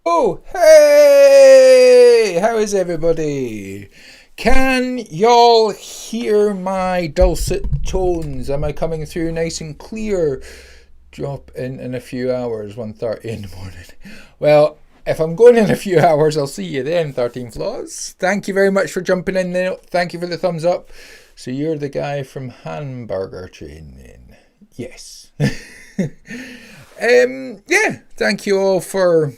Oh, hey! How is everybody? Can y'all hear my dulcet tones? Am I coming through nice and clear? Drop in a few hours, 1:30 in the morning. Well, if I'm going in a few hours, I'll see you then, 13 Flaws. Thank you very much for jumping in there. Thank you for the thumbs up. So you're the guy from Hamburger Train then? Yes. Yeah, thank you all for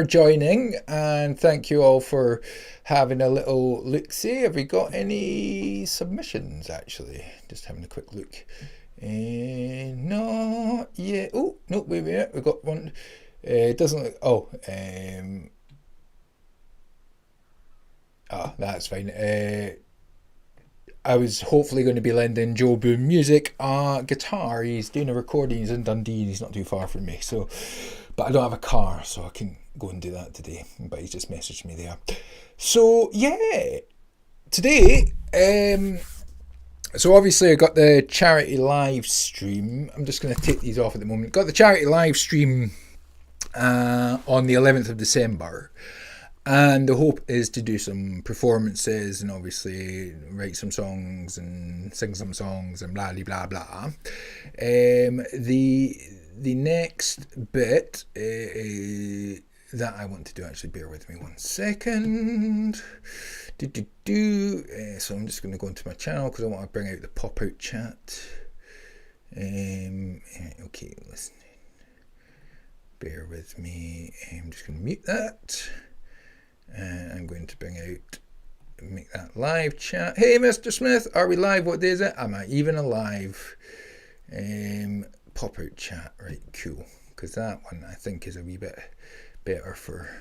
joining, and thank you all for having a little look see. Have we got any submissions? Actually, just having a quick look. Not yet. Oh no, wait a minute, we got one. It doesn't look. That's fine. I was hopefully going to be lending Joe Boom music guitar. He's doing a recording. He's in Dundee and he's not too far from me. So, but I don't have a car, so I can go and do that today. But he's just messaged me there. So yeah, today. So obviously I got the charity live stream. I'm just going to take these off at the moment. Got the charity live stream on the 11th of December. And the hope is to do some performances and obviously write some songs and sing some songs and blah blah blah. The next bit that I want to do, actually bear with me 1 second. So I'm just going to go into my channel because I want to bring out the pop-out chat. Okay, listen. Bear with me. I'm just going to mute that. I'm going to make that live chat. Hey, Mr. Smith, are we live? What day is it? Am I even alive? Pop out chat, right? Cool. Because that one I think is a wee bit better for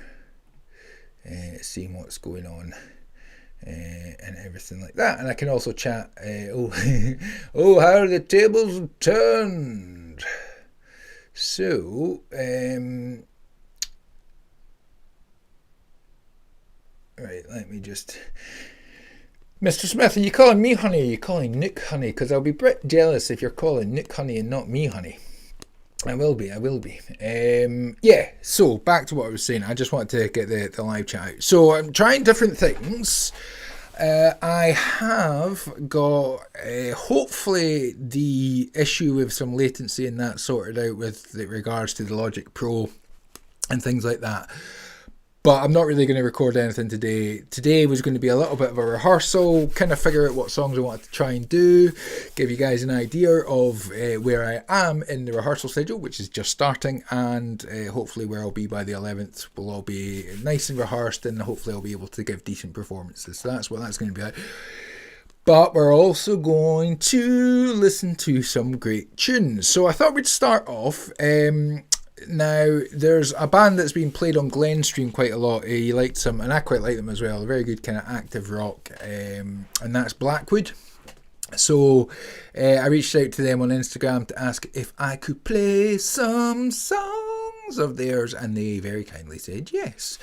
seeing what's going on and everything like that. And I can also chat. Oh, how the tables turned. So, right, let me just... Mr. Smith, are you calling me honey or are you calling Nick honey? Because I'll be Brit jealous if you're calling Nick honey and not me honey. I will be. Yeah, so back to what I was saying. I just wanted to get the live chat out. So I'm trying different things. I have got hopefully the issue with some latency and that sorted out with regards to the Logic Pro and things like that. But I'm not really going to record anything today. Today was going to be a little bit of a rehearsal, kind of figure out what songs I wanted to try and do, give you guys an idea of where I am in the rehearsal schedule, which is just starting, and hopefully where I'll be by the 11th will all be nice and rehearsed, and hopefully I'll be able to give decent performances. So that's what that's going to be like. But we're also going to listen to some great tunes. So I thought we'd start off... Now, there's a band that's been played on Glenn's stream quite a lot. He liked them, and I quite like them as well. Very good kind of active rock, and that's Blackwood. So I reached out to them on Instagram to ask if I could play some songs of theirs, and they very kindly said yes.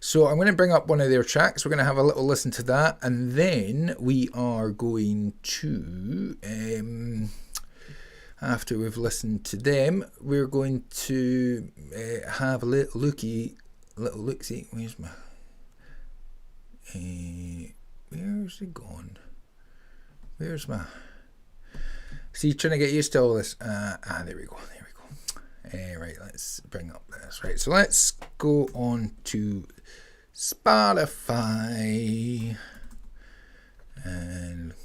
So I'm going to bring up one of their tracks. We're going to have a little listen to that, and then we are going to... after we've listened to them, we're going to have a little looky. Where's my... where's it gone? Where's my... See, trying to get used to all this. There we go. Right, let's bring up this. Right, so let's go on to Spotify. And...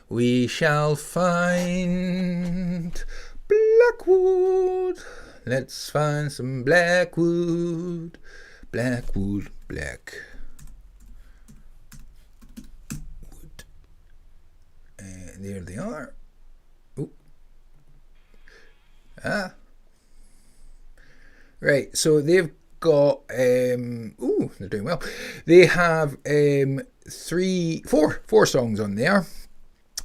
we shall find Blackwood. Let's find some Blackwood. Black. And there they are. Ooh. Right, so they've got... they're doing well. They have four songs on there.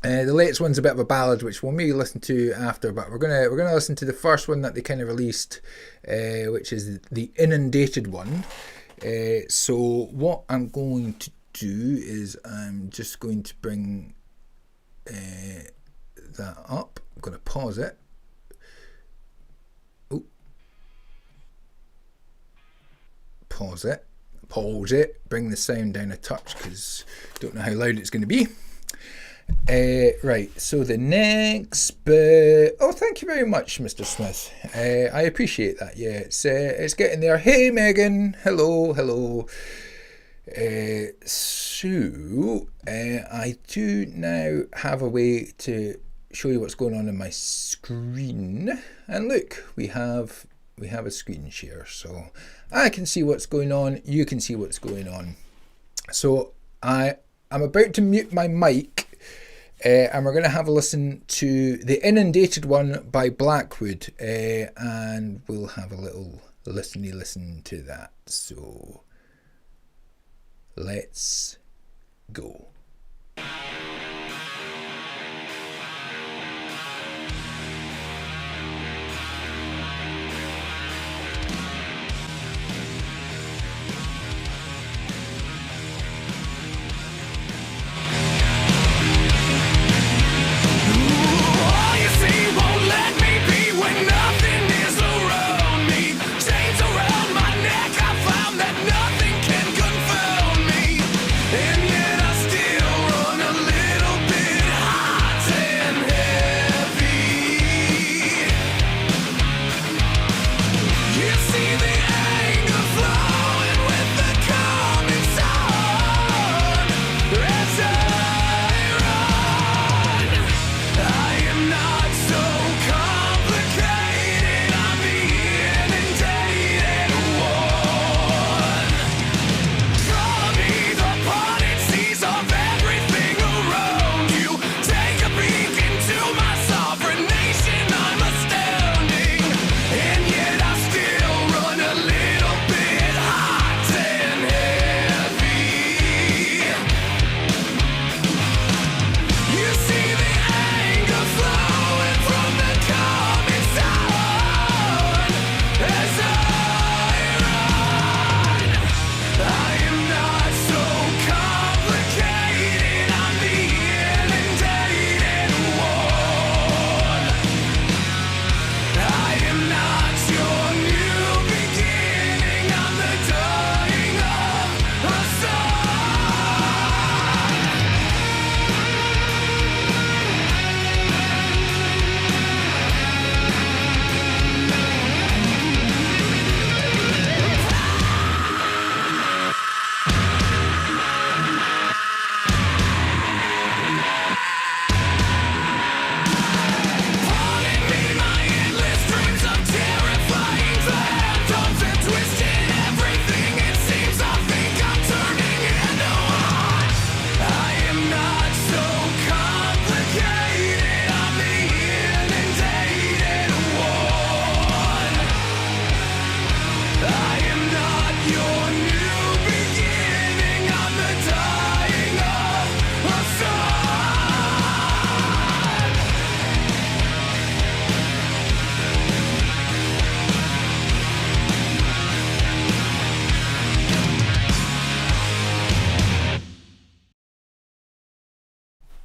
The latest one's a bit of a ballad, which we'll maybe listen to after, but we're gonna listen to the first one that they kind of released, which is the Inundated one. So what I'm going to do is I'm just going to bring that up. I'm going to pause it. Oh. pause it, bring the sound down a touch because don't know how loud it's going to be. Right, so the next bit. Oh, thank you very much, Mr. Smith. I appreciate that. Yeah, it's getting there. Hey, Megan. Hello. So I do now have a way to show you what's going on my screen. And look, we have a screen share, so I can see what's going on. You can see what's going on. So I'm about to mute my mic. And we're going to have a listen to The Inundated One by Blackwood, and we'll have a little listen to that. So let's go.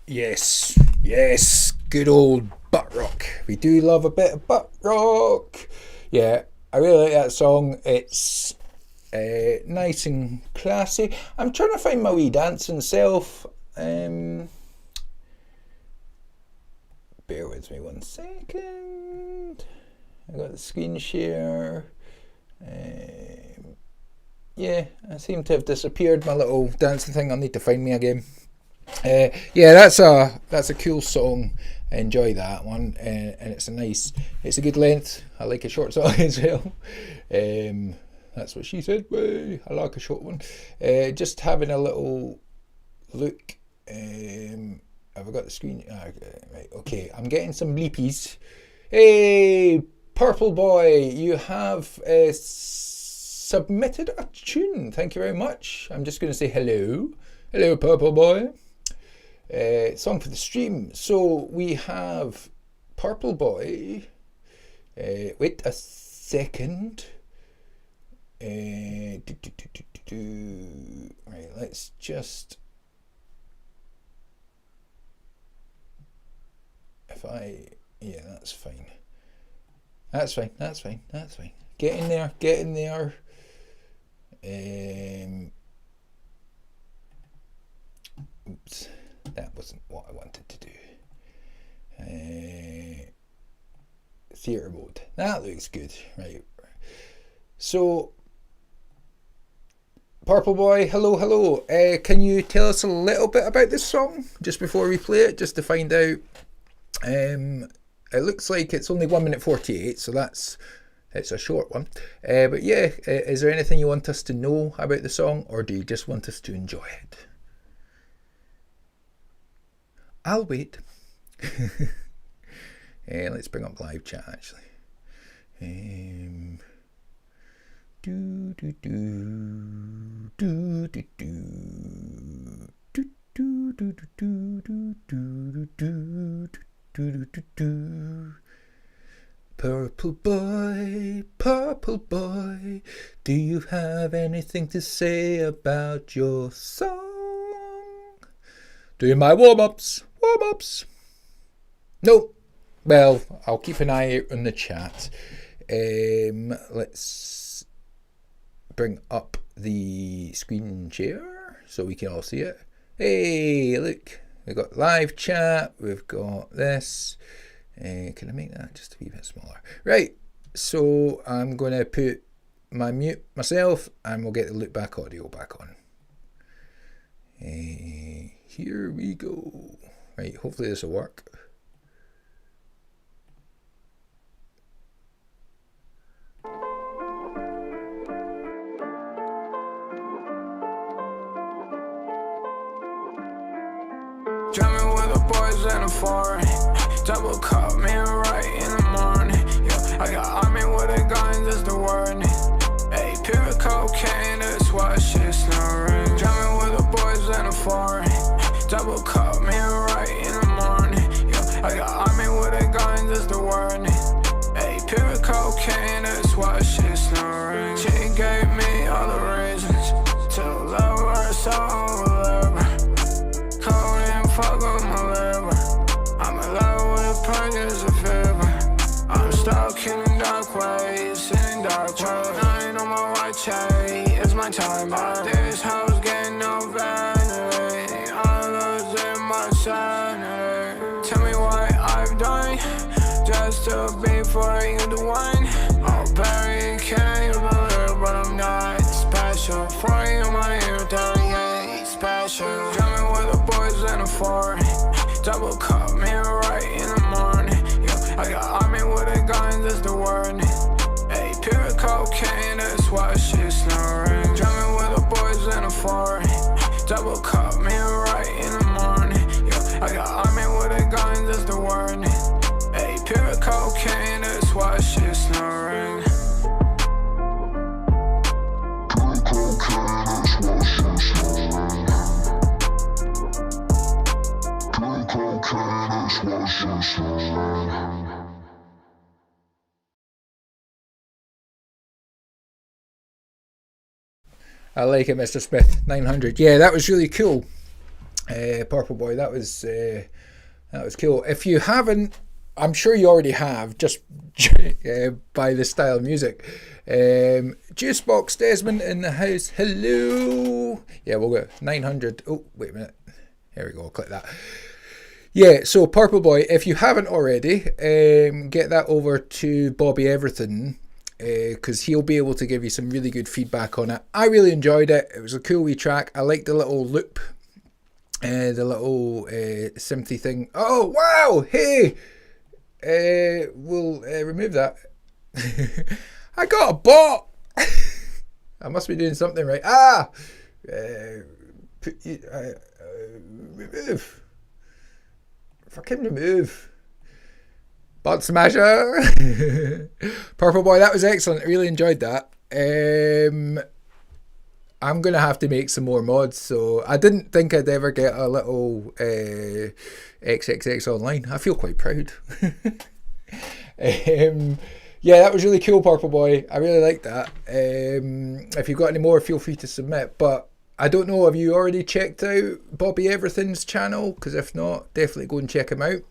Yes, good old butt rock. We do love a bit of butt rock. Yeah, I really like that song. It's nice and classy. I'm trying to find my wee dancing self. Bear with me 1 second. I got the screen share. Yeah, I seem to have disappeared. My little dancing thing. I'll need to find me again. Yeah, that's a cool song. I enjoy that one, and it's a good length. I like a short song as well. That's what she said. I like a short one. Just having a little look. Have I got the screen? Right, okay. I'm getting some Liepes. Hey, Purple Boy, you have submitted a tune. Thank you very much. I'm just going to say hello. Hello, Purple Boy. Song for the stream. So we have Purple Boy. Wait a second. Right, let's just. Yeah, that's fine. That's fine. Get in there. Oops, that wasn't what I wanted to do. Theatre mode. That looks good. Right. So, Purple Boy, hello, hello. Can you tell us a little bit about this song just before we play it, just to find out? It looks like it's only 1 minute 48, so it's a short one. But yeah, is there anything you want us to know about the song, or do you just want us to enjoy it? I'll wait. Let's bring up live chat actually. Do do do do do do do do do do do do do do. Purple boy, do you have anything to say about your song? Doing my warm-ups. No. Well, I'll keep an eye out on the chat. Let's bring up the screen share so we can all see it. Hey, look. We've got live chat. We've got this. Can I make that just a wee bit smaller? Right. So I'm going to put my mute myself and we'll get the loop back audio back on. Here we go. Right. Hopefully this will work. Drumming with the boys in the foreign. Double cup, me right in the morning. Yeah, I got army with the guns, that's the word. Hey, pure cocaine, that's why shit's snoring. Drumming with the boys in the foreign. Double cup, me right in the morning. Yeah, I got army with the guns, that's the word. Hey, pure cocaine, that's why shit's snoring. She gave me all the reasons to love her, so I will love her. Fuck up my liver. I'm in love with purges of fever. I'm stuck in the dark ways, in dark ways. Nine on my watch, hey, it's my time. This house getting no vanity. All those in my sanity. Tell me what I've done just to be for you the one. Oh, Barry, can you believe, but I'm not special. For you, my irritation, special. Drumming with the boys in the foreign. Double cup, me right in the morning. Yeah, I got army with the guns, that's the word. Hey, pure cocaine, that's why shit's snoring. Drumming with the boys in the foreign. Double cup, me right in the morning. Yeah, I got army with the guns, that's the word. Hey, pure cocaine, that's why shit's snoring. Pure cocaine, that's why shit's snoring. I like it, Mr. Smith. 900. Yeah, that was really cool. Purple Boy, that was cool. If you haven't, I'm sure you already have, just by the style of music. Juicebox Desmond in the house. Hello. Yeah, we'll go 900. Oh, wait a minute. There we go. I'll click that. Yeah, so Purple Boy, if you haven't already, get that over to Bobby Everything, because he'll be able to give you some really good feedback on it. I really enjoyed it. It was a cool wee track. I liked the little loop, the little synthy thing. Oh, wow! Hey! We'll remove that. I got a bot! I must be doing something right. Remove. Fucking remove. Bot smasher. Purple Boy, that was excellent. I really enjoyed that. I'm going to have to make some more mods. So I didn't think I'd ever get a little XXX online. I feel quite proud. Yeah, that was really cool, Purple Boy. I really liked that. If you've got any more, feel free to submit. But I don't know, have you already checked out Bobby Everything's channel? Because if not, definitely go and check him out.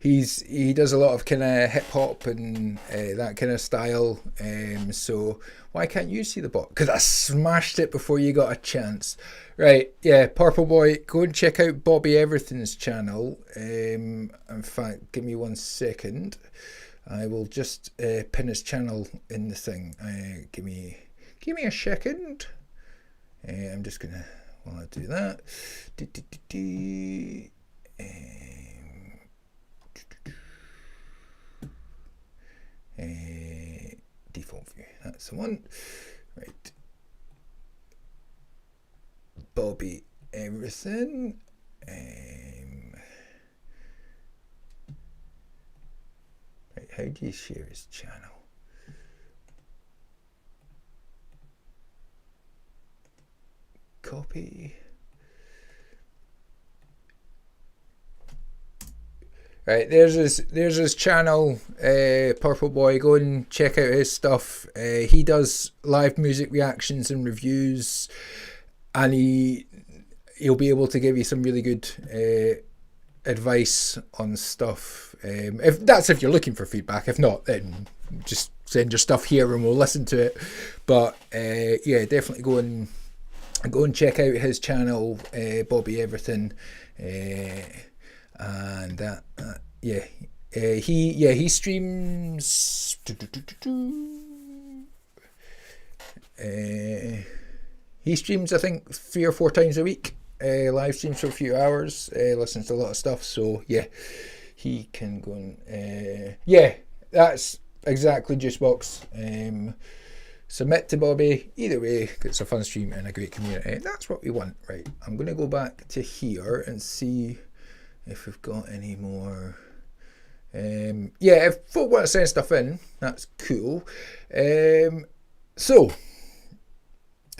he does a lot of kind of hip hop and that kind of style. So why can't you see the bot? Because I smashed it before you got a chance. Right, yeah, Purple Boy, go and check out Bobby Everything's channel. In fact, give me 1 second. I will just pin his channel in the thing. Give me a second. I'm just gonna, while I do that, default view. That's the one. Right. Bobby Everything. Right, how do you share his channel? Copy. Right, there's his channel, Purple Boy. Go and check out his stuff. He does live music reactions and reviews, and he'll be able to give you some really good advice on stuff. If you're looking for feedback. If not, then just send your stuff here and we'll listen to it. But yeah, definitely go and check out his channel, Bobby Everything. And he streams I think 3 or 4 times a week, live streams for a few hours, listens to a lot of stuff. So yeah, he can go and that's exactly Juicebox. Submit to Bobby. Either way, it's a fun stream and a great community. That's what we want. Right, I'm gonna go back to here and see if we've got any more. If folk want to send stuff in, that's cool. So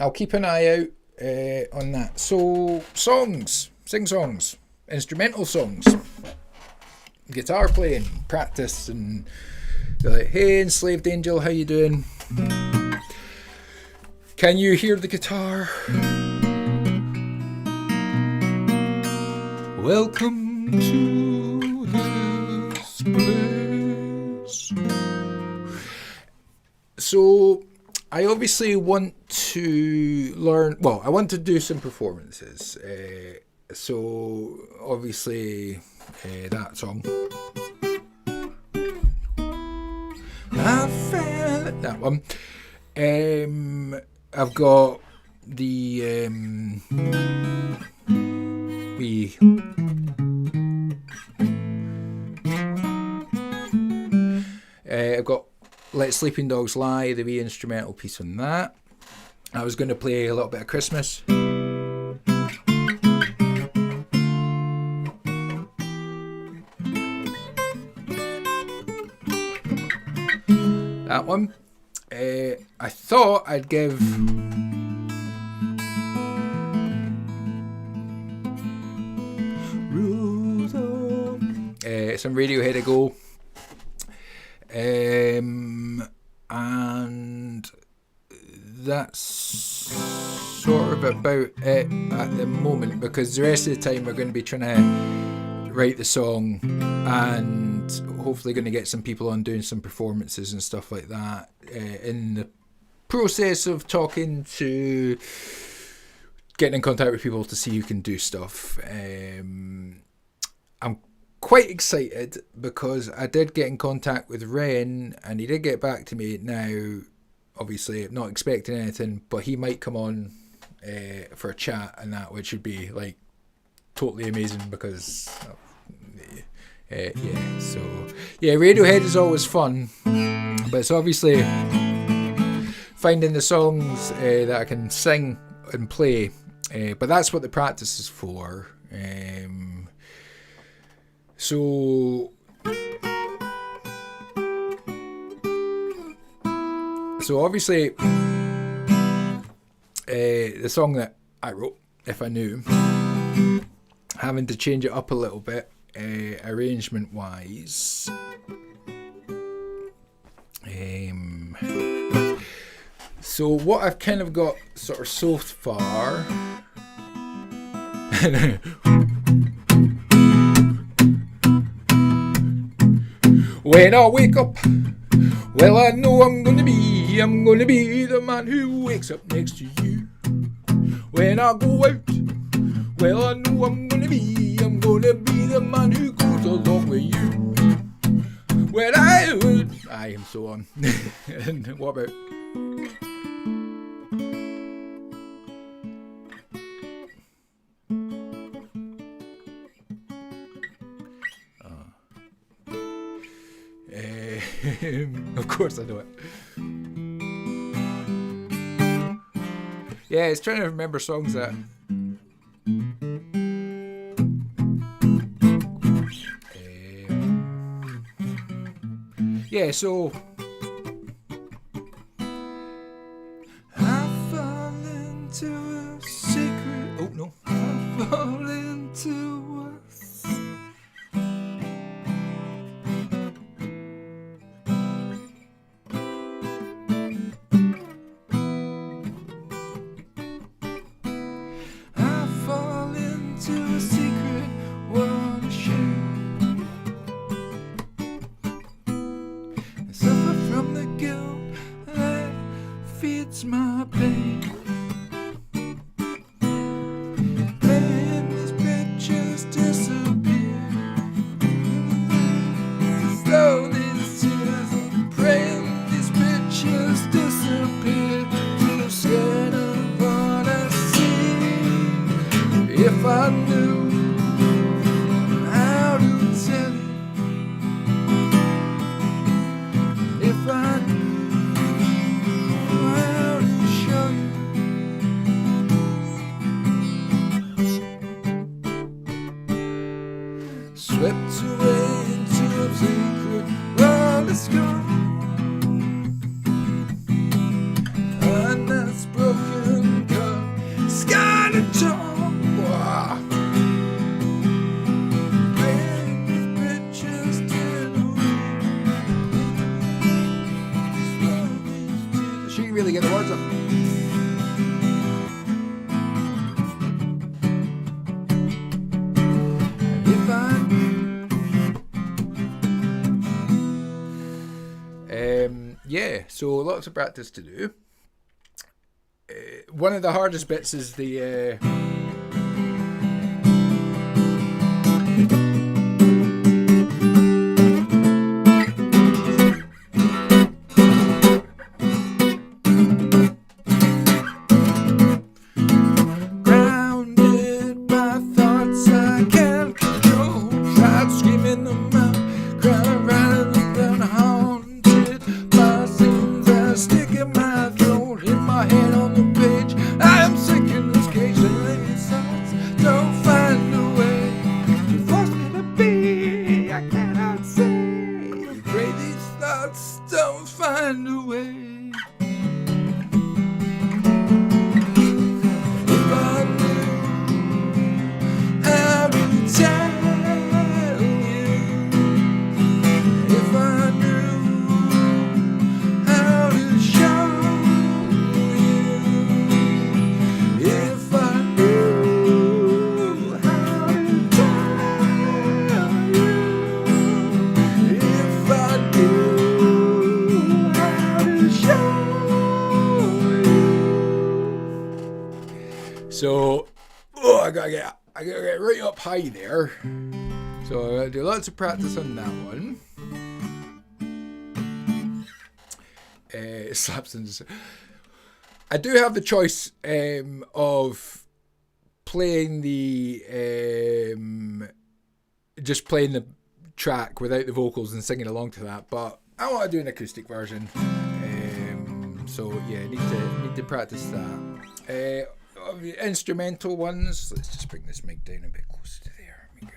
I'll keep an eye out on that. So songs, sing songs, instrumental songs, guitar playing, practice, and they're like, hey, Enslaved Angel, how you doing? Can you hear the guitar? Welcome to this place. So I obviously want to learn, well, I want to do some performances. So obviously that song. I felt it, that one. I've got the I've got Let Sleeping Dogs Lie, the wee instrumental piece on that. I was going to play a little bit of Christmas. That one. I thought I'd give some Radiohead a go. And that's sort of about it at the moment, because the rest of the time we're going to be trying to write the song and hopefully going to get some people on doing some performances and stuff like that, in the process of talking to getting in contact with people to see who can do stuff. I'm quite excited because I did get in contact with Ren and he did get back to me. Now obviously not expecting anything, but he might come on for a chat and that, which would be like totally amazing because so Radiohead is always fun, but it's obviously finding the songs that I can sing and play, but that's what the practice is for. So obviously the song that I wrote, If I Knew, having to change it up a little bit arrangement wise. So what I've kind of got sort of so far When I wake up, well, I know I'm gonna be the man who wakes up next to you. When I go out, well, I know I'm gonna be the man who goes along with you. When I am so on. And what about? Of course I know it. Yeah, it's trying to remember songs that. Yeah, so. I fall into a secret. Oh no. I fall into a. My pain. Praying these pictures disappear. Slow these tears. Praying these pictures disappear. Too scared of what I see. If I knew how to tell you. If I knew. Swept away into a secret, all is gone. And that's broken gun, scarred and torn. When these pictures turn away, she can really get the words up. Yeah, so lots of practice to do. One of the hardest bits is the grounded by thoughts I can't control. Tried screaming them out, crying right in the ground, haunted by scenes that stick in my throat, in my head on the page. I am sick in this cage, and these thoughts don't find a way to force me to be. I cannot say. Pray these thoughts don't find a way. If I knew how to tell you, if I knew how to show you, if I knew how to tell you, if I knew how to show you. So, I gotta get right up high there. So I gotta do lots of practice on that one. Slaps and I do have the choice of playing the just playing the track without the vocals and singing along to that, but I want to do an acoustic version. So yeah, need to practice that. Of the instrumental ones, let's just bring this mic down a bit closer to there. Here we go.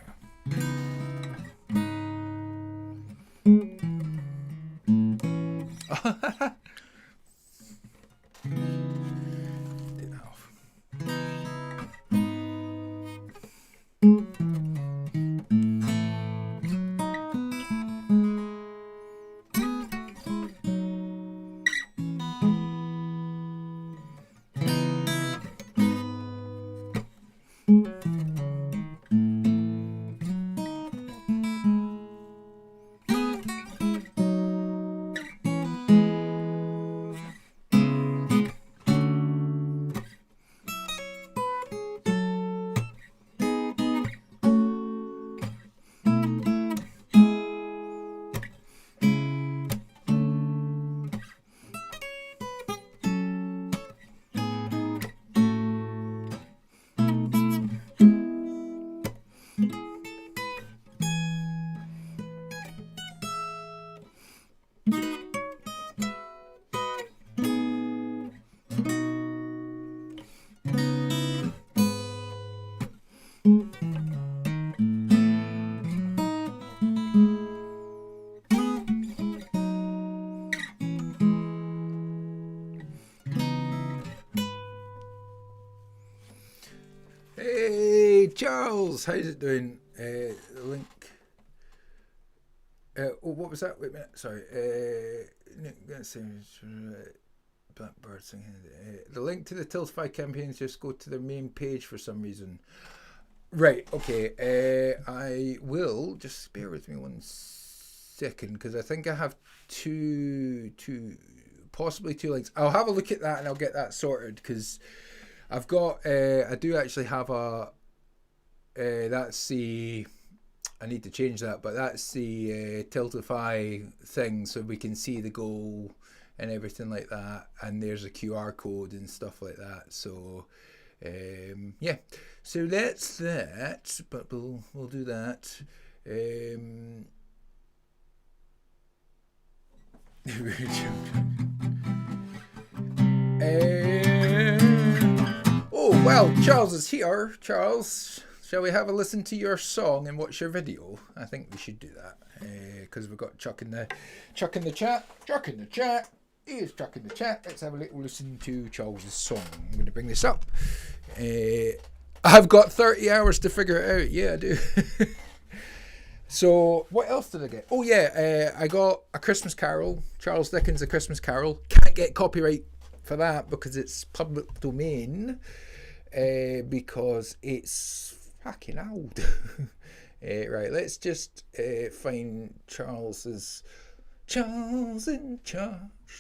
Take that off. Charles, how's it doing? The link. What was that? Wait a minute. Sorry. Blackbird singing. The link to the Tiltify campaigns just go to their main page for some reason. Right. Okay. I will just bear with me 1 second because I think I have possibly two links. I'll have a look at that and I'll get that sorted because I've got. I do actually have a. That's the. I need to change that, but that's the Tiltify thing, so we can see the goal and everything like that. And there's a QR code and stuff like that. So, yeah. So that's that. But we'll do that. Oh well, Charles is here. Charles. Shall we have a listen to your song and watch your video? I think we should do that because we've got Chuck in the chat. He is Chuck in the chat. Let's have a little listen to Charles's song. I'm going to bring this up. I've got 30 hours to figure it out. Yeah, I do. So what else did I get? Oh yeah, I got A Christmas Carol. Charles Dickens' A Christmas Carol. Can't get copyright for that because it's public domain. Because it's fucking old. Right, let's just find Charles in charge.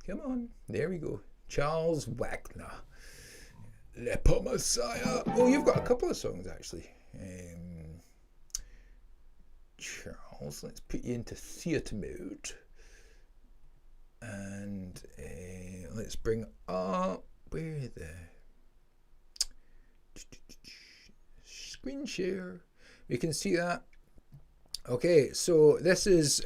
Come on, there we go. Charles Wagner. Liepe Messiah. Oh, you've got a couple of songs actually. Charles, let's put you into theatre mode. And let's bring up where the screen share. We can see that. Okay, so this is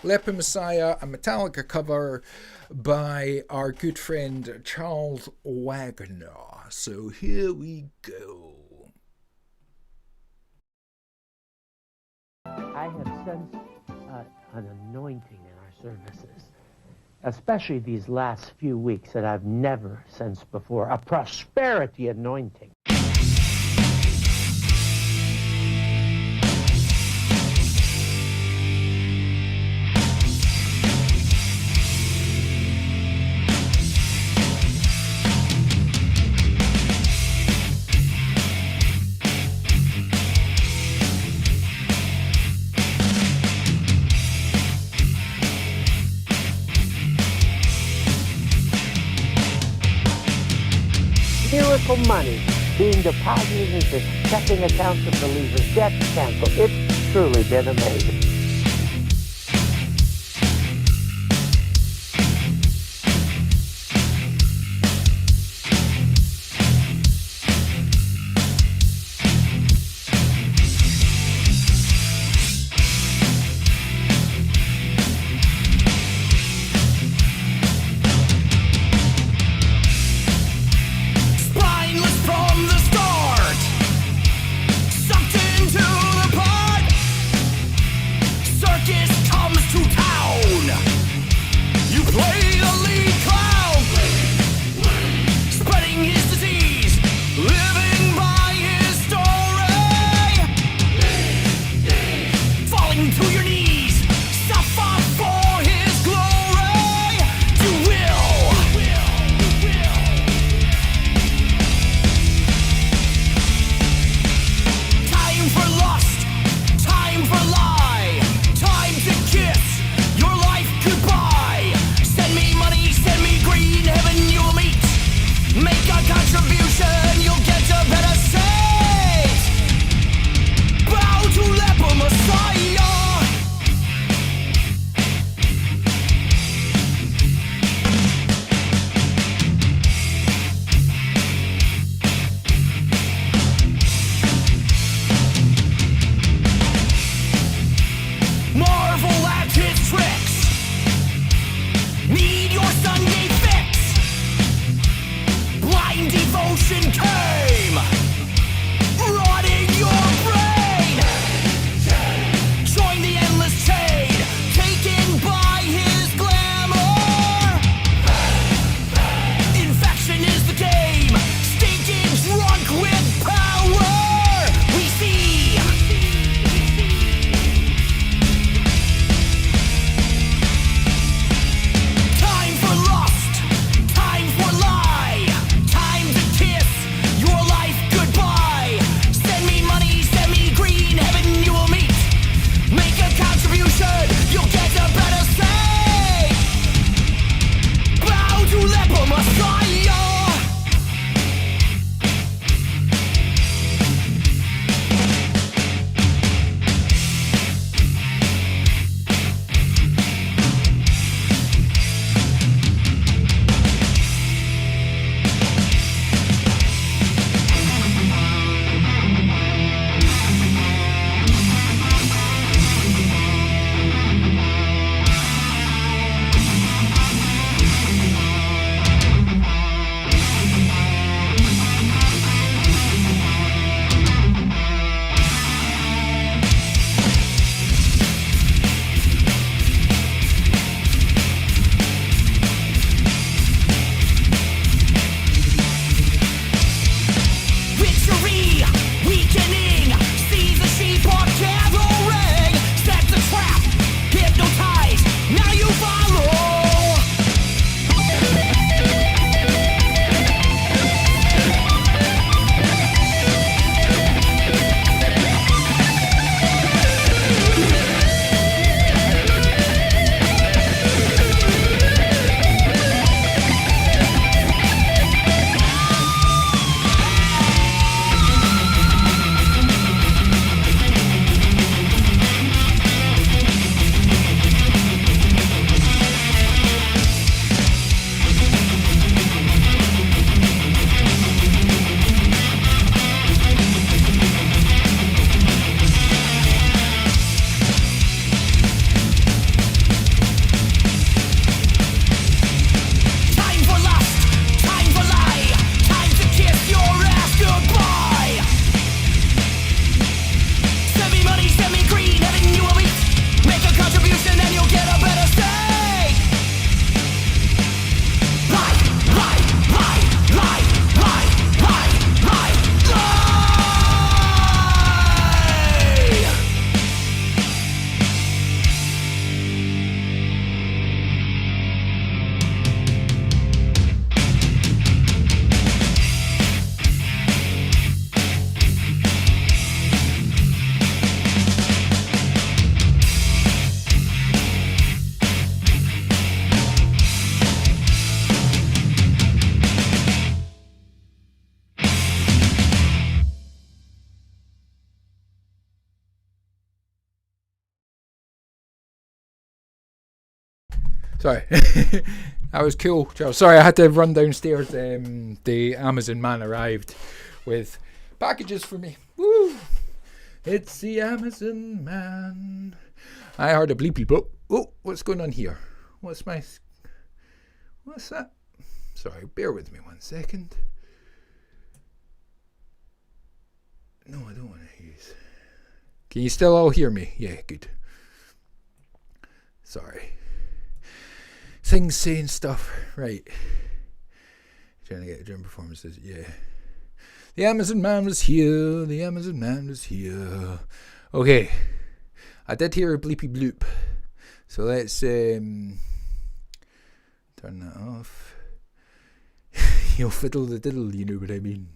Liepe Messiah, a Metallica cover by our good friend Charles Wagner. So here we go. I have sensed an anointing in our services, especially these last few weeks that I've never sensed before, a prosperity anointing. Miracle money being deposited into checking accounts of believers, debts canceled. It's truly been amazing. Sorry. That was cool, Charles. Sorry, I had to run downstairs. The Amazon man arrived with packages for me. Woo! It's the Amazon man. I heard a bleepy boop. Oh, what's going on here? What's that? Sorry, bear with me 1 second. No, I don't want to use. Can you still all hear me? Yeah, good. Sorry. Things saying stuff. Right. Trying to get the drum performances. Yeah. The Amazon man was here. The Amazon man was here. Okay. I did hear a bleepy bloop. So let's turn that off. You'll fiddle the diddle, you know what I mean.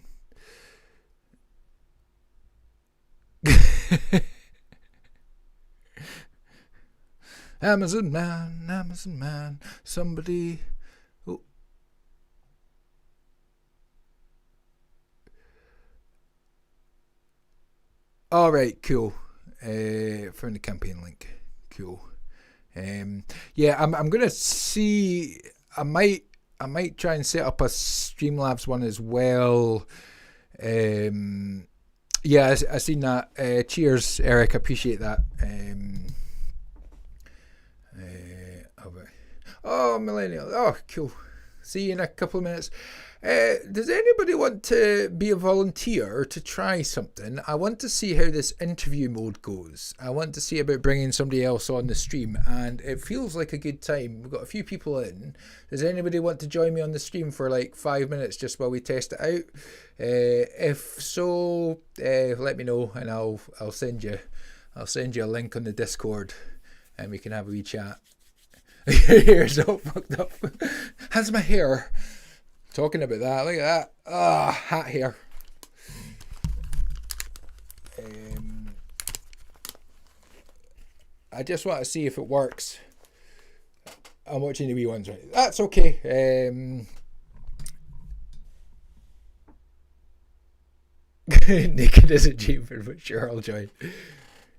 Amazon man, somebody. Oh. All right, cool. Found the campaign link. Cool. Yeah, I'm gonna see. I might try and set up a Streamlabs one as well. Yeah, I seen that. Cheers, Eric. Appreciate that. Oh, millennial. Oh, cool. See you in a couple of minutes. Does anybody want to be a volunteer to try something? I want to see how this interview mode goes. I want to see about bringing somebody else on the stream, and it feels like a good time. We've got a few people in. Does anybody want to join me on the stream for like 5 minutes just while we test it out? If so, let me know, and I'll send you a link on the Discord, and we can have a wee chat. Your hair's all fucked up. How's my hair? Talking about that, look at that. Hat hair. I just want to see if it works. I'm watching the wee ones, right? That's okay. Naked as a Xavier, but sure, I'll join.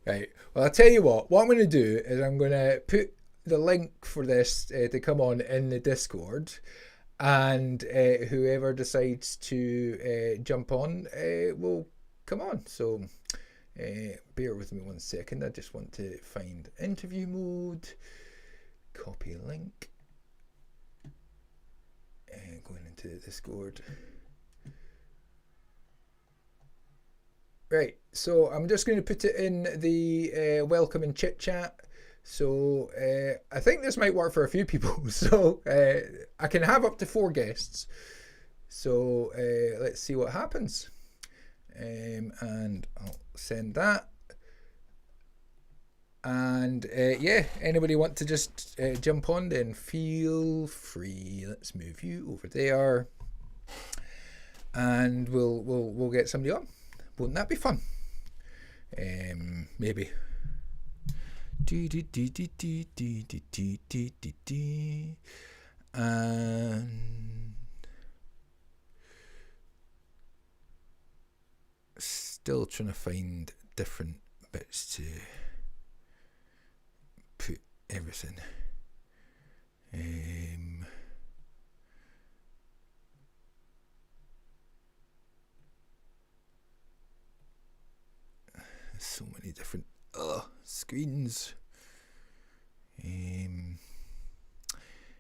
Right. Well, I'll tell you what. What I'm going to do is I'm going to put the link for this to come on in the Discord, and whoever decides to jump on will come on. So bear with me 1 second. I just want to find interview mode, copy link, and going into the Discord. Right, so I'm just going to put it in the welcome and chit chat. So I think this might work for a few people. So I can have up to 4 guests. So let's see what happens. And I'll send that. And yeah, anybody want to just jump on, then feel free. Let's move you over there, and we'll get somebody on. Wouldn't that be fun? Maybe. And still trying to find different bits to put everything. So many different screens.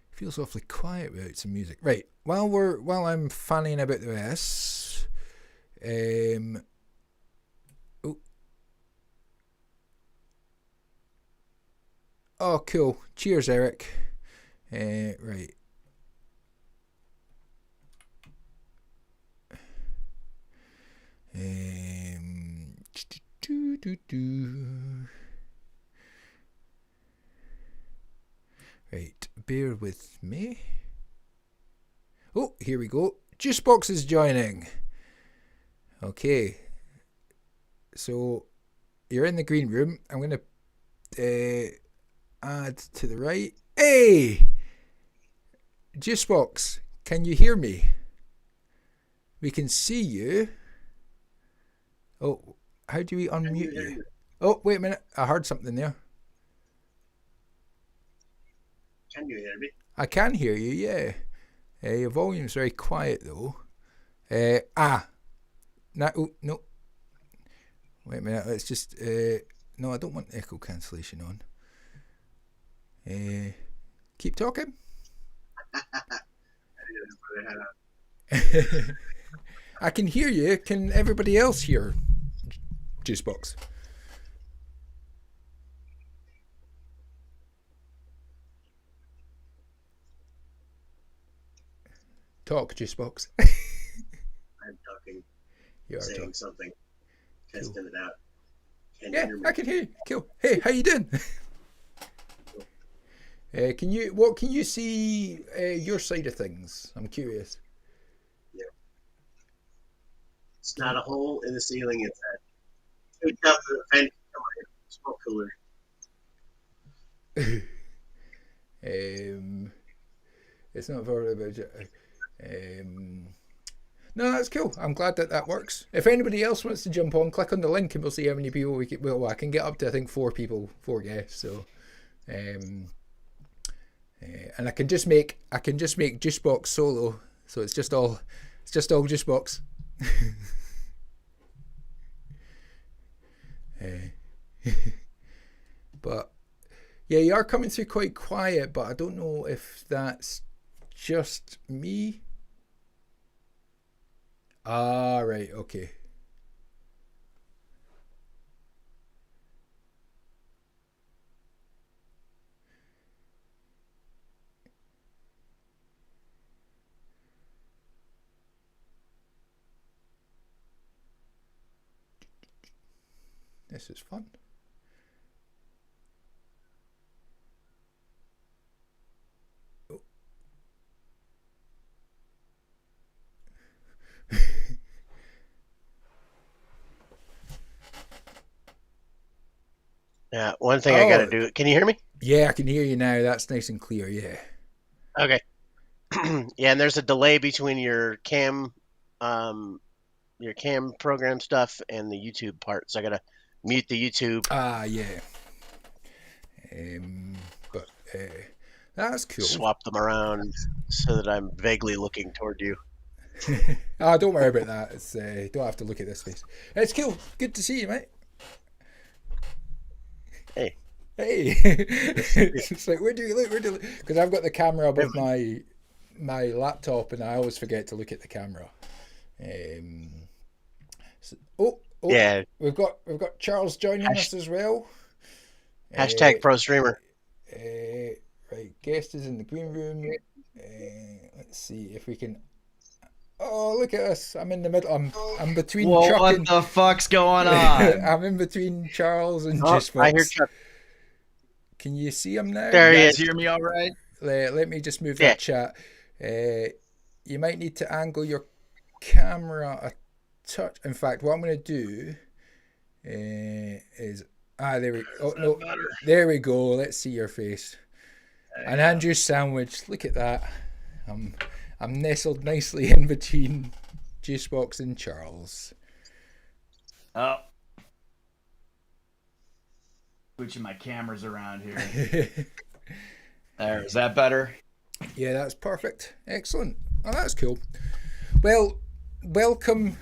Feels awfully quiet without some music. Right, while I'm fanning about this, oh cool. Cheers, Eric. Right. Right, bear with me. Oh, here we go. Juicebox is joining. Okay. So, you're in the green room. I'm going to add to the right. Hey! Juicebox, can you hear me? We can see you. Oh, how do we unmute you? Oh, wait a minute. I heard something there. Can you hear me? I can hear you, yeah. Your volume's very quiet, though. No, no. Wait a minute, let's just... no, I don't want echo cancellation on. Keep talking. I can hear you. Can everybody else hear Juicebox? Talk, Juicebox. I'm talking. You are saying talking. Something. Testing Cool. it out. Can Yeah, you hear me? I can hear you. Cool. Hey, how you doing? What can you see your side of things? I'm curious. Yeah. It's not a hole in the ceiling. It's a 2 tub vent smoke cooler. It's not very about no, that's cool. I'm glad that works. If anybody else wants to jump on, click on the link and we'll see how many people we can. Well, I can get up to I think 4 guests. So, and I can just make Juicebox solo. So it's just all Juicebox. But yeah, you are coming through quite quiet, but I don't know if that's just me. Ah, right, okay. This is fun. Oh. Yeah, one thing I got to do. Can you hear me? Yeah, I can hear you now. That's nice and clear, yeah. Okay. Yeah, and there's a delay between your cam program stuff and the YouTube part. So I got to mute the YouTube. Ah, yeah. But that's cool. Swap them around so that I'm vaguely looking toward you. Don't worry about that. It's don't have to look at this face. It's cool. Good to see you, mate. Hey. It's like, where do you look? Because I've got the camera above my laptop and I always forget to look at the camera. Yeah, we've got Charles joining us as well. Hashtag pro streamer. Right, guest is in the green room. Let's see if we can. Oh, look at us! I'm in the middle. I'm between. Whoa, Chuck what and... the fuck's going on? I'm in between Charles and Juicebox. I hear Chuck. Can you see him now? There he You is. guys hear me all right? Let me just move that chat. You might need to angle your camera a touch. In fact, what I'm going to do is there we. Oh no, there we go. Let's see your face. An Andrew sandwich. Look at that. I'm nestled nicely in between Juicebox and Charles. Oh. Switching my cameras around here. There, is that better? Yeah, that's perfect. Excellent. Oh, that's cool. Well, welcome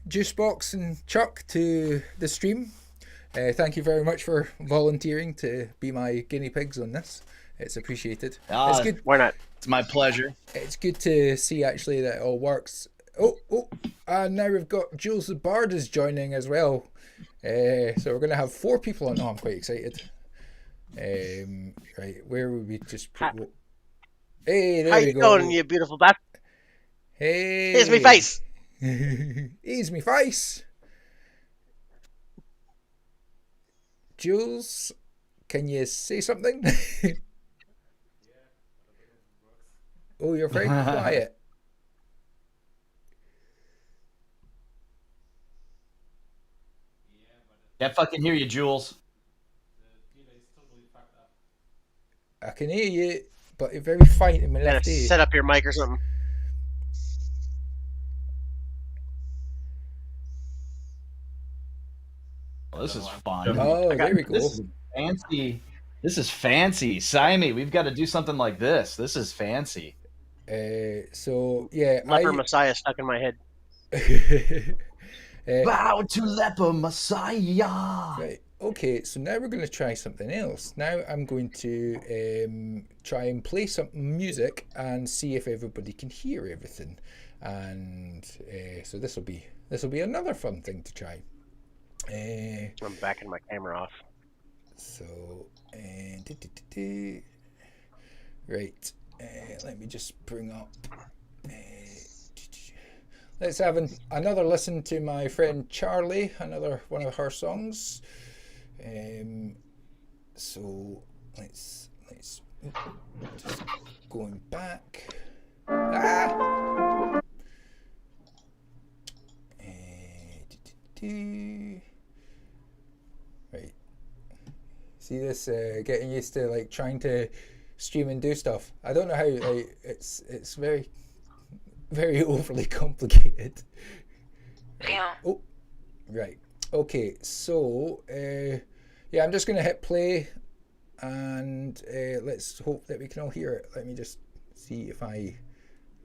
Juicebox and Chuck to the stream. Thank you very much for volunteering to be my guinea pigs on this. It's appreciated. It's good. Why not? It's my pleasure. It's good to see actually that it all works. Now we've got Jules the Bard is joining as well. So we're going to have 4 people on. Oh, I'm quite excited. Right, where would we just put... Hey, there How we you go. going, you beautiful bat? Hey. Here's me face. Here's me face. Jules, can you say something? Oh, you're very quiet. Can't fucking hear you, Jules. I can hear you, but you're very faint in my left ear. Set up your mic or something. Well, this is fun. Oh, there we go. This is fancy. This is fancy. Simey, we've got to do something like this. This is fancy. So yeah, Leper Messiah stuck in my head. Bow to Leper Messiah. Right. Okay, so now we're going to try something else. Now I'm going to try and play some music and see if everybody can hear everything. And so this will be another fun thing to try. I'm backing my camera off. So right. Let me just bring up. Let's have another listen to my friend Charlie, another one of her songs. So let's just going back. Right. See this? Getting used to like trying to stream and do stuff. I don't know how. Like it's very, very overly complicated. Oh, right. Okay. So yeah, I'm just gonna hit play, and let's hope that we can all hear it. Let me just see if I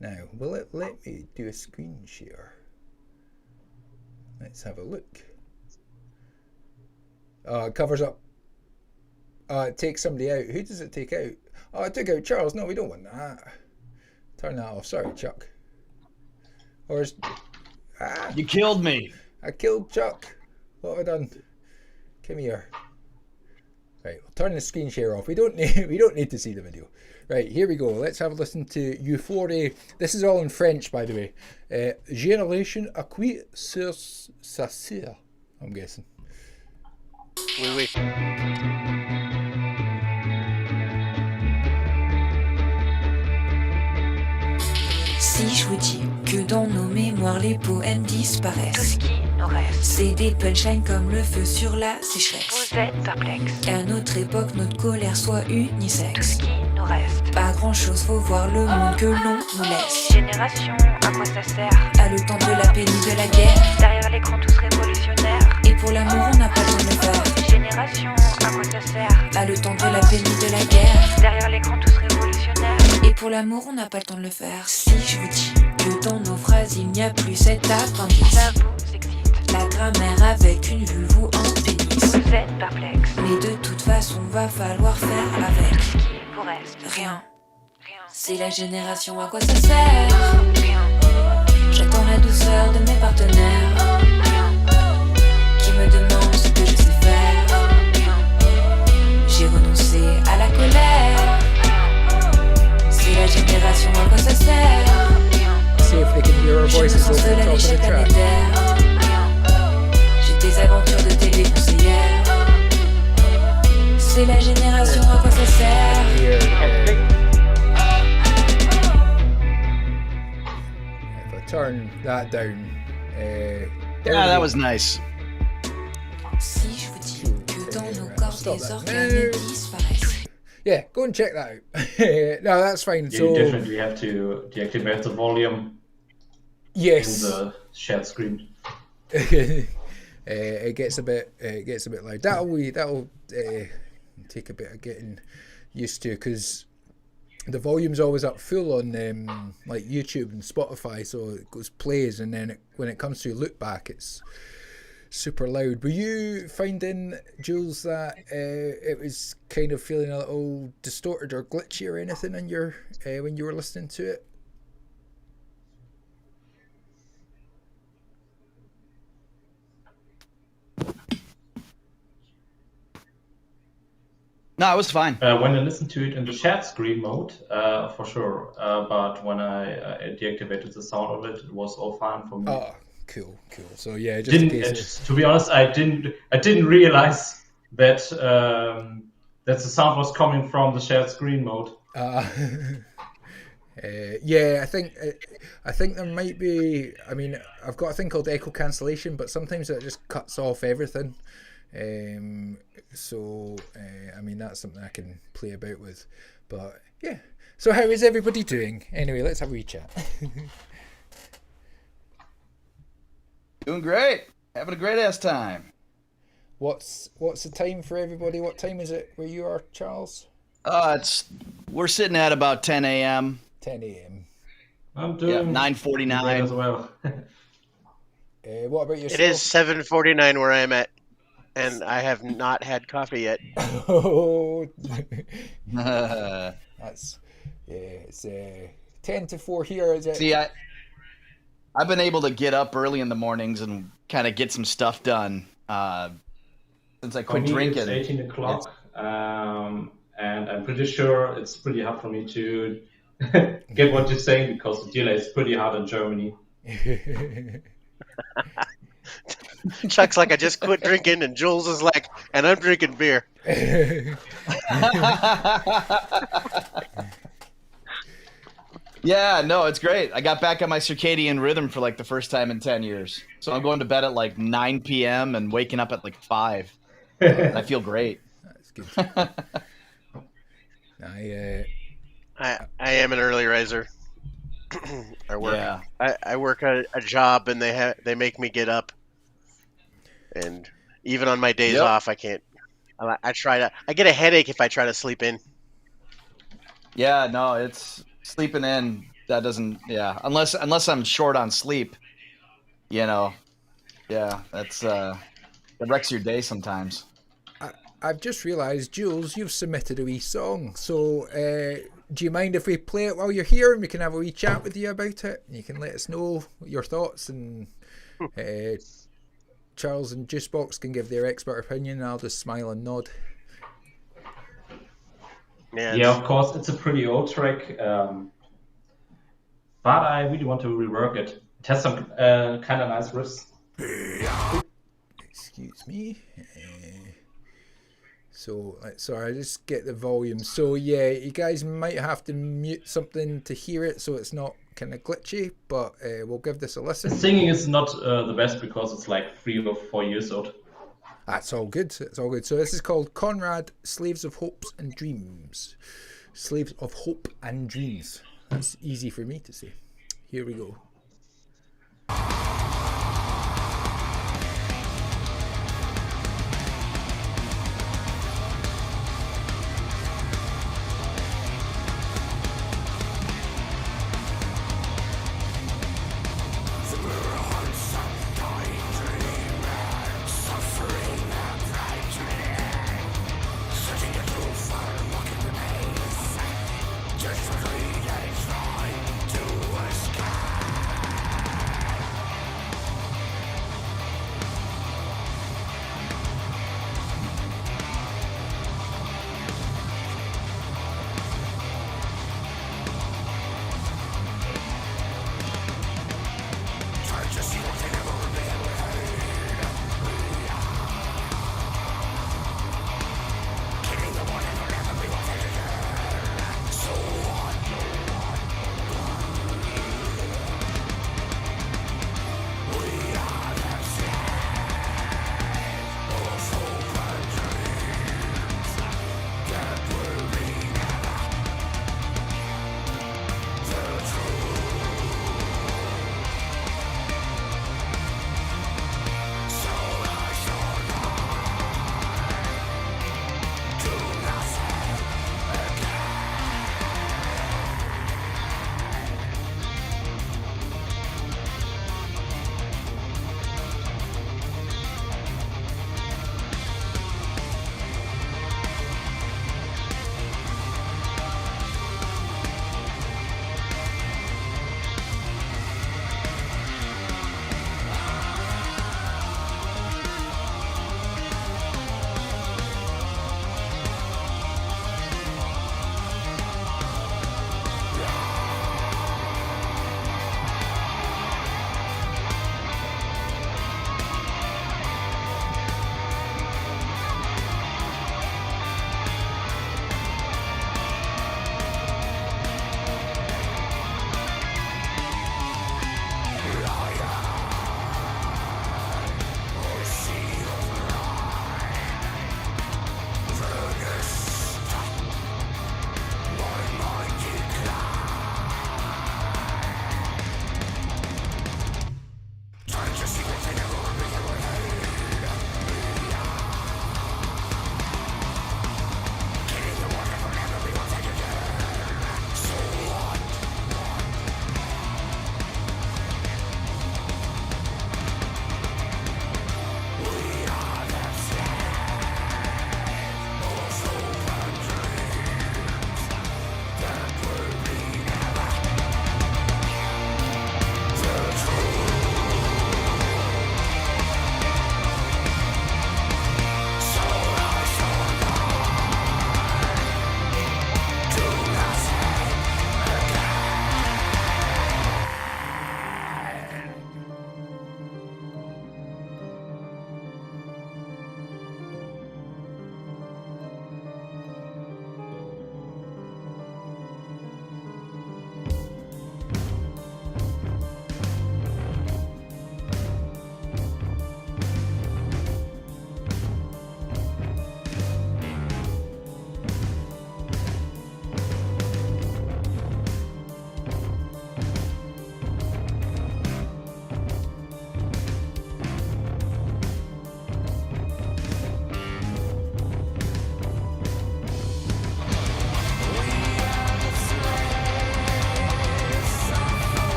now. Will it let me do a screen share? Let's have a look. It covers up. It takes somebody out. Who does it take out? Oh, it took out Charles. No, we don't want that. Turn that off. Sorry, Chuck. Or is... You killed me. I killed Chuck. What have I done? Come here. Right, we'll turn the screen share off. We don't need to see the video. Right, here we go. Let's have a listen to Euphoria. This is all in French, by the way. Génération à qui ça sert, I'm guessing. Oui, oui. Si je vous dis que dans nos mémoires les poèmes disparaissent, Tout ce qui nous reste, c'est des punchlines comme le feu sur la sécheresse. vous êtes perplexe. Qu'à notre époque notre colère soit Tout ce unisexe. qui nous reste, Pas grand chose, faut voir le monde que l'on nous laisse. génération, à quoi ça sert? À le temps de la peine et de la guerre, Derrière l'écran tous révolutionnaires. et pour l'amour on n'a pas le temps de le faire. Génération, à quoi ça sert? À le temps de la peine et de la guerre, Derrière l'écran tous révolutionnaires. et pour l'amour on n'a pas le temps de le faire. Si je vous dis que dans nos phrases il n'y a plus cet appendice, Ça vous excite, la grammaire avec une vulve ou un pénis. vous êtes perplexe. Mais de toute façon va falloir faire avec. Tout ce qui vous reste, Rien, rien, c'est la génération à quoi ça sert. rien, J'attends la douceur de mes partenaires qui me demandent ce que je sais faire. J'ai renoncé à la colère. C'est la génération à quoi ça sert. See if they can hear our Je me voices sens over seule the à top of l'échelle the track. planétaire. J'ai des aventures de téléconseillère. C'est la génération à quoi ça sert. Here, if I turn that down, Yeah, that was nice. Si je vous dis que dans nos corps Stop des that. organes disparaissent. yeah, go and check that out. No, that's fine. You So definitely have to deactivate the volume in yes, the shared screen. it gets a bit loud. That'll take a bit of getting used to, because the volume's always up full on like YouTube and Spotify, so it goes plays, and then when it comes to loop back, it's super loud. Were you finding, Jules, that it was kind of feeling a little distorted or glitchy or anything in your when you were listening to it? No, it was fine. When I listened to it in the shared screen mode, for sure. But when I deactivated the sound of it, it was all fine for me. Oh, cool. So yeah, just in case. To be honest, I didn't realize that that the sound was coming from the shared screen mode. Yeah, I think there might be. I mean, I've got a thing called echo cancellation, but sometimes it just cuts off everything. So I mean, that's something I can play about with. But yeah. So how is everybody doing? Anyway, let's have a wee chat. Doing great. Having a great ass time. What's the time for everybody? What time is it where you are, Charles? We're sitting at about 10 a.m. 10 a.m. I'm doing 9:49 as well. What about yourself? It is 7:49 where I'm at, and I have not had coffee yet. Oh, that's it's 10 to 4 here. Is it? See, I've been able to get up early in the mornings and kind of get some stuff done since I quit drinking. It's 18 o'clock, and I'm pretty sure it's pretty hard for me to get what you're saying because the delay is pretty hard in Germany. Chuck's like, I just quit drinking, and Jules is like, and I'm drinking beer. Yeah, no, it's great. I got back on my circadian rhythm for like the first time in 10 years. So I'm going to bed at like 9 p.m. and waking up at like 5. And I feel great. That's good. I am an early riser. I work. Yeah. I work a job, and they make me get up. And even on my days off, I can't. I get a headache if I try to sleep in. Yeah, no, it's sleeping in. That doesn't. Yeah, unless I'm short on sleep. You know. Yeah, that wrecks your day sometimes. I've just realised, Jules, you've submitted a wee song. So, do you mind if we play it while you're here and we can have a wee chat with you about it? You can let us know your thoughts, and Charles and Juicebox can give their expert opinion, and I'll just smile and nod. Yeah, of course, it's a pretty old track, but I really want to rework it. It has some kind of nice riffs. Excuse me. Sorry, I just get the volume. So yeah, you guys might have to mute something to hear it, so it's not kind of glitchy. But we'll give this a listen. The singing is not the best because it's like 3 or 4 years old. That's all good. It's all good. So this is called Conrad, Slaves of Hopes and Dreams. Slaves of Hope and Dreams. That's easy for me to say. Here we go.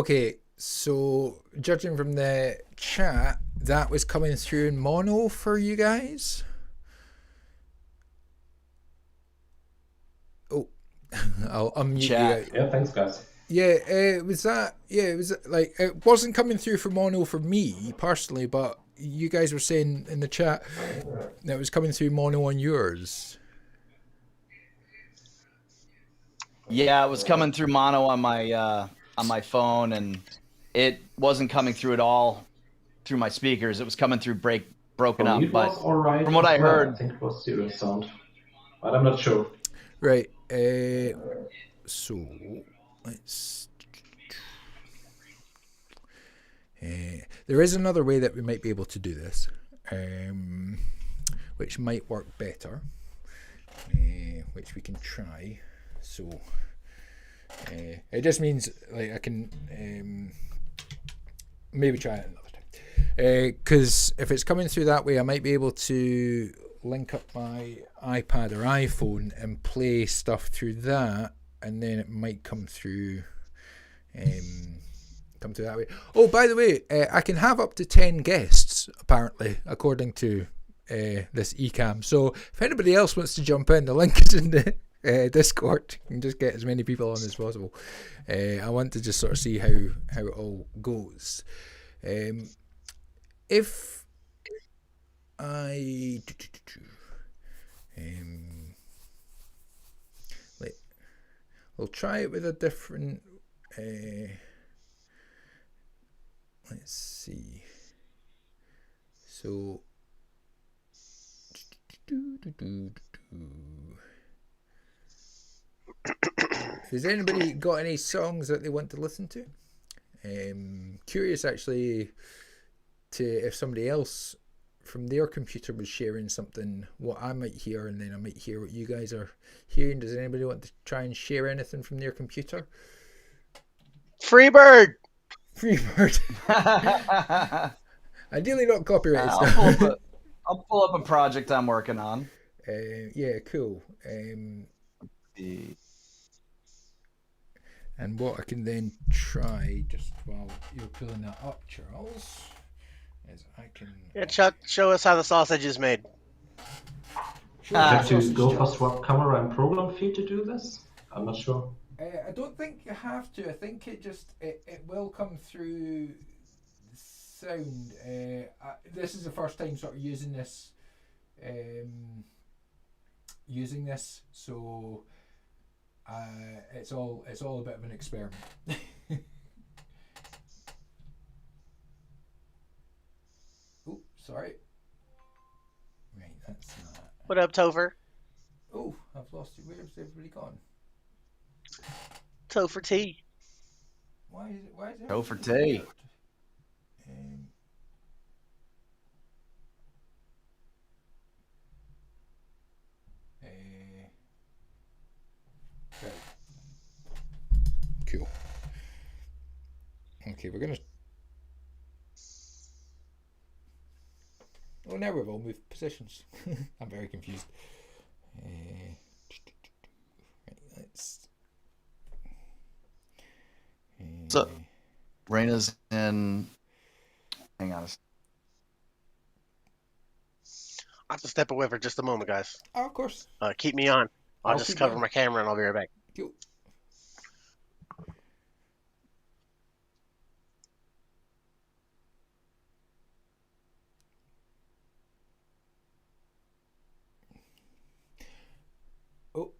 Okay, so judging from the chat, that was coming through in mono for you guys. Oh, I'll unmute Chat. you. Yeah, thanks, guys. Yeah, it was that. Yeah, it was like it wasn't coming through for mono for me personally, but you guys were saying in the chat that it was coming through mono on yours. Yeah, it was coming through mono on my phone, and it wasn't coming through at all through my speakers. It was coming through broken For up. me, it But was all right. from what I as well. I heard, think it was stereo sound, but I'm not sure. Right. So let's. There is another way that we might be able to do this, which might work better, which we can try. So it just means like I can maybe try it another time. Because if it's coming through that way, I might be able to link up my iPad or iPhone and play stuff through that, and then it might come through. Come to that way. Oh, by the way, I can have up to 10 guests, apparently, according to this eCam. So if anybody else wants to jump in, the link is in the Discord. You can just get as many people on as possible. I want to just sort of see how it all goes. If I... We'll try it with a different... let's see. So, has anybody got any songs that they want to listen to? Curious actually to if somebody else from their computer was sharing something, what I might hear, and then I might hear what you guys are hearing. Does anybody want to try and share anything from their computer? Freebird. Freebird. Ideally not copyrighted stuff. I'll pull up a project I'm working on. Yeah, cool. And what I can then try, just while you're pulling that up, Charles, is I can... Yeah, Chuck, show us how the sausage is made. You have to go for swap camera and program feed to do this? I'm not sure. I don't think you have to. I think it just it will come through sound. This is the first time sort of using this, so it's all a bit of an experiment. Oh, sorry. Right, that's that. What up, Topher? Oh, I've lost you. Where's everybody gone? Topher T. Why is it? Topher T. Right. Cool. Okay, we're gonna. Oh, now we've all moved positions. I'm very confused. Right, let's. So, Raina's in. Hang on. I have to step away for just a moment, guys. Oh, of course. Keep me on. I'll just cover on my camera and I'll be right back. Cool. Oh.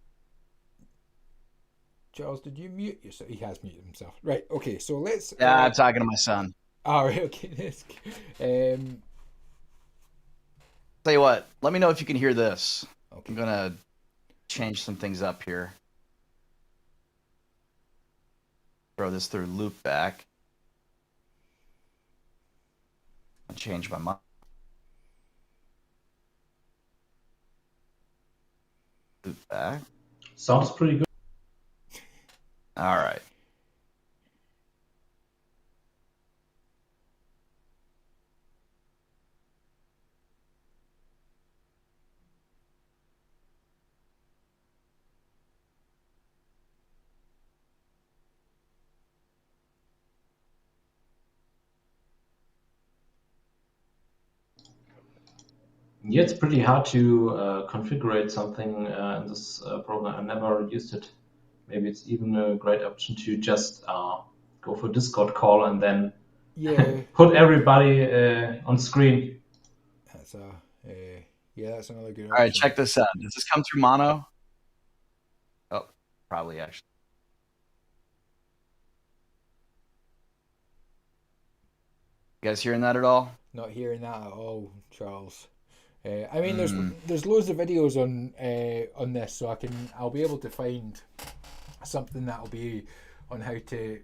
Charles, did you mute yourself? He has muted himself. Right, okay, so let's... Yeah, I'm talking to my son. All right, okay. Tell you what, let me know if you can hear this. Okay. I'm going to change some things up here. Throw this through loop back. I'll change my mind. Loop back. Sounds pretty good. All right. Yeah, it's pretty hard to configure something in this program. I never used it. Maybe it's even a great option to just go for Discord call and then Yeah, put everybody on screen. that's that's another good option. All right, check this out. Does this come through mono? Oh, probably actually. You guys hearing that at all? Not hearing that at all, Charles. I mean, there's loads of videos on this, so I'll be able to find something that'll be on how to.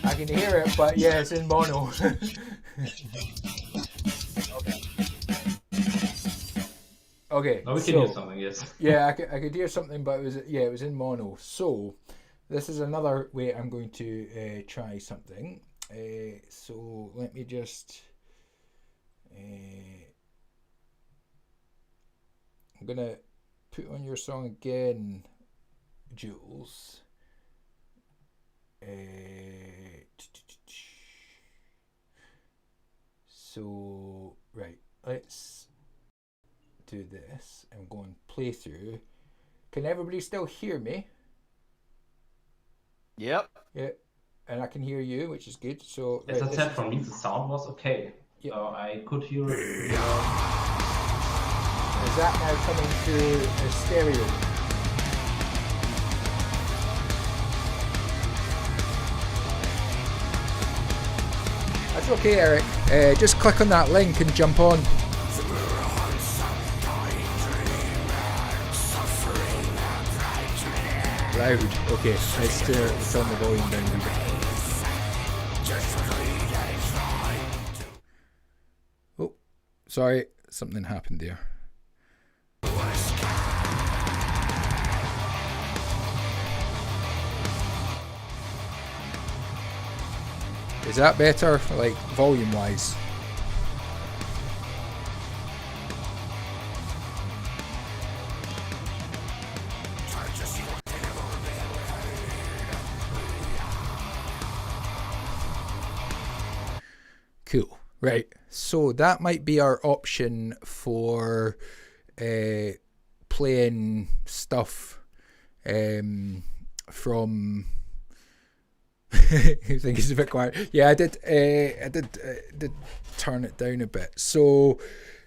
I can hear it, but yeah, it's in mono. Okay. Oh, we can hear something, yes. Yeah, I could hear something, but it was in mono. So this is another way I'm going to try something. So let me just. I'm gonna put on your song again, Jules. So right, let's do this and go and play through. Can everybody still hear me? Yep. Yeah, and I can hear you, which is good. So as I said, for me the sound was okay. Yeah. I could hear it. Is that now coming through a stereo? That's okay, Eric. Just click on that link and jump on. Loud. Okay, let's turn the volume down a bit. Oh, sorry, something happened there. Is that better, like volume-wise? Cool. Right. So that might be our option for playing stuff from. I think it's a bit quiet. Yeah, I did turn it down a bit. So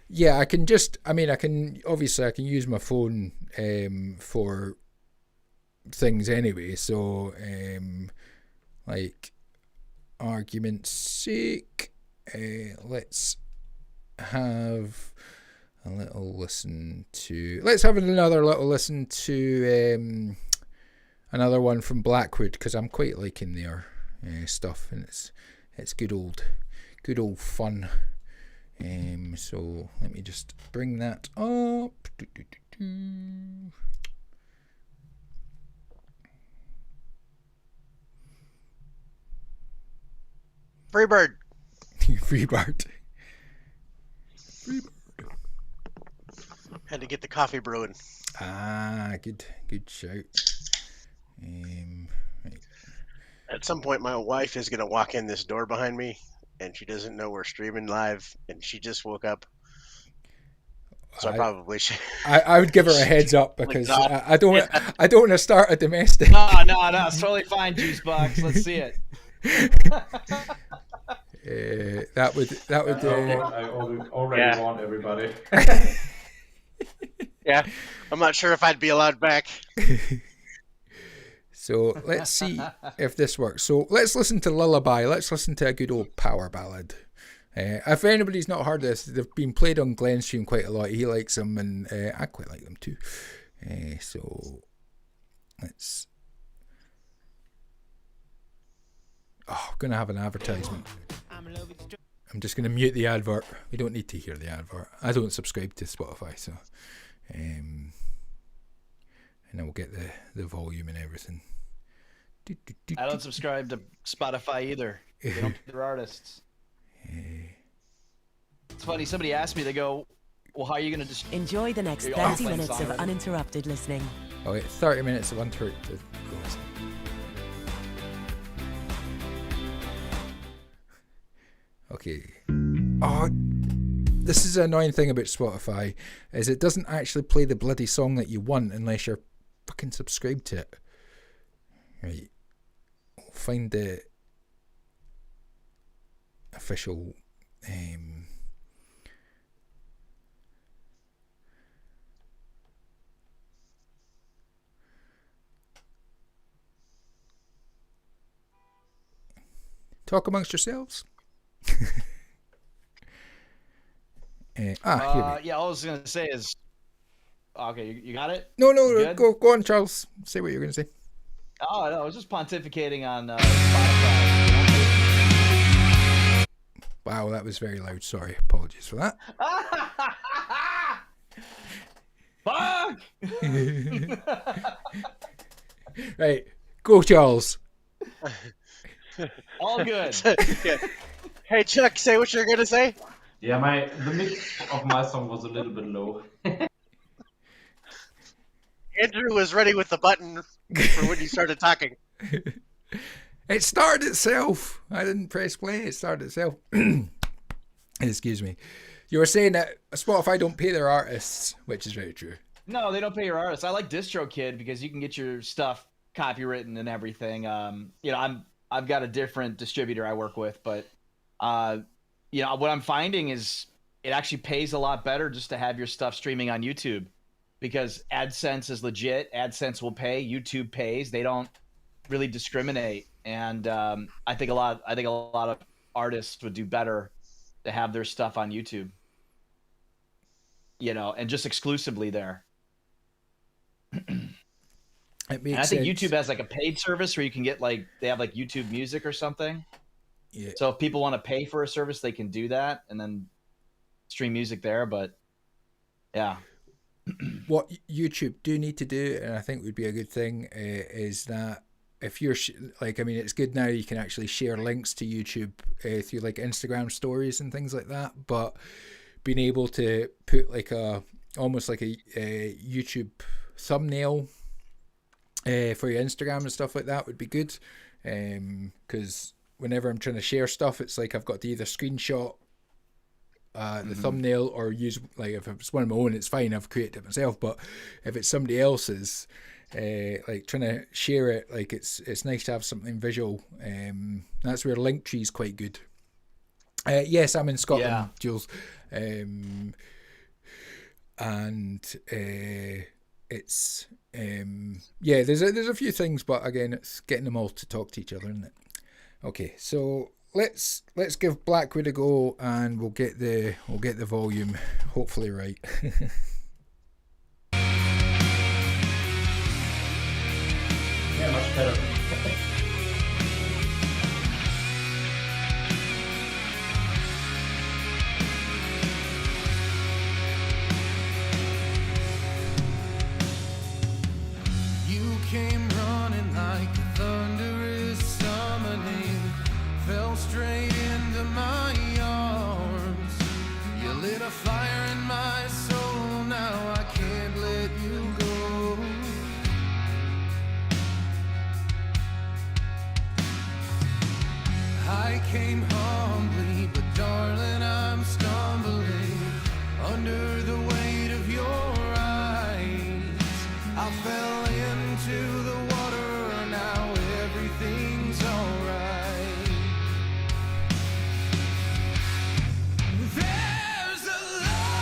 yeah, I can use my phone for things anyway. So like argument's sake. Let's have another listen to another one from Blackwood, because I'm quite liking their stuff, and it's good old fun. So let me just bring that up. Freebird. Freebird. Had to get the coffee brewing. Ah, good shout. Right. At some point, my wife is going to walk in this door behind me, and she doesn't know we're streaming live, and she just woke up. So I probably should. I would give her a heads up, because I don't want to start a domestic. No, it's totally fine, Juicebox. Let's see it. That would. I already warned everybody. Yeah, I'm not sure if I'd be allowed back. So let's see if this works. So let's listen to Lullaby. Let's listen to a good old power ballad. If anybody's not heard this, they've been played on Glenn's stream quite a lot. He likes them, and I quite like them too. So let's. Oh, I'm going to have an advertisement. I'm just going to mute the advert. We don't need to hear the advert. I don't subscribe to Spotify, so. And then we'll get the volume and everything. I don't subscribe to Spotify either. They don't pick their artists. It's funny. Somebody asked me, they go, Well, how are you gonna just? Enjoy the next You're 30 playing minutes song of already? uninterrupted listening. Okay, 30 minutes of uninterrupted. Okay. Oh, this is an annoying thing about Spotify, is it doesn't actually play the bloody song that you want unless you're fucking subscribed to it. Right. I'll find the official talk amongst yourselves. Here we Yeah, all I was gonna say is, okay, you got it. No, You good? go on, Charles. Say what you're going to say. Oh no, I was just pontificating on Spotify. Wow, that was very loud. Sorry, apologies for that. Fuck! Right, go, Charles. All good. Yeah. Hey Chuck, say what you're gonna say. Yeah, the mix of my song was a little bit low. Andrew was ready with the button for when you started talking. It started itself. I didn't press play. It started itself. Excuse me. You were saying that Spotify don't pay their artists, which is very true. No, they don't pay your artists. I like DistroKid because you can get your stuff copywritten and everything. I've got a different distributor I work with, but what I'm finding is it actually pays a lot better just to have your stuff streaming on YouTube, because AdSense is legit. AdSense will pay. YouTube pays. They don't really discriminate, and I think a lot of artists would do better to have their stuff on YouTube. And just exclusively there. It makes And I think sense. YouTube has like a paid service where you can get they have like YouTube Music or something. Yeah. So if people want to pay for a service, they can do that and then stream music there. But yeah. What YouTube do need to do, and I think would be a good thing, is that if you're it's good now you can actually share links to YouTube through like Instagram stories and things like that, but being able to put almost like a YouTube thumbnail for your Instagram and stuff like that would be good, because whenever I'm trying to share stuff, it's like I've got to either screenshot the thumbnail or use, if it's one of my own, it's fine, I've created it myself, but if it's somebody else's, trying to share it, it's nice to have something visual. That's where Linktree is quite good. Yes, I'm in Scotland, Yeah. Jules, and it's there's a few things, but again, it's getting them all to talk to each other, isn't it? Okay, so let's give Blackwood a go, and we'll get the volume hopefully right. Yeah, much better. You came running like a thunderous summoning, fell straight into my arms. You lit a fire in my soul, now I can't let you go. I came humbly, but darling, I'm stumbling under the weight of your eyes. I fell into the water, now everything's alright. There's a love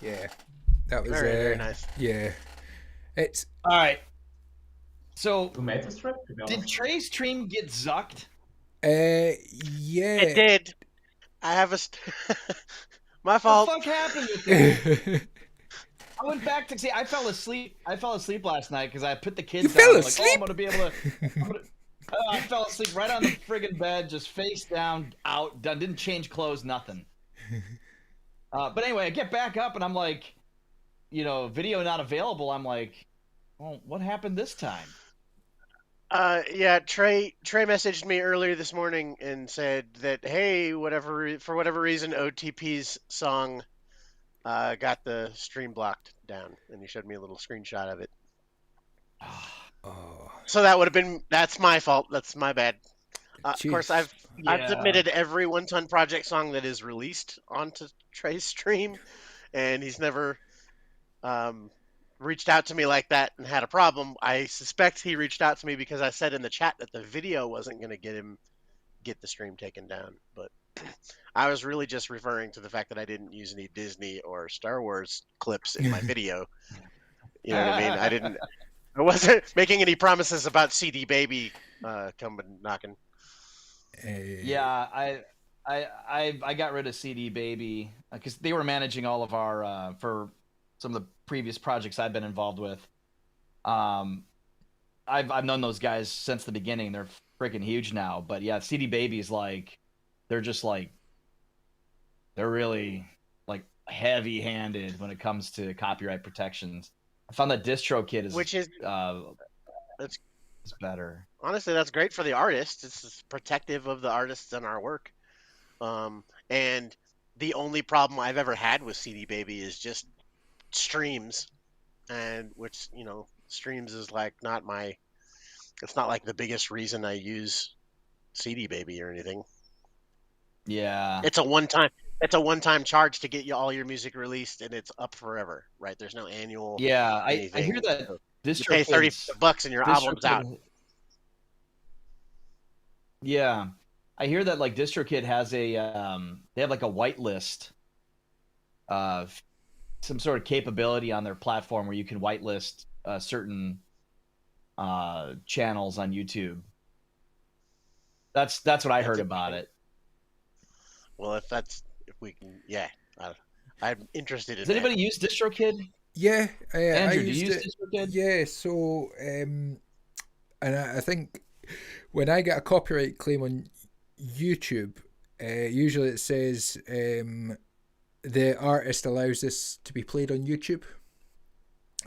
Yeah, that was Very, very nice. Yeah, it's All right. So Who made this track? did Trey's stream get zucked? yeah. It did. I have a. My What fault. the fuck happened with that? I went back to see. I fell asleep. Last night because I put the kids You down. fell I'm like, oh, asleep? I'm gonna be able to. I fell asleep right on the friggin' bed, just face down, out, done. Didn't change clothes, nothing. But anyway, I get back up and I'm like, video not available. I'm like, well, what happened this time? Yeah, Trey messaged me earlier this morning and said that, hey, for whatever reason, OTP's song got the stream blocked down, and he showed me a little screenshot of it. Oh, So that's my fault. That's my bad. Of course, I've submitted every One Ton Project song that is released onto Trey's stream, and he's never reached out to me like that and had a problem. I suspect he reached out to me because I said in the chat that the video wasn't going to get the stream taken down. But I was really just referring to the fact that I didn't use any Disney or Star Wars clips in my video. You know what I mean? I wasn't making any promises about CD Baby coming knocking. Yeah, I got rid of CD Baby because they were managing all of our for some of the previous projects I've been involved with. I've known those guys since the beginning. They're freaking huge now. But yeah, CD Baby's they're really like heavy-handed when it comes to copyright protections. I found that DistroKid is better. Honestly, that's great for the artist. It's protective of the artists and our work. And the only problem I've ever had with CD Baby is just streams, and which streams is it's not like the biggest reason I use CD Baby or anything. Yeah, it's a one-time charge to get you all your music released, and it's up forever, right? There's no annual. Yeah, I hear that you pay $30 and your album's out. Yeah, I hear that DistroKid has they have like a whitelist, some sort of capability on their platform where you can whitelist certain channels on YouTube. That's what I heard about it. Well, if we can, yeah, I'm interested in. Does anybody use DistroKid? Yeah, Andrew, I do you used use it. DistroKid? Yeah, so and I think when I get a copyright claim on YouTube, usually it says the artist allows this to be played on YouTube.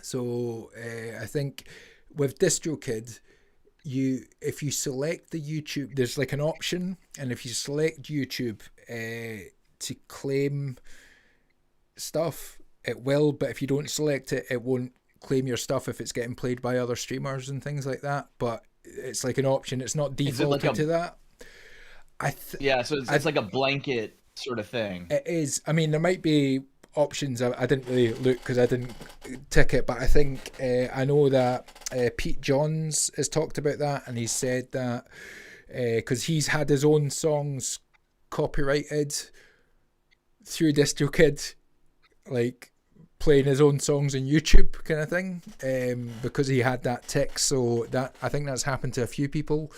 So I think with DistroKid, if you select the YouTube, there's like an option, and if you select YouTube to claim stuff, it will, but if you don't select it, it won't claim your stuff if it's getting played by other streamers and things like that. But it's like an option. It's not defaulted to that. Yeah, so it's like a blanket sort of thing. It is. I mean, there might be options. I didn't really look because I didn't tick it, but I think I know that Pete Johns has talked about that, and he said that because he's had his own songs copyrighted through DistroKid, like playing his own songs on YouTube kind of thing, because he had that tick. So that, I think that's happened to a few people.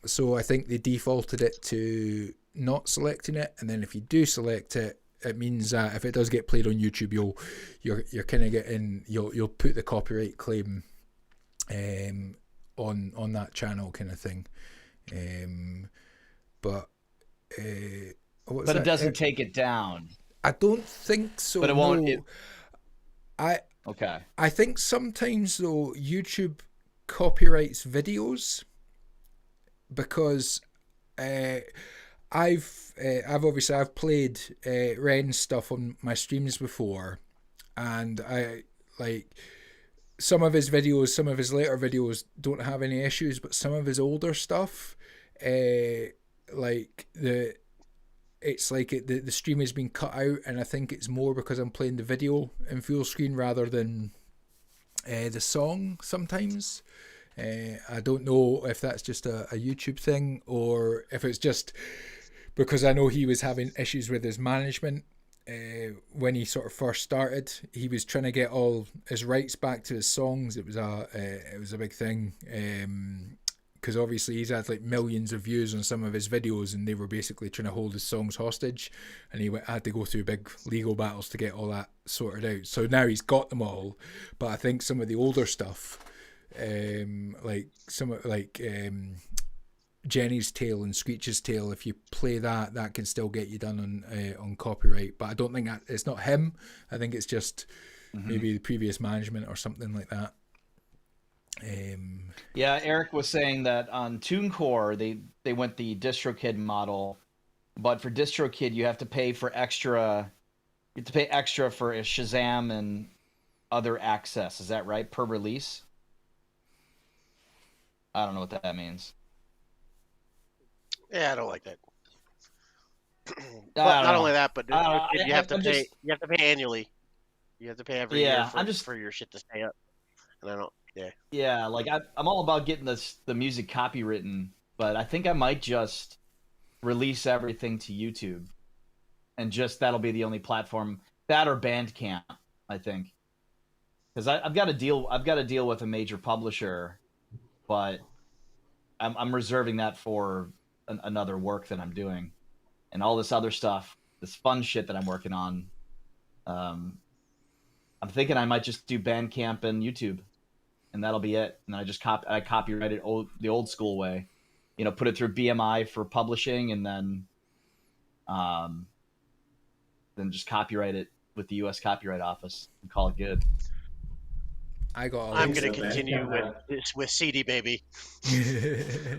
So I think they defaulted it to not selecting it, and then if you do select it, it means that if it does get played on YouTube, you're kind of getting, you'll put the copyright claim on that channel kind of thing. But it doesn't take it down. I don't think so. But it won't. No. I think sometimes though YouTube copyrights videos, because I've played Ren's stuff on my streams before, and I like some of his videos, some of his later videos don't have any issues, but some of his older stuff, it's like the stream has been cut out, and I think it's more because I'm playing the video in full screen rather than the song sometimes. I don't know if that's just a YouTube thing, or if it's just because I know he was having issues with his management when he sort of first started, he was trying to get all his rights back to his songs. It was a big thing. Because obviously he's had like millions of views on some of his videos, and they were basically trying to hold his songs hostage, and he had to go through big legal battles to get all that sorted out. So now he's got them all, but I think some of the older stuff, like Jenny's Tale and Screech's Tale, if you play that, that can still get you done on copyright. But I don't think it's not him. I think it's just maybe the previous management or something like that. Yeah, Eric was saying that on TuneCore they went the DistroKid model, but for DistroKid you have to pay for extra. You have to pay extra for Shazam and other access. Is that right? Per release? I don't know what that means. Yeah, I don't like that. But not only that, but you have to pay. You have to pay annually. You have to pay every year for your shit to stay up. And I don't. Yeah. Yeah, like I'm all about getting the music copywritten, but I think I might just release everything to YouTube, and just that'll be the only platform. That or Bandcamp, I think, because I've got to deal with a major publisher, but I'm reserving that for another work that I'm doing, and all this other stuff, this fun shit that I'm working on. I'm thinking I might just do Bandcamp and YouTube. And that'll be it. And I just copyright it the old school way, put it through BMI for publishing, and then just copyright it with the U.S. Copyright Office and call it good. I'm going to continue with CD Baby.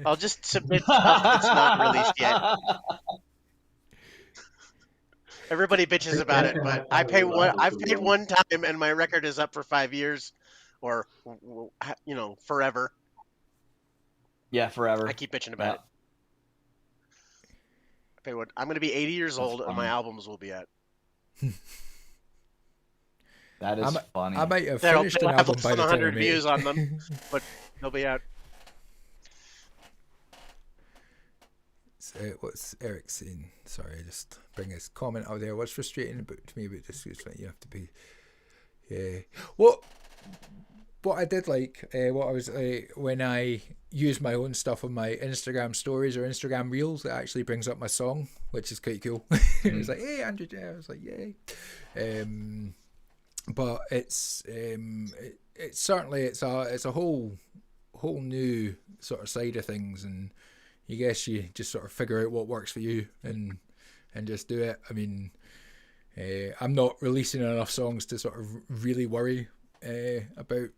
I'll just submit stuff that's not released yet. Everybody bitches about it, but I've paid one time, and my record is up for 5 years. Or, forever. Yeah, forever. I keep bitching about it. I'm going to be 80 years old, and my albums will be out. That is funny. I might have finished an album by the time 100 views on them, but they'll be out. What's Eric saying? Sorry, I just bring his comment out there. What's frustrating about me about this is like you have to be. Yeah. What I did like, when I use my own stuff on my Instagram stories or Instagram reels, it actually brings up my song, which is quite cool. It was like, hey, Andrew J. I was like, yay. But it's certainly it's a whole new sort of side of things, and I guess you just sort of figure out what works for you and just do it. I mean, I'm not releasing enough songs to sort of really worry about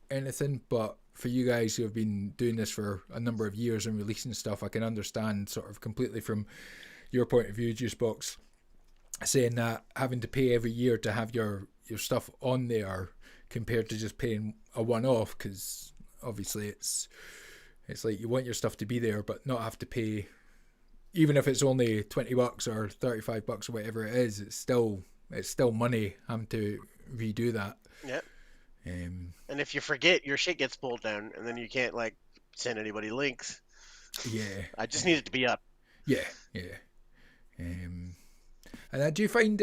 anything, but for you guys who have been doing this for a number of years and releasing stuff, I can understand sort of completely from your point of view, Juicebox, saying that having to pay every year to have your stuff on there compared to just paying a one-off, because obviously it's like you want your stuff to be there but not have to pay, even if it's only $20 or $35 or whatever it is. It's still money having to redo that. Yep. And if you forget, your shit gets pulled down, and then you can't send anybody links. Yeah. I just need it to be up. Yeah. And do you find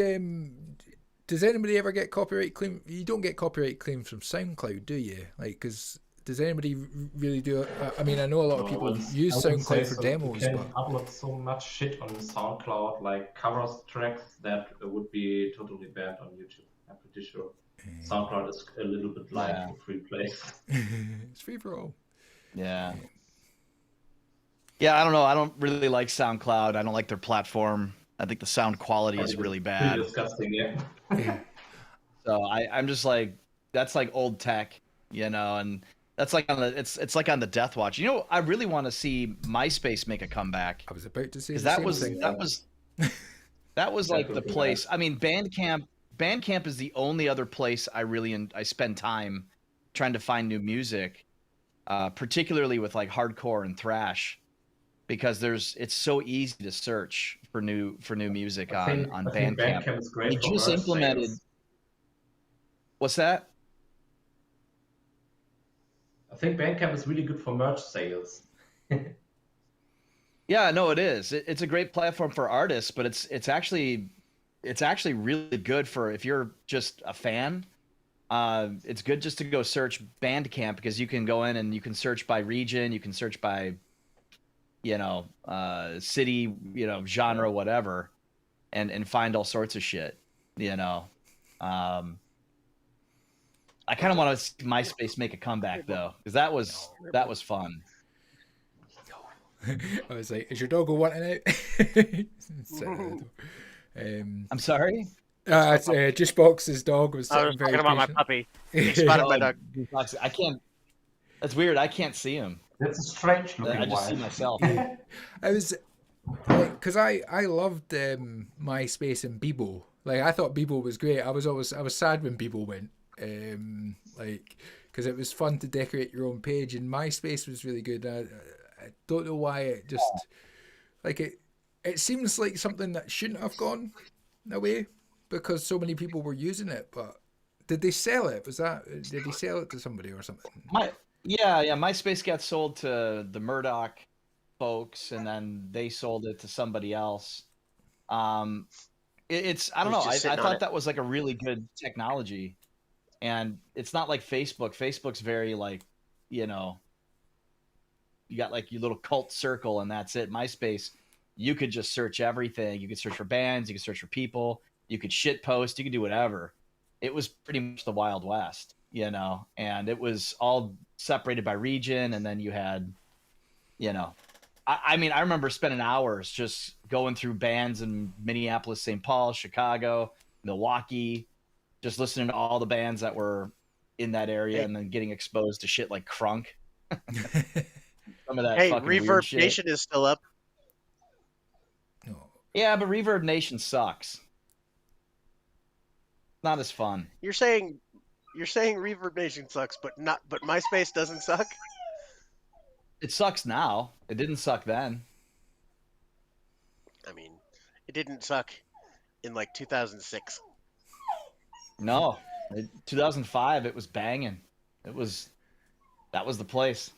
does anybody ever get copyright claim? You don't get copyright claims from SoundCloud, do you? Because does anybody really do it? I mean, I know a lot of people use SoundCloud for demos. You can upload so much shit on SoundCloud, like covers tracks, that would be totally banned on YouTube. I'm pretty sure. SoundCloud is a little bit like a free place. It's free for all. Yeah. Yeah, I don't know. I don't really like SoundCloud. I don't like their platform. I think the sound quality is really bad. Pretty disgusting, yeah. So I'm just like, that's like old tech, and that's like it's like on the death watch. I really want to see MySpace make a comeback. I was about to say that was like the place. I mean, Bandcamp is the only other place I spend time trying to find new music, particularly with like hardcore and thrash, because it's so easy to search for new music on Bandcamp. Bandcamp is great. They just implemented. Sales. What's that? I think Bandcamp is really good for merch sales. Yeah, no, it is. It's a great platform for artists, but it's actually it's actually really good for if you're just a fan. It's good just to go search Bandcamp because you can go in and you can search by region, you can search by, city, genre, whatever, and find all sorts of shit. I kind of want to see MySpace make a comeback though, because that was fun. I was like, is your dog wanting out? I'm sorry. It's just Box's dog was I was sitting very talking about my patient. puppy. He spotted my dog. I can't. That's weird. I can't see him. That's a strange looking I just see wife. myself. I was like, because I loved MySpace and Bebo. Like, I thought Bebo was great. I was sad when Bebo went. Because it was fun to decorate your own page, and MySpace was really good. I don't know why it just it seems like something that shouldn't have gone away because so many people were using it. But did they sell it? Did they sell it to somebody or something? MySpace got sold to the Murdoch folks, and then they sold it to somebody else. I don't know. I thought that was like a really good technology, and it's not like Facebook. Facebook's very you got like your little cult circle and that's it. MySpace, you could just search everything. You could search for bands, you could search for people, you could shit post, you could do whatever. It was pretty much the Wild West, and it was all separated by region. And then you had, I remember spending hours just going through bands in Minneapolis, St. Paul, Chicago, Milwaukee, just listening to all the bands that were in that area and then getting exposed to shit like Crunk. Some of that fucking weird Reverb shit. Nation is still up. No. Yeah, but Reverb Nation sucks. Not as fun. You're saying Reverb Nation sucks, but MySpace doesn't suck? It sucks now. It didn't suck then. I mean, it didn't suck in 2006. No. 2005, it was banging. That was the place.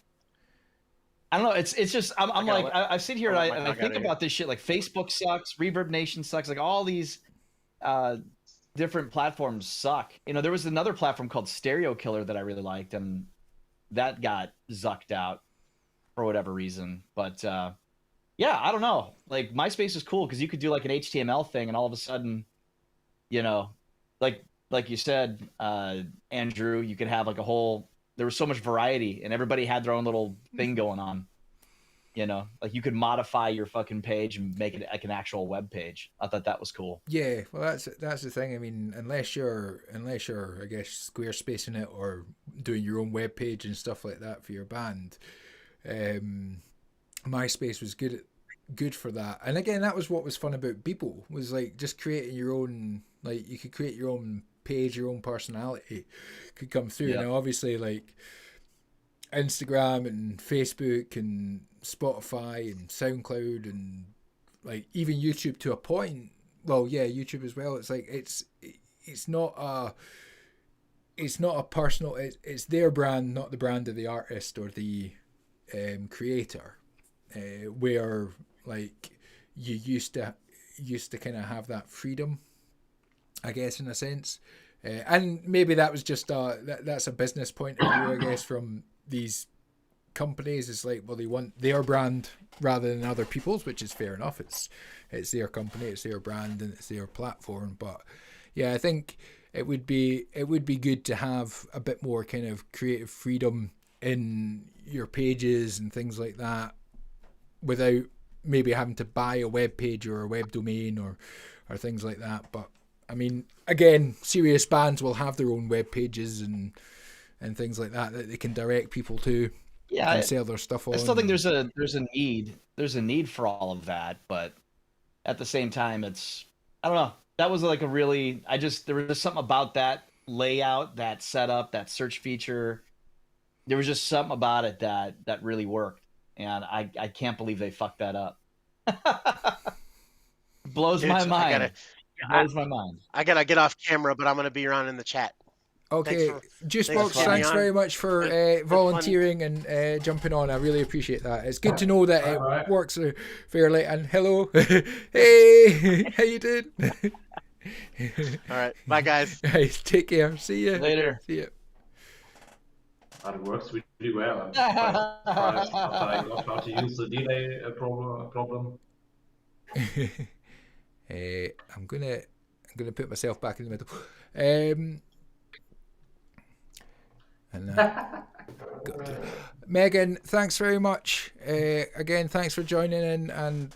I don't know. It's just I sit here and I think about this shit. Like Facebook sucks, Reverb Nation sucks. Like all these different platforms suck. There was another platform called Stereo Killer that I really liked, and that got zucked out for whatever reason. But I don't know. Like MySpace is cool because you could do like an HTML thing, and all of a sudden, like you said, Andrew, you could have like a whole. There was so much variety, and everybody had their own little thing going on. Like you could modify your fucking page and make it like an actual web page. I thought that was cool. Yeah, well, that's the thing. I mean, unless you're, I guess, Squarespacing it or doing your own web page and stuff like that for your band, MySpace was good for that. And again, that was what was fun about Beeple, was like just creating your own. Like you could create your own page, your own personality could come through. Yeah. Now, obviously, like Instagram and Facebook and Spotify and SoundCloud and like even YouTube to a point. Well, yeah, YouTube as well. It's like it's not a personal. It's their brand, not the brand of the artist or the creator. Where like you used to kind of have that freedom, I guess, in a sense. And maybe that was just that's a business point of view, I guess, from these companies. It's like, well, they want their brand rather than other people's, which is fair enough. It's their company, it's their brand, and it's their platform. But yeah, I think it would be good to have a bit more kind of creative freedom in your pages and things like that, without maybe having to buy a web page or a web domain or things like that. But I mean, again, serious bands will have their own web pages and things like that they can direct people to, and sell their stuff on. I still think there's a need for all of that, but at the same time, it's, I don't know. That was like there was just something about that layout, that setup, that search feature. There was just something about it that really worked, and I can't believe they fucked that up. Blows my mind. Blows my mind. I gotta get off camera, but I'm gonna be around in the chat. Okay, Juicebox, thanks very much for volunteering and jumping on. I really appreciate that. It's good to know that it works fairly. And hello, hey, how you doing? All right, bye guys. Right, take care. See you Later. See you. But it works really well. I'm quite surprised after I got how to use the delay problem. I'm gonna put myself back in the middle. Megan, thanks very much. Again, thanks for joining in and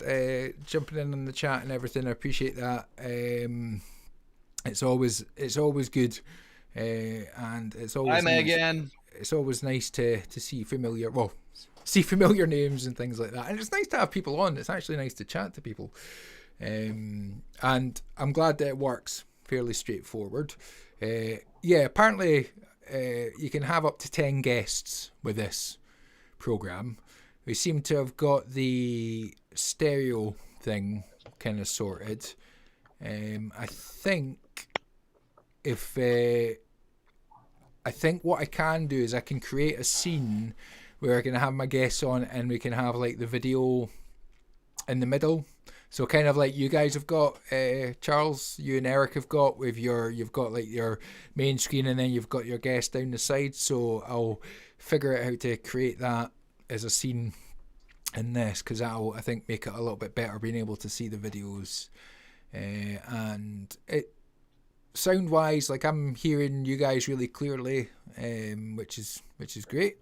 jumping in on the chat and everything. I appreciate that. It's always good, and it's always Hi, Megan. It's always nice to see familiar names and things like that, and it's nice to have people on. It's actually nice to chat to people, and I'm glad that it works. Fairly straightforward. Apparently you can have up to 10 guests with this program. We seem to have got the stereo thing kind of sorted. I think what I can do is I can create a scene where I can have my guests on and we can have like the video in the middle. So kind of like you guys have got, Charles, you and Eric have got with you've got like your main screen and then you've got your guest down the side. So I'll figure out how to create that as a scene in this, because that'll, I think, make it a little bit better being able to see the videos. And it sound wise, like I'm hearing you guys really clearly, which is great.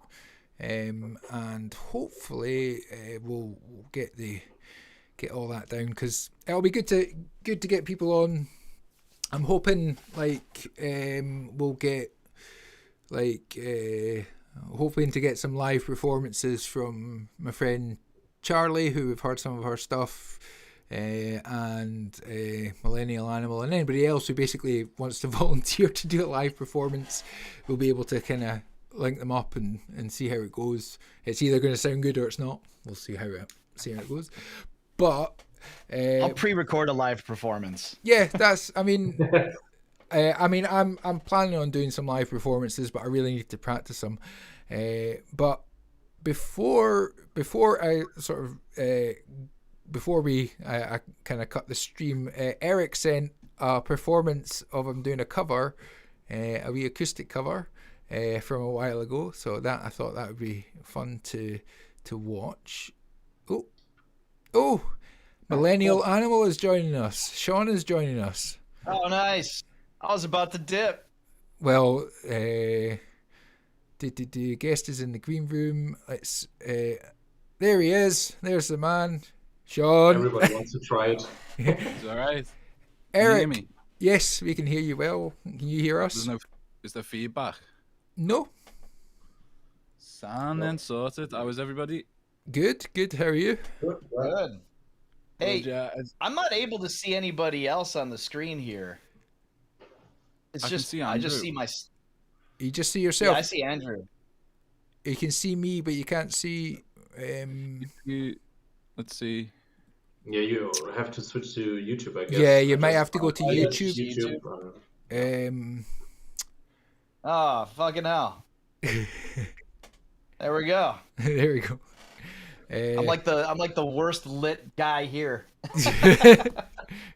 And hopefully we'll get all that down, because it'll be good to get people on. I'm hoping we'll get hoping to get some live performances from my friend Charlie, who we've heard some of her stuff, and Millennial Animal, and anybody else who basically wants to volunteer to do a live performance. We'll be able to kind of link them up and see how it goes. It's either going to sound good or it's not. We'll see how it goes. But I'll pre-record a live performance. Yeah, that's. I'm planning on doing some live performances, but I really need to practice them. But before I kind of cut the stream, Eric sent a performance of him doing a cover, a wee acoustic cover, from a while ago. So that I thought that would be fun to watch. Oh, Millennial Animal is joining us. Sean is joining us. Oh, nice. I was about to dip. Well, the guest is in the green room. Let's. There he is. There's the man, Sean. Everybody wants to try it. It's all right. Eric. Can you hear me? Yes, we can hear you well. Can you hear us? Is there feedback? No. Sound and sorted. How is everybody? Good. How are you? Good. Hey, yeah, I'm not able to see anybody else on the screen here. It's I just can see I just Andrew. see my. You just see yourself. Yeah, I see Andrew. You can see me, but you can't see. Let's see. Yeah, you have to switch to YouTube, I guess. Yeah, you might have to go to YouTube. Oh, fucking hell. There we go. There we go. I'm like the worst lit guy here.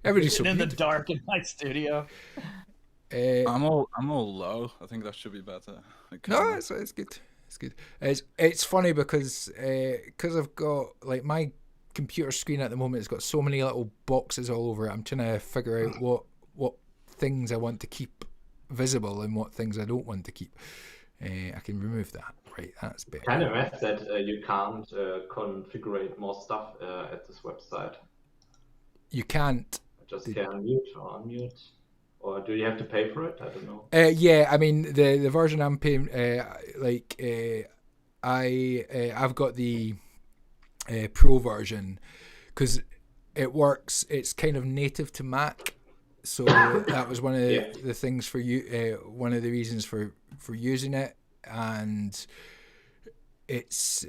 Everybody's so in the good. dark in my studio. I'm all low. I think that should be better. No, it's good. It's good. It's funny because I've got like my computer screen at the moment. It's got so many little boxes all over it. I'm trying to figure out what things I want to keep visible and what things I don't want to keep. I can remove that. Right, that's better. Kind of mad that you can't configure more stuff at this website. You can't. Just can mute or unmute. Or do you have to pay for it? I don't know. Yeah, I mean the version I'm paying, I've got the Pro version because it works. It's kind of native to Mac, so that was one of the things for you. One of the reasons for using it, and it's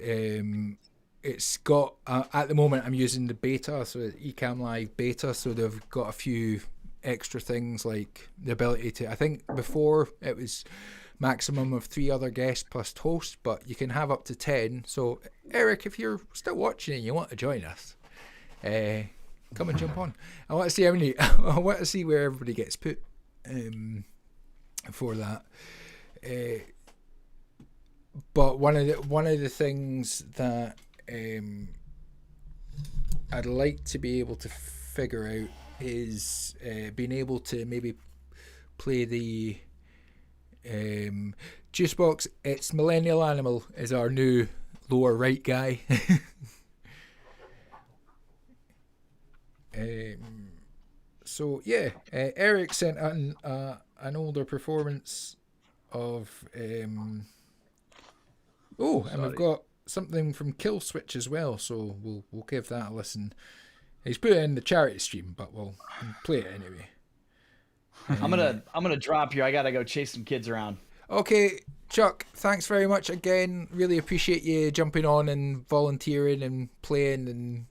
got at the moment I'm using the beta, so Ecamm Live beta. So they've got a few extra things like the ability to, I think before it was maximum of 3 other guests plus host, but you can have up to 10. So Eric, if you're still watching and you want to join us, Come and jump on. I want to see how many. I want to see where everybody gets put for that. But one of the things that I'd like to be able to figure out is being able to maybe play the juice box. It's Millennial Animal is our new lower right guy. So yeah, Eric sent an older performance of and we've got something from Kill Switch as well, so we'll give that a listen. He's put it in the charity stream, but we'll play it anyway. I'm gonna drop here. I gotta go chase some kids around. Okay, Chuck, thanks very much again. Really appreciate you jumping on and volunteering and playing and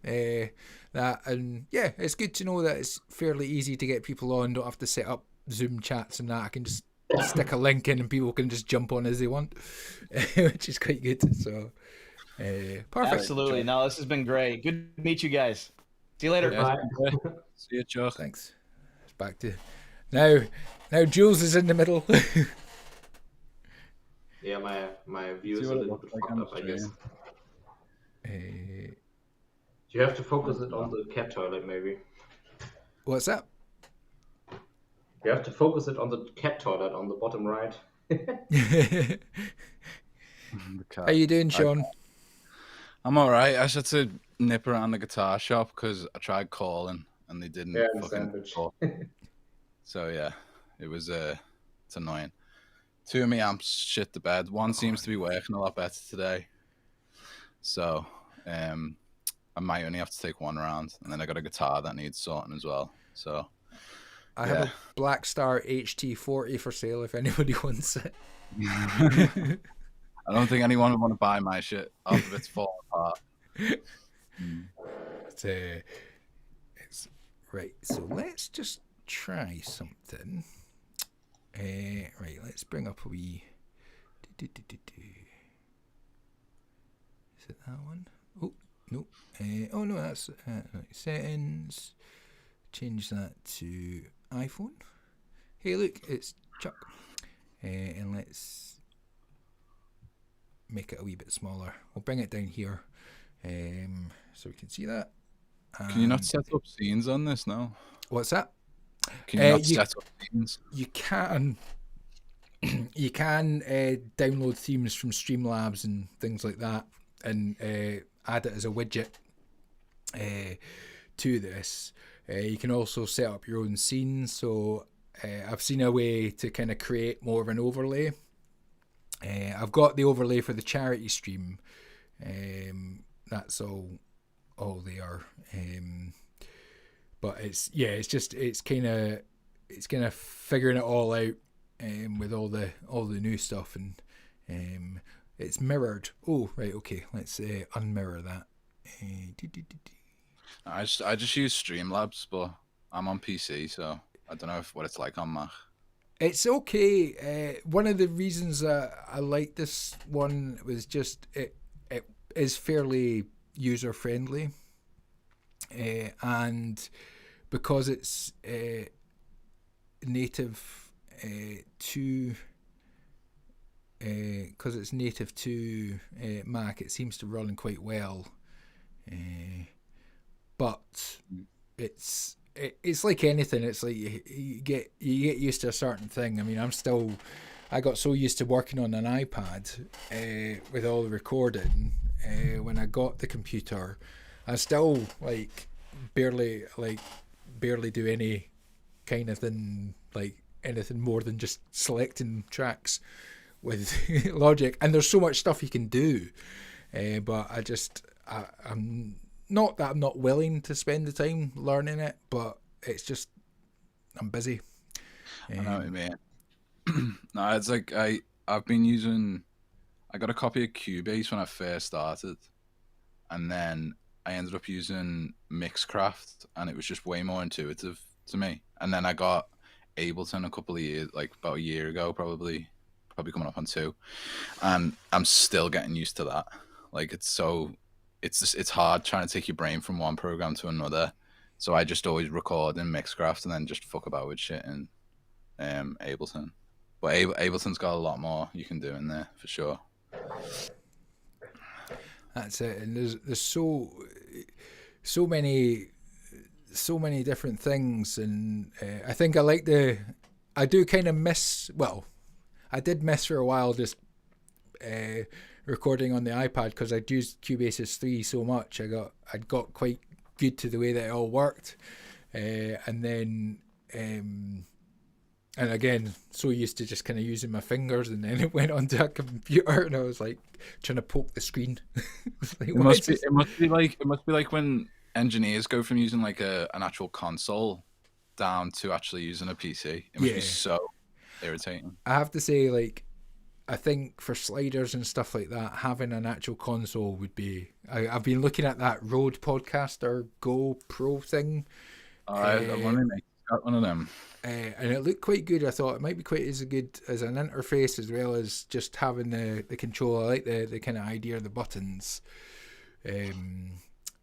that. And yeah, it's good to know that it's fairly easy to get people on. Don't have to set up Zoom chats and that. I can just stick a link in and people can just jump on as they want, which is quite good. So perfect. Absolutely. No, this has been great. Good to meet you guys. See you later. Yeah, see you, Chuck. Thanks. It's back to now Jules is in the middle. Yeah, my view is a little bit fucked up, I guess. You have to focus it on the cat toilet, maybe. What's that? You have to focus it on the cat toilet on the bottom right. How you doing, Sean? I'm all right. I just had to nip around the guitar shop because I tried calling and they didn't fucking call. So yeah, it was it's annoying. 2 of my amps shit the bed. One seems to be working a lot better today. So I might only have to take one round, and then I got a guitar that needs sorting as well. So I have a Black Star HT40 for sale if anybody wants it. I don't think anyone would want to buy my shit after it's falling apart. It's right. So let's just try something. Right, let's bring up a wee. Is it that one? Oh no! Oh no, that's settings. Change that to iPhone. Hey, look, it's Chuck. And let's make it a wee bit smaller. We'll bring it down here, so we can see that. Can you not set up scenes on this now? What's that? Can you not set up themes? You can. You can download themes from Streamlabs and things like that, and add it as a widget to this. You can also set up your own scenes. So I've seen a way to kind of create more of an overlay. I've got the overlay for the charity stream. That's all they are. But it's kind of figuring it all out with all the new stuff, and it's mirrored. Oh right, okay. Let's unmirror that. I just use Streamlabs, but I'm on PC, so I don't know what it's like on Mac. It's okay. One of the reasons I like this one was just it is fairly user friendly, and because it's native to Mac, it seems to run quite well. But it's like anything. It's like you get used to a certain thing. I mean, I got so used to working on an iPad with all the recording. When I got the computer, I still barely do any kind of thing, like anything more than just selecting tracks with Logic. And there's so much stuff you can do, but I'm not that I'm not willing to spend the time learning it, but it's just I'm busy. I know what you mean. No, it's like I've been using. I got a copy of Cubase when I first started, and then I ended up using Mixcraft, and it was just way more intuitive to me. And then I got Ableton a couple of years, like about a year ago, probably coming up on 2, and I'm still getting used to that. Like it's hard trying to take your brain from one program to another. So I just always record in Mixcraft and then just fuck about with shit in Ableton. But Ableton's got a lot more you can do in there for sure. That's it, and there's so many different things, and I think I do kind of miss. Well, I did miss for a while just recording on the iPad because I'd used Cubase 3 so much. I'd got quite good to the way that it all worked, and then. And again, so used to just kind of using my fingers, and then it went onto a computer, and I was like trying to poke the screen. It must be like when engineers go from using like an actual console down to actually using a PC. It must be so irritating. I have to say, like, I think for sliders and stuff like that, having an actual console would be. I've been looking at that Rode Podcaster Go Pro thing. Got one of them. And it looked quite good. I thought it might be quite as good as an interface as well as just having the control. I like the kind of idea of the buttons.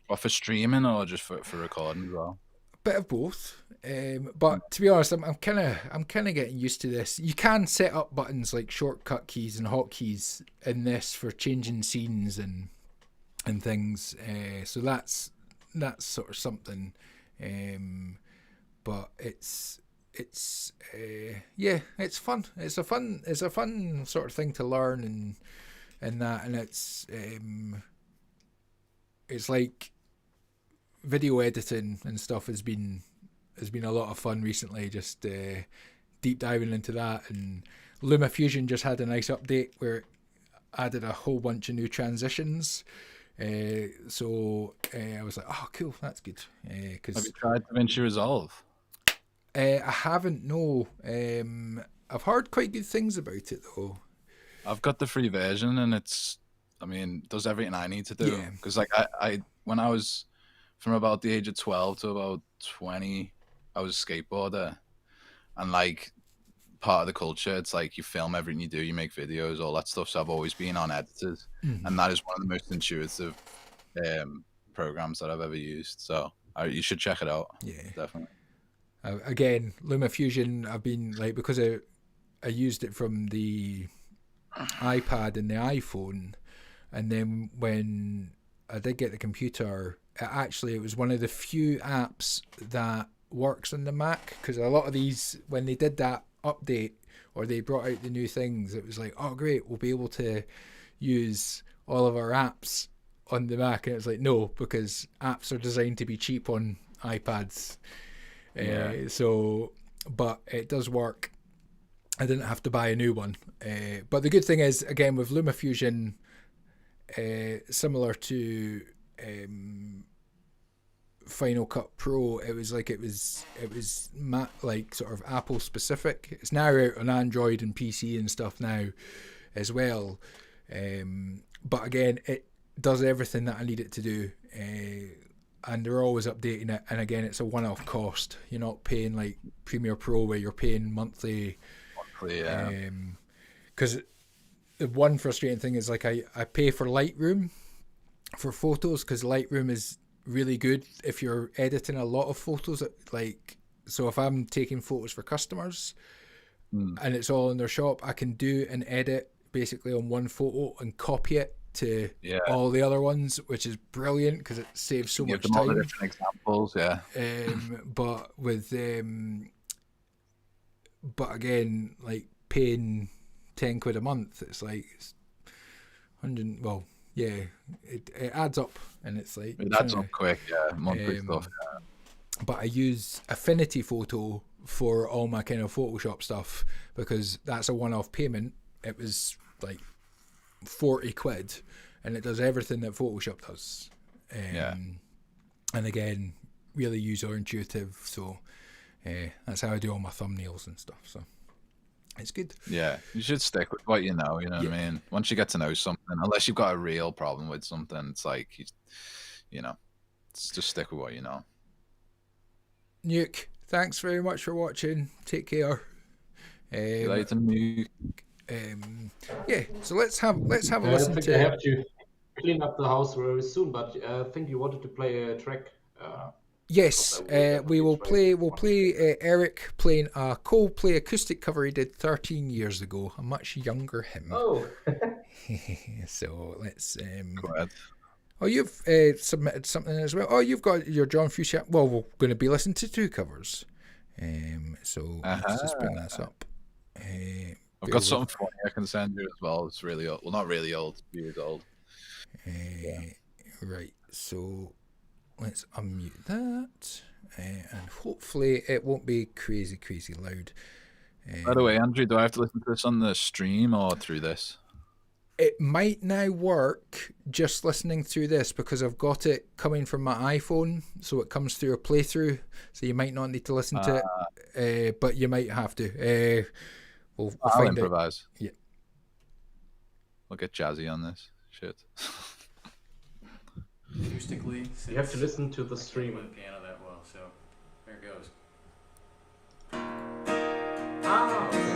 Or for streaming or just for recording as well? Bit of both. But to be honest, I'm kind of getting used to this. You can set up buttons like shortcut keys and hotkeys in this for changing scenes and things. So that's sort of something. But it's fun. It's a fun sort of thing to learn and that, and it's like video editing and stuff has been a lot of fun recently. Just deep diving into that, and LumaFusion just had a nice update where it added a whole bunch of new transitions. So I was like, oh, cool, that's good. Cause have you tried DaVinci Resolve? I haven't, no. I've heard quite good things about it though. I've got the free version, and does everything I need to do. Because like I when I was from about the age of 12 to about 20, I was a skateboarder, and like part of the culture, it's like you film everything you do, you make videos, all that stuff. So I've always been on editors, and that is one of the most intuitive programs that I've ever used. So you should check it out. Yeah, definitely. Again, LumaFusion, I've been like, because I used it from the iPad and the iPhone, and then when I did get the computer, it was one of the few apps that works on the Mac, because a lot of these, when they did that update or they brought out the new things, it was like, oh great, we'll be able to use all of our apps on the Mac, and it's like, no, because apps are designed to be cheap on iPads. But it does work. I didn't have to buy a new one. But the good thing is, again, with LumaFusion, similar to Final Cut Pro, it was like sort of Apple specific. It's now out on Android and PC and stuff now as well. But again, it does everything that I need it to do. And they're always updating it, and again, it's a one-off cost. You're not paying like Premiere Pro where you're paying monthly. Because the one frustrating thing is, like, I pay for Lightroom for photos, because Lightroom is really good if you're editing a lot of photos. Like, so if I'm taking photos for customers and it's all in their shop, I can do an edit basically on one photo and copy it to all the other ones, which is brilliant because it saves so much time. All the different examples, but with but again, like paying £10 a month, it's like 100. Well, yeah, it adds up, and it's like it adds up quick, monthly stuff. But I use Affinity Photo for all my kind of Photoshop stuff because that's a one-off payment. It was like £40, and it does everything that Photoshop does. And again, really user intuitive. So that's how I do all my thumbnails and stuff. So it's good. Yeah, you should stick with what you know. You know what I mean? Once you get to know something, unless you've got a real problem with something, it's like just stick with what you know. Nuke, thanks very much for watching. Take care. Later, Nuke. So let's have a listen to. I have to clean up the house very soon, but I think you wanted to play a track. Yes, we will play. We'll play Eric playing a Coldplay acoustic cover he did 13 years ago. A much younger him. Oh. So let's. Go ahead. Oh, you've submitted something as well. Oh, you've got your John Fuchsia. Well, we're going to be listening to 2 covers. So let's just bring this up. I've got something funny I can send you as well. It's really old. Well, not really old. It's years old. Right. So let's unmute that. And hopefully it won't be crazy loud. By the way, Andrew, do I have to listen to this on the stream or through this? It might now work just listening through this because I've got it coming from my iPhone, so it comes through a playthrough. So you might not need to listen to it, but you might have to. We'll I'll improvise. Yeah. We'll get jazzy on this. Shit. Acoustically, you have to listen to the stream. I can't play the piano that well, so there it goes. Okay.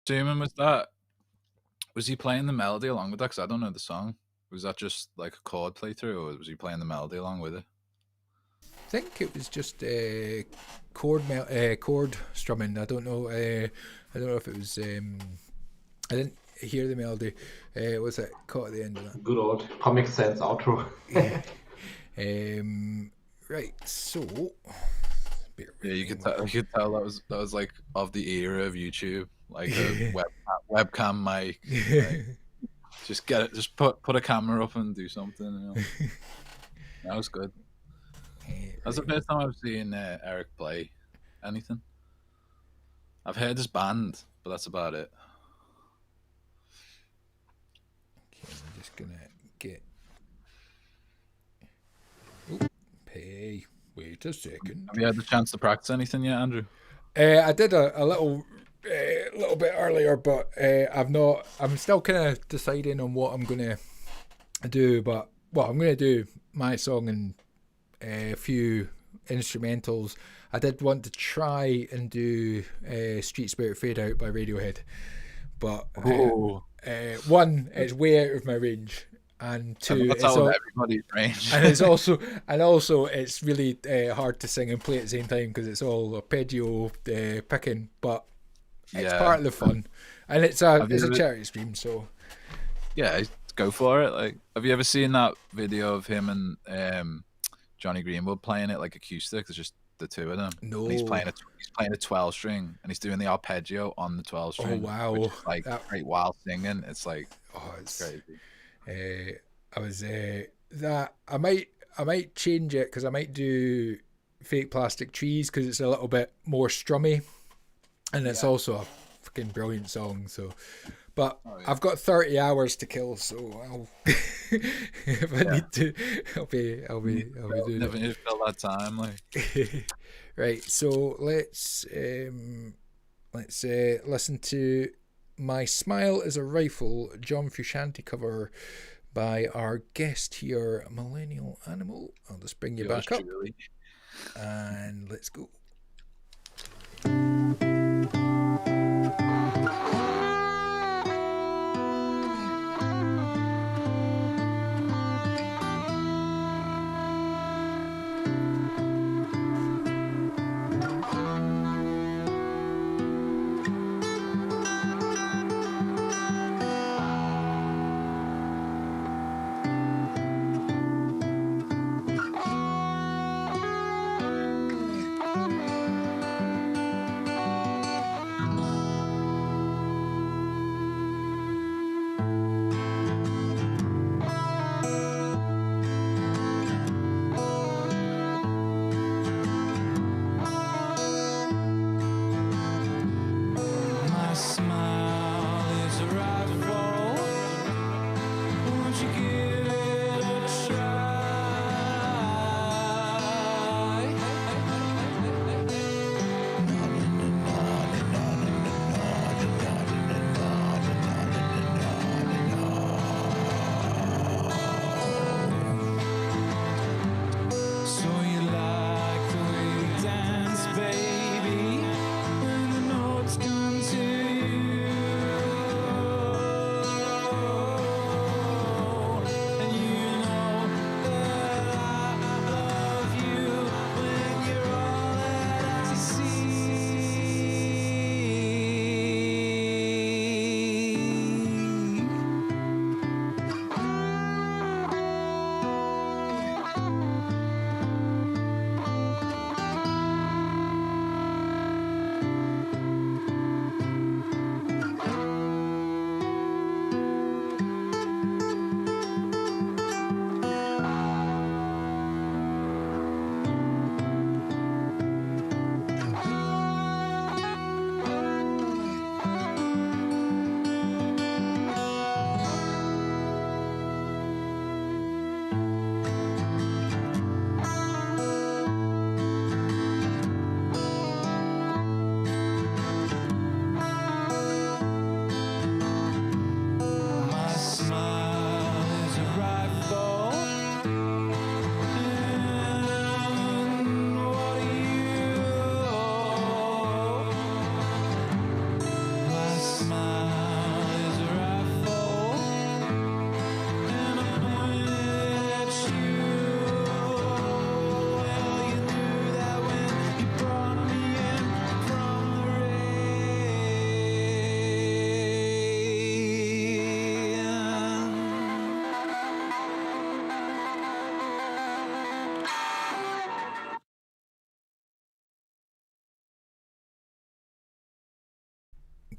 Assuming was he playing the melody along with that? Because I don't know the song. Was that just like a chord playthrough, or was he playing the melody along with it? think it was just chord strumming. I don't know. I don't know if it was. I didn't hear the melody. Was it caught at the end of that? Good old Comic Sans outro. Right. So. Yeah, you could tell that was like of the era of YouTube, like a webcam mic. Like, just get it. Just put a camera up and do something. You know? That was good. That's the first time I've seen Eric play anything. I've heard his band, but that's about it. Okay, I'm just gonna get. Pay. Wait a second. Have you had the chance to practice anything yet, Andrew? I did a little bit earlier, but I've not. I'm still kind of deciding on what I'm gonna do. But I'm gonna do my song and a few instrumentals. I did want to try and do "Street Spirit Fade Out" by Radiohead, but one, it's way out of my range. And two, that's all everybody's range. and also it's really hard to sing and play at the same time because it's all arpeggio picking, but it's part of the fun, and it's a charity stream, so yeah, go for it. Like, have you ever seen that video of him and Johnny Greenwood playing it like acoustic? It's just the two of them. No, and he's playing a 12 string, and he's doing the arpeggio on the 12 string. Oh wow! Which is like great while singing. It's like it's crazy. I was that I might change it because I might do Fake Plastic Trees because it's a little bit more strummy, and it's also a fucking brilliant song. So, but I've got 30 hours to kill, so I'll if I need to, I'll be doing Never it. need to fill that time, like. Right. So let's listen to "My Smile Is a Rifle," John Frusciante cover by our guest here, Millennial Animal. I'll just bring you back up, and let's go.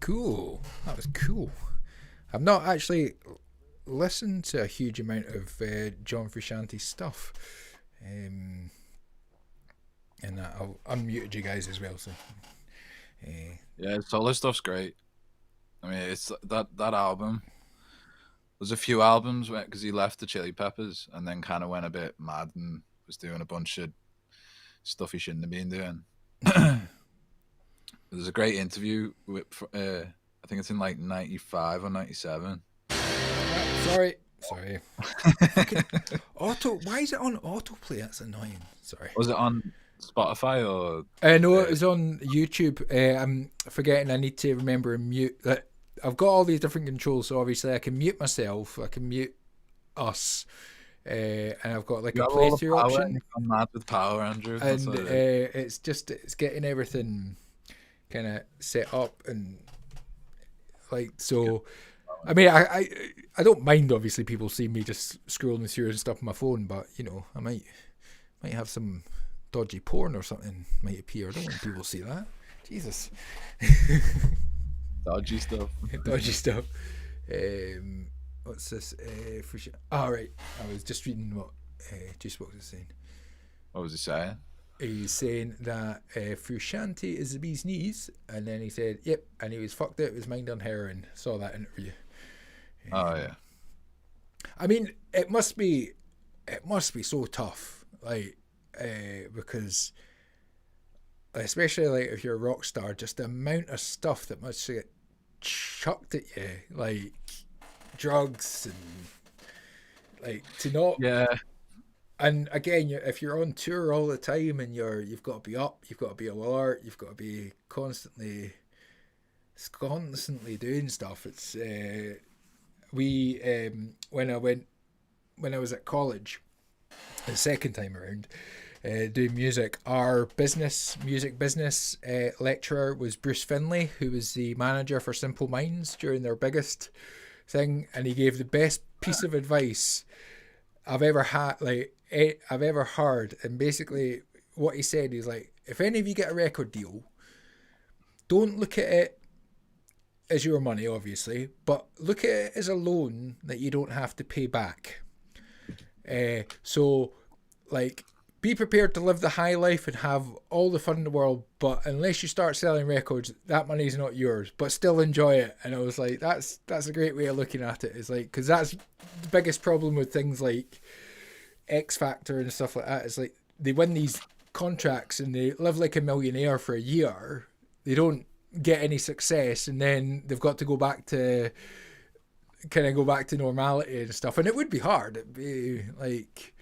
cool. That was cool. I've not actually listened to a huge amount of John Frusciante's stuff. And I'll unmute you guys as well. So, yeah, solo stuff's great. I mean, it's that album. There's a few albums because he left the Chili Peppers and then kind of went a bit mad and was doing a bunch of stuff he shouldn't have been doing. There's a great interview with, I think it's in like 95 or 97. Sorry. Why is it on autoplay? That's annoying. Sorry. Was it on Spotify or? No, it was on YouTube. I'm forgetting. I need to remember and mute. I've got all these different controls, so obviously I can mute myself. I can mute us, and I've got like a playthrough option. I'm mad with power, Andrew. And it's getting everything kind of set up and like so. I mean, I don't mind obviously people see me just scrolling through and stuff on my phone, but you know, I might have some dodgy porn or something might appear. I don't want people to see that. Jesus. Dodgy stuff. What's this? Right. I was just reading what Juicebox was saying. What was he saying? He's saying that Frusciante is the bee's knees, and then he said, "Yep," and he was fucked out of his mind on heroin. Saw that interview. Oh yeah. I mean, it must be so tough, like, because especially like if you're a rock star, just the amount of stuff that must get chucked at you, like drugs and like to not. Yeah. And again, if you're on tour all the time and you've got to be up, you've got to be alert, you've got to be constantly doing stuff. It's when I was at college, the second time around, doing music, our music business lecturer was Bruce Finlay, who was the manager for Simple Minds during their biggest thing, and he gave the best piece of advice I've ever heard. And basically what he said is like, if any of you get a record deal, don't look at it as your money, obviously, but look at it as a loan that you don't have to pay back. So like, be prepared to live the high life and have all the fun in the world, but unless you start selling records, that money's not yours, but still enjoy it. And I was like, that's a great way of looking at it. It's like, because that's the biggest problem with things like X Factor and stuff like that. It's like they win these contracts and they live like a millionaire for a year. They don't get any success, and then they've got to go back to normality and stuff. And it would be hard. It'd be like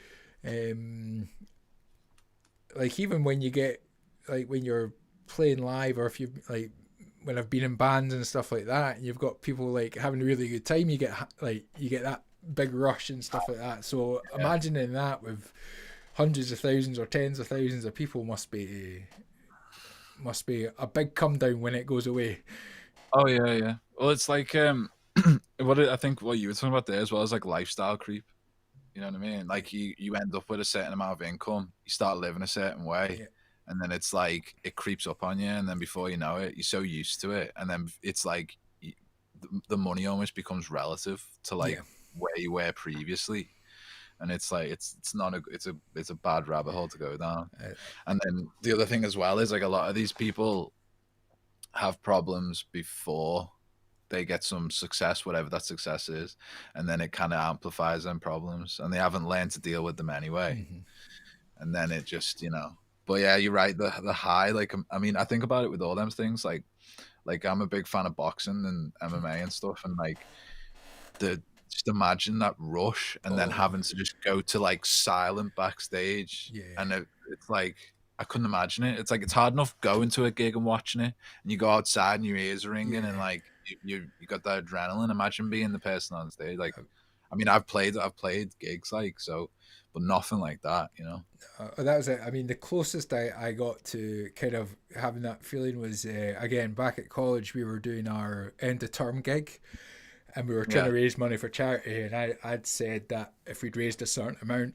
even when you get, like, when you're playing live, or if you, like, when I've been in bands and stuff like that, and you've got people like having a really good time, you get that big rush and stuff like that. So imagining that with hundreds of thousands or tens of thousands of people must be a big come down when it goes away. Oh yeah. Well, it's like I think what you were talking about there as well is like lifestyle creep. You know what I mean? Like you end up with a certain amount of income, you start living a certain way, and then it's like it creeps up on you, and then before you know it, you're so used to it, and then it's like the money almost becomes relative to like where you were previously, and it's like it's a bad rabbit hole to go down. And then the other thing as well is like a lot of these people have problems before they get some success, whatever that success is, and then it kind of amplifies them problems, and they haven't learned to deal with them anyway. And then it just, you know. But yeah, you're right, the high, like, I mean, I think about it with all them things, like I'm a big fan of boxing and MMA and stuff, and like just imagine that rush, and then having to just go to like silent backstage, and it's like, I couldn't imagine it. It's like, it's hard enough going to a gig and watching it, and you go outside and your ears are ringing, and like you got that adrenaline. Imagine being the person on stage. Like, I mean, I've played gigs, like, so, but nothing like that, you know. That was it. I mean, the closest I got to kind of having that feeling was again back at college. We were doing our end of term gig, and we were trying to raise money for charity, and I'd said that if we'd raised a certain amount,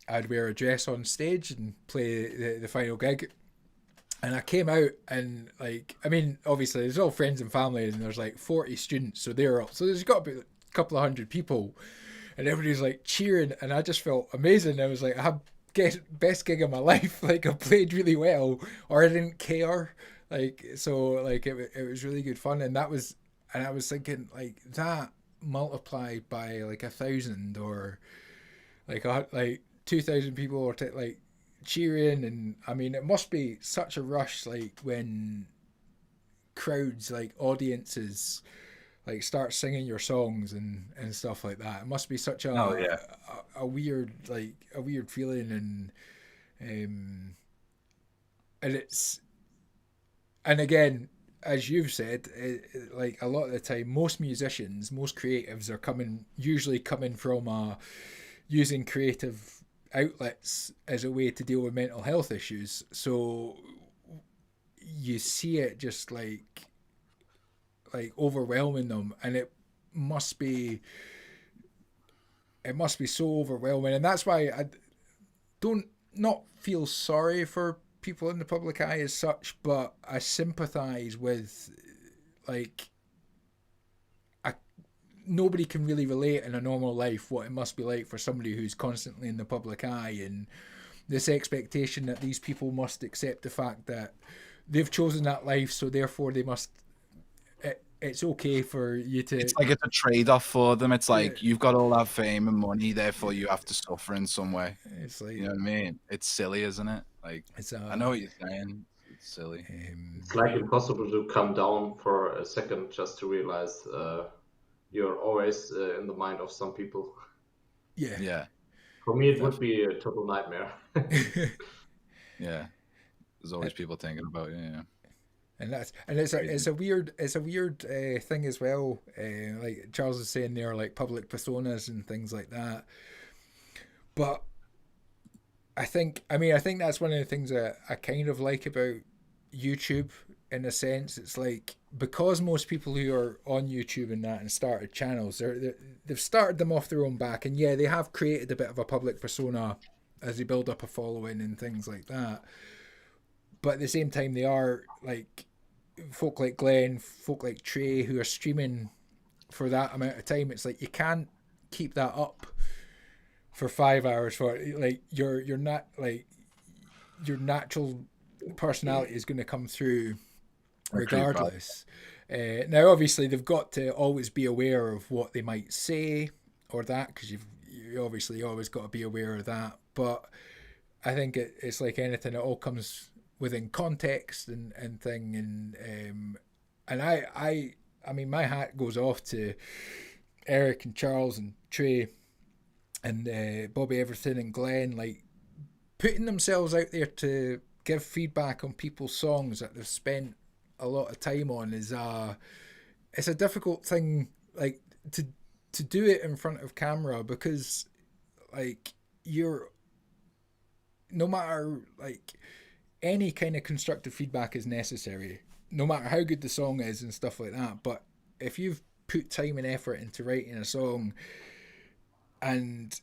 I'd wear a dress on stage and play the final gig. And I came out and like, I mean, obviously there's all friends and family and there's like 40 students. So they're up. So there's got to be a couple of hundred people and everybody's like cheering. And I just felt amazing. I was like, I had best gig of my life. Like I played really well or I didn't care. Like, so like it was really good fun. And I was thinking like that multiplied by like 1,000 or like 2,000 people or like cheering. And I mean it must be such a rush like when crowds like audiences like start singing your songs and stuff like that. It must be such a weird like a weird feeling. And it's, and again as you've said, like a lot of the time most musicians, most creatives are usually coming from using creative outlets as a way to deal with mental health issues. So you see it just like overwhelming them, and it must be so overwhelming. And that's why I don't not feel sorry for people in the public eye as such, but I sympathize with like nobody can really relate in a normal life what it must be like for somebody who's constantly in the public eye, and this expectation that these people must accept the fact that they've chosen that life, so therefore they must, it's okay for you to, it's like it's a trade-off for them. It's like you've got all that fame and money, therefore you have to suffer in some way. It's like, you know what I mean? It's silly, isn't it? Like I know what you're saying. It's silly. It's like impossible to come down for a second just to realize you're always in the mind of some people. Yeah. For me, it would be a total nightmare. Yeah. There's always people thinking about it. Yeah. And it's a weird thing as well. Like Charles was saying there, like public personas and things like that. But I think that's one of the things that I kind of like about YouTube. In a sense, it's like because most people who are on YouTube and that and started channels, they've started them off their own back, and yeah, they have created a bit of a public persona as they build up a following and things like that. But at the same time, they are like folk like Glenn, folk like Trey, who are streaming for that amount of time. It's like you can't keep that up for 5 hours. For like you're not like your natural personality is going to come through regardless. Now obviously they've got to always be aware of what they might say or that, because you obviously always got to be aware of that. But I think it's like anything, it all comes within context and thing. And I mean my hat goes off to Eric and Charles and Trey and Bobby Everything and Glenn, like putting themselves out there to give feedback on people's songs that they've spent a lot of time on. It's a difficult thing, like to do it in front of camera, because like you're, no matter like any kind of constructive feedback is necessary, no matter how good the song is and stuff like that. But if you've put time and effort into writing a song and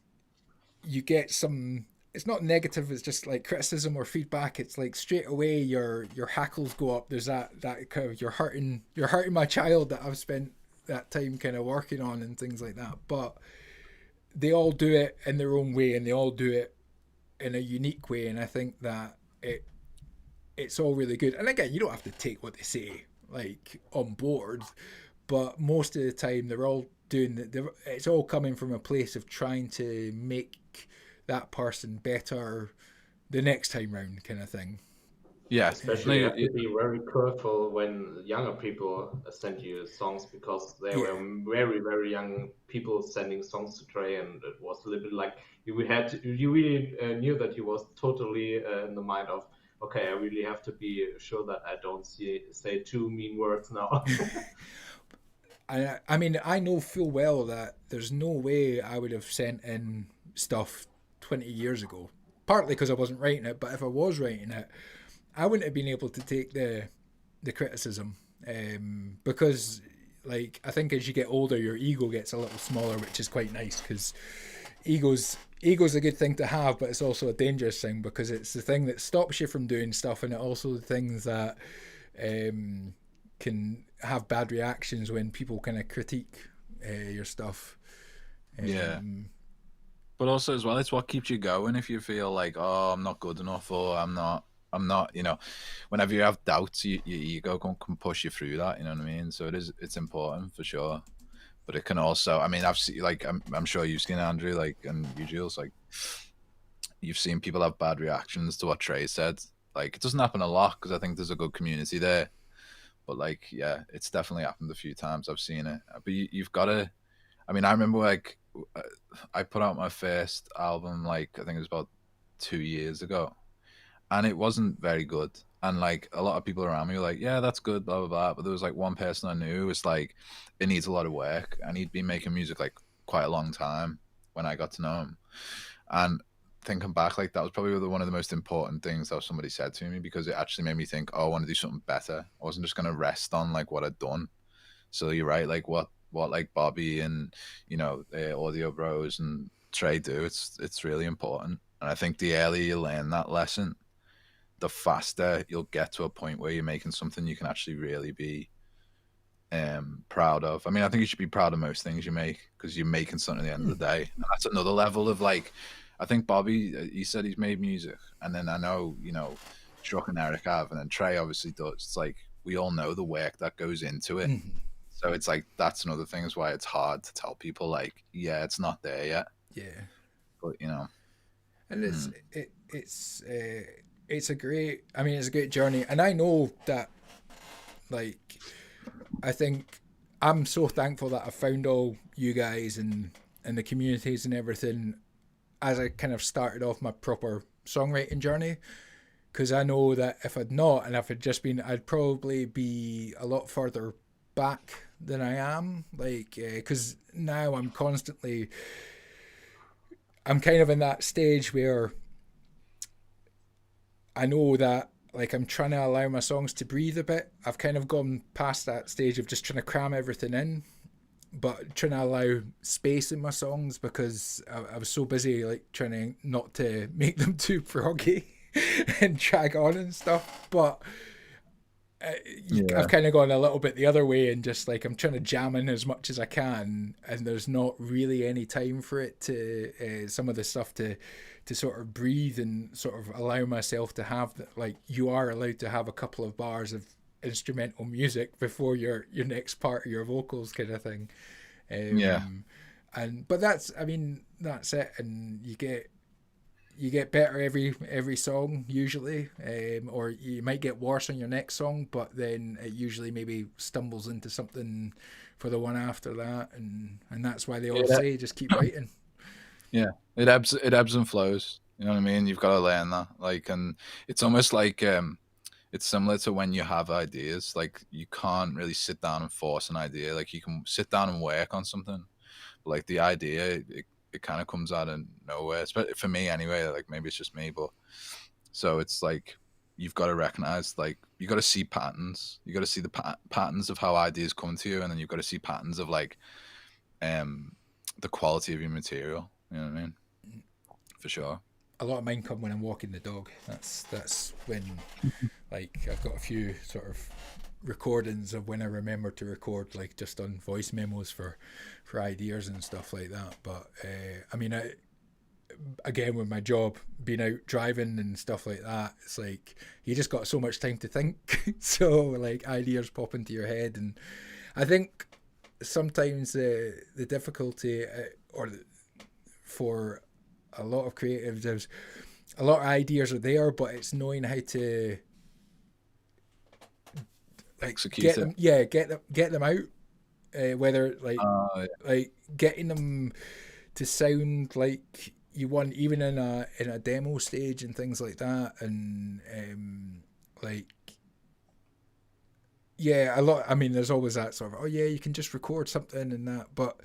you get some, it's not negative, it's just like criticism or feedback, it's like straight away your hackles go up. There's that kind of, you're hurting my child that I've spent that time kind of working on and things like that. But they all do it in their own way, and they all do it in a unique way, and I think that it's all really good. And again, you don't have to take what they say like on board, but most of the time they're all doing it's all coming from a place of trying to make that person better the next time round, kind of thing. Yeah, especially you have to be very careful when younger people send you songs, because there were very, very young people sending songs to Trey, and it was a little bit like you really knew that he was totally in the mind of, okay, I really have to be sure that I don't say too mean words now. I mean, I know full well that there's no way I would have sent in stuff 20 years ago, partly because I wasn't writing it, but if I was writing it, I wouldn't have been able to take the criticism, because like I think as you get older your ego gets a little smaller, which is quite nice, because ego's a good thing to have, but it's also a dangerous thing because it's the thing that stops you from doing stuff, and it also the things that can have bad reactions when people kind of critique your stuff. Yeah. But also as well, it's what keeps you going. If you feel like, oh, I'm not good enough, or I'm not, whenever you have doubts, your ego can push you through that. You know what I mean? So it's important for sure. But it can also, I mean, I've seen, like, I'm sure you've seen, Andrew, like, and you, Jules, like, you've seen people have bad reactions to what Trey said. Like, it doesn't happen a lot because I think there's a good community there. But like, yeah, it's definitely happened a few times. I've seen it. But you've got to, I mean, I remember like I put out my first album, like I think it was about 2 years ago, and it wasn't very good. And like a lot of people around me were like, yeah, that's good, blah, blah, blah. But there was like one person I knew who was like, it needs a lot of work. And he'd been making music like quite a long time when I got to know him. And thinking back, like that was probably one of the most important things that somebody said to me, because it actually made me think, oh, I want to do something better. I wasn't just going to rest on like what I'd done. So you're right, like what like Bobby and, you know, the Audio Bros and Trey do, it's really important. And I think the earlier you learn that lesson, the faster you'll get to a point where you're making something you can actually really be proud of. I mean, I think you should be proud of most things you make because you're making something at the end of the day. And that's another level of like, I think Bobby, he said he's made music. And then I know, you know, Chuck and Eric have, and then Trey obviously does. It's like, we all know the work that goes into it. Mm-hmm. So it's like, that's another thing is why it's hard to tell people like, yeah, it's not there yet. Yeah. But, you know. And it's a great, I mean, it's a great journey. And I know that, like, I think I'm so thankful that I found all you guys and the communities and everything as I kind of started off my proper songwriting journey. Because I know that if I'd not, and if I'd just been, I'd probably be a lot further back than I am. Like, because now I'm kind of in that stage where I know that, like, I'm trying to allow my songs to breathe a bit. I've kind of gone past that stage of just trying to cram everything in, but trying to allow space in my songs because I was so busy, like, trying to not to make them too proggy and drag on and stuff. But I've kind of gone a little bit the other way and just, like, I'm trying to jam in as much as I can, and there's not really any time for it to, some of the stuff to sort of breathe and sort of allow myself to have that. Like, you are allowed to have a couple of bars of instrumental music before your next part of your vocals kind of thing. But that's it, and you get better every song usually, or you might get worse on your next song, but then it usually maybe stumbles into something for the one after that, and that's why they all say just keep writing. Yeah, it ebbs and flows. You know what I mean? You've got to learn that. Like, and it's almost like it's similar to when you have ideas. Like, you can't really sit down and force an idea. Like, you can sit down and work on something, but like the idea, it kind of comes out of nowhere. Especially for me, anyway. Like, maybe it's just me, but so it's like you've got to recognize, like, you got to see patterns. You got to see the patterns of how ideas come to you, and then you've got to see patterns of like the quality of your material. You know what I mean? For sure. A lot of mine come when I'm walking the dog. That's when, like, I've got a few sort of recordings of when I remember to record, like, just on voice memos for ideas and stuff like that. But I mean, again, with my job, being out driving and stuff like that, it's like you just got so much time to think. So, like, ideas pop into your head, and I think sometimes the difficulty for a lot of creatives is a lot of ideas are there, but it's knowing how to, like, execute them. Yeah, get them out. Whether like getting them to sound like you want, even in a demo stage and things like that, and like, yeah, a lot. I mean, there's always that sort of, oh yeah, you can just record something and that, but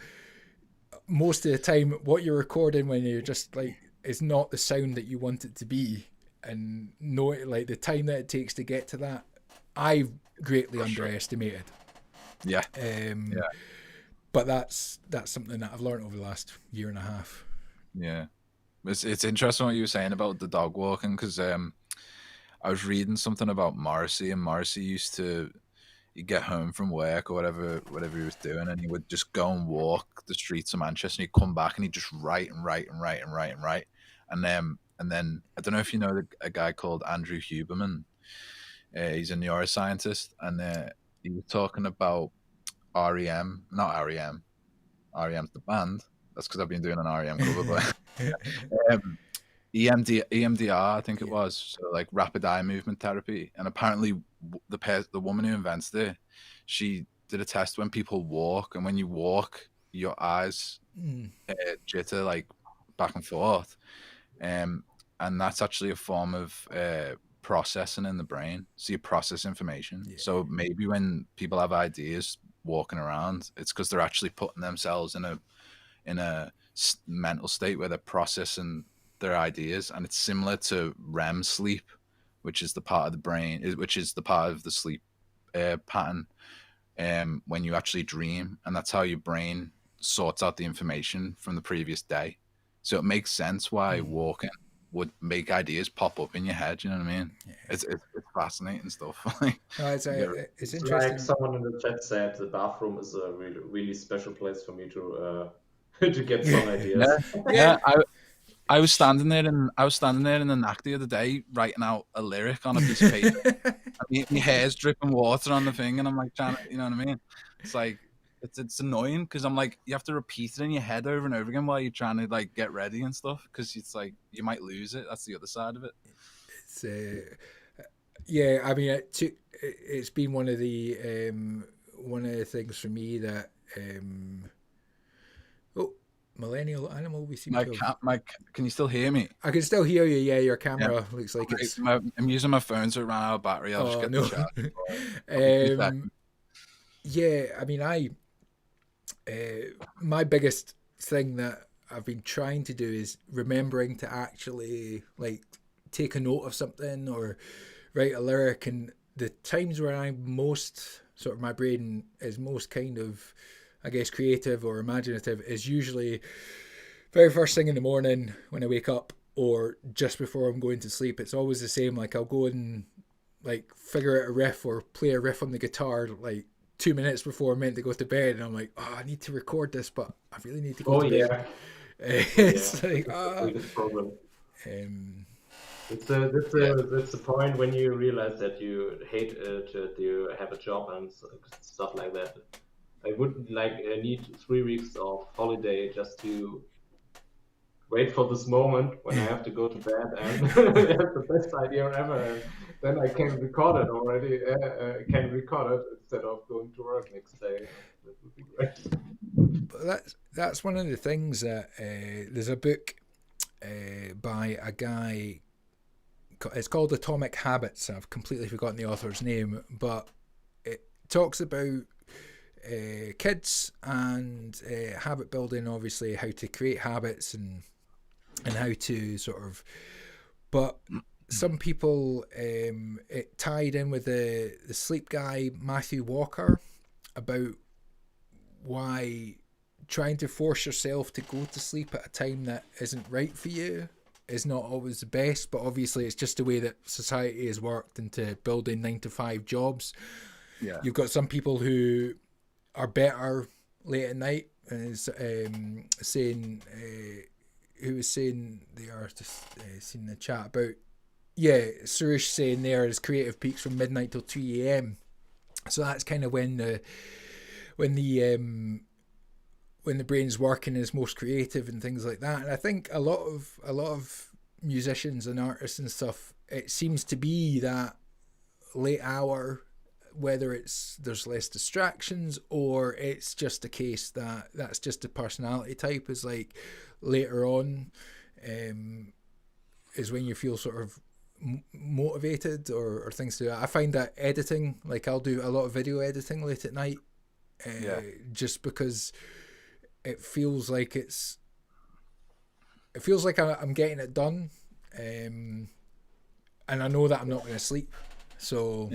most of the time what you're recording when you're just like, it's not the sound that you want it to be, and know it, like, the time that it takes to get to that, I've greatly underestimated. Yeah. But that's something that I've learned over the last year and a half. Yeah, it's interesting what you were saying about the dog walking, because I was reading something about Morrissey, and Morrissey used to, he'd get home from work or whatever he was doing, and he would just go and walk the streets of Manchester, and he'd come back and he'd just write and write and write and write and write, and then I don't know if you know a guy called Andrew Huberman. He's a neuroscientist, and he was talking about REM, not REM. REM's the band. That's because I've been doing an REM cover, but EMDR, I think it was, so like rapid eye movement therapy. And apparently, the woman who invented it, she did a test when people walk, and when you walk, your eyes jitter like back and forth, and that's actually a form of processing in the brain. So you process information. Yeah. So maybe when people have ideas walking around, it's because they're actually putting themselves in a mental state where they're processing their ideas, and it's similar to REM sleep, which is the part of the brain, which is the part of the sleep pattern when you actually dream, and that's how your brain sorts out the information from the previous day. So it makes sense why walking would make ideas pop up in your head. You know what I mean? Yeah. It's fascinating stuff. It's interesting. Like someone in the chat said, the bathroom is a really, really special place for me to to get some ideas. Yeah. I was standing there in the knack the other day writing out a lyric on a piece of paper. My hair's dripping water on the thing, and I'm like trying to, you know what I mean? It's like it's annoying because I'm like, you have to repeat it in your head over and over again while you're trying to like get ready and stuff, because it's like you might lose it. That's the other side of it. It's yeah, I mean, it's been one of the things for me that millennial animal, we seem can you still hear me? I can still hear you. Yeah, your camera looks like it's. I'm using my phone, so it ran out of battery. I'll just get the charge. Yeah, I mean, my biggest thing that I've been trying to do is remembering to actually like take a note of something or write a lyric. And the times where I'm most sort of, my brain is most kind of, I guess, creative or imaginative is usually very first thing in the morning when I wake up, or just before I'm going to sleep. It's always the same. Like I'll go and like figure out a riff or play a riff on the guitar like 2 minutes before I'm meant to go to bed, and I'm like, oh, I need to record this, but I really need to go to bed. It's like, problem. That's the point when you realize that you hate it, that you have a job and stuff like that. I would need 3 weeks of holiday just to wait for this moment when I have to go to bed, and that's the best idea ever. And then I can record it already. Can record it instead of going to work next day. That would be great. But that's one of the things that there's a book by a guy. It's called Atomic Habits. I've completely forgotten the author's name, but it talks about kids and habit building, obviously how to create habits and how to sort of, but some people it tied in with the sleep guy Matthew Walker about why trying to force yourself to go to sleep at a time that isn't right for you is not always the best. But obviously it's just the way that society has worked into building 9-to-5 jobs. Yeah, you've got some people who are better late at night, and is saying who was saying they are just seen the chat about Suresh saying there is creative peaks from midnight till 2 a.m. So that's kind of when the brain's working is most creative and things like that. And I think a lot of musicians and artists and stuff, it seems to be that late hour, whether it's there's less distractions or it's just a case that that's just a personality type, is like later on is when you feel sort of motivated or things to do. I find that editing, like I'll do a lot of video editing late at night, just because it feels like I'm getting it done, and I know that I'm not going to sleep. So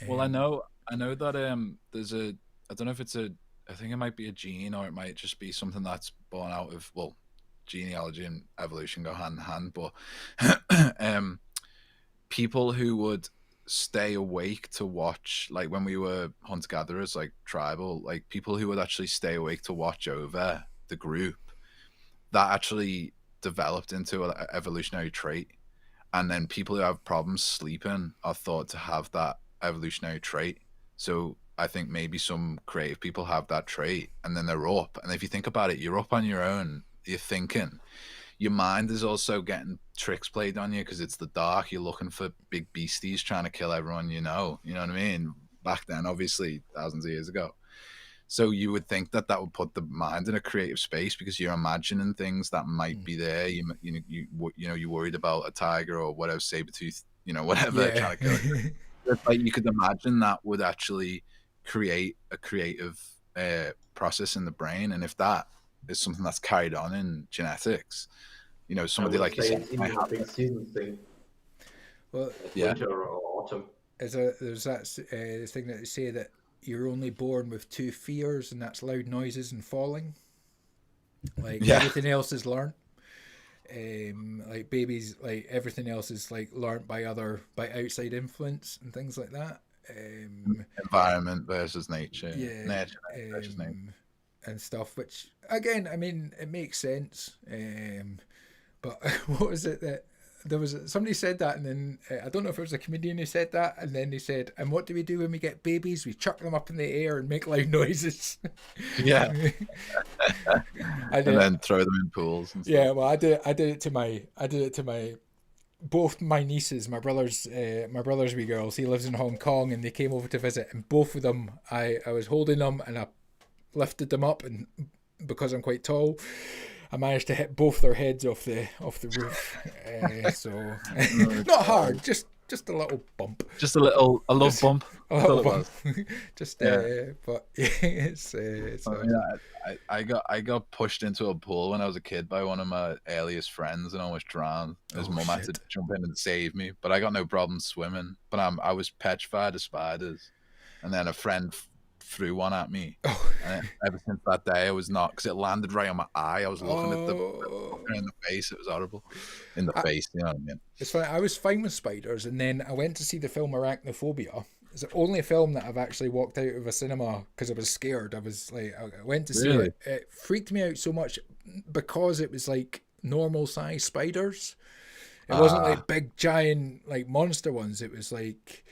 well, I know that there's a, I don't know if it's I think it might be a gene, or it might just be something that's born out of, well, genealogy and evolution go hand in hand, but people who would stay awake to watch, like when we were hunter gatherers, like tribal, like people who would actually stay awake to watch over the group, that actually developed into an evolutionary trait. And then people who have problems sleeping are thought to have that evolutionary trait. So I think maybe some creative people have that trait, and then they're up. And if you think about it, you're up on your own, you're thinking. Your mind is also getting tricks played on you because it's the dark. You're looking for big beasties trying to kill everyone you know. You know what I mean? Back then, obviously, thousands of years ago. So you would think that that would put the mind in a creative space because you're imagining things that might be there. You know, you're worried about a tiger or whatever, saber tooth, you know, whatever, trying to kill it. Like you could imagine that would actually create a creative process in the brain, and if that is something that's carried on in genetics, you know, somebody like you said, a big season thing. Well, winter or autumn. There's that thing that they say that you're only born with two fears, and that's loud noises and falling. Like everything else is learned. Like babies, like everything else is like learned by outside influence and things like that. Environment versus nature. Yeah. Nature versus nature. And stuff, which again, I mean, it makes sense. But what was it that there was somebody said that, and then I don't know if it was a comedian who said that, and then they said, "And what do we do when we get babies? We chuck them up in the air and make loud noises." Yeah. And then throw them in pools and stuff. Yeah, well, I did it to my both my nieces, my brother's wee girls. He lives in Hong Kong, and they came over to visit, and both of them, I was holding them, and I lifted them up, and because I'm quite tall, I managed to hit both their heads off the roof. So not hard, just a little bump. Just a love bump. A little bump. Just but it's I got pushed into a pool when I was a kid by one of my earliest friends and almost drowned. His mum had to jump in and save me, but I got no problem swimming. But I was petrified of spiders, and then a friend threw one at me. And ever since that day, I was not, because it landed right on my eye. I was looking at the in the face. It was horrible. In the face, you know what I mean? It's funny. I was fine with spiders, and then I went to see the film Arachnophobia. It's the only film that I've actually walked out of a cinema because I was scared. I was like, I went to see it. It freaked me out so much because it was like normal size spiders. It wasn't like big giant like monster ones. It was like,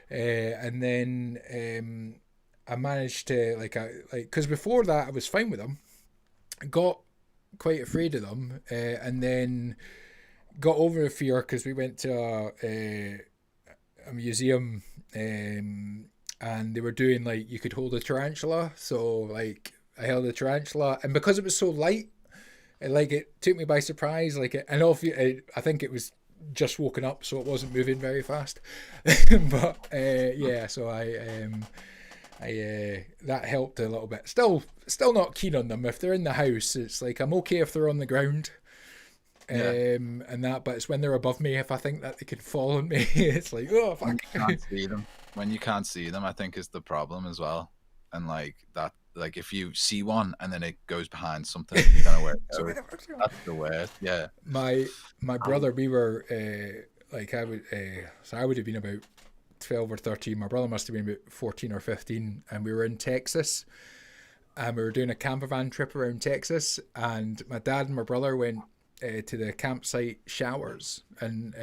and then I managed to because before that I was fine with them. I got quite afraid of them, and then got over the fear because we went to a museum, and they were doing like you could hold a tarantula. So like I held a tarantula, and because it was so light, it took me by surprise. I think it was just woken up, so it wasn't moving very fast. But so I that helped a little bit. Still not keen on them. If they're in the house, it's like I'm okay if they're on the ground, and that. But it's when they're above me, if I think that they could fall on me, it's like, oh fuck. When you can't see them. When you can't see them, I think is the problem as well. And like that, like if you see one and then it goes behind something, you don't know where it goes. That's the worst. Yeah. My brother, we were I would have been about 12 or 13. My brother must have been about 14 or 15, and we were in Texas, and we were doing a camper van trip around Texas, and my dad and my brother went to the campsite showers, and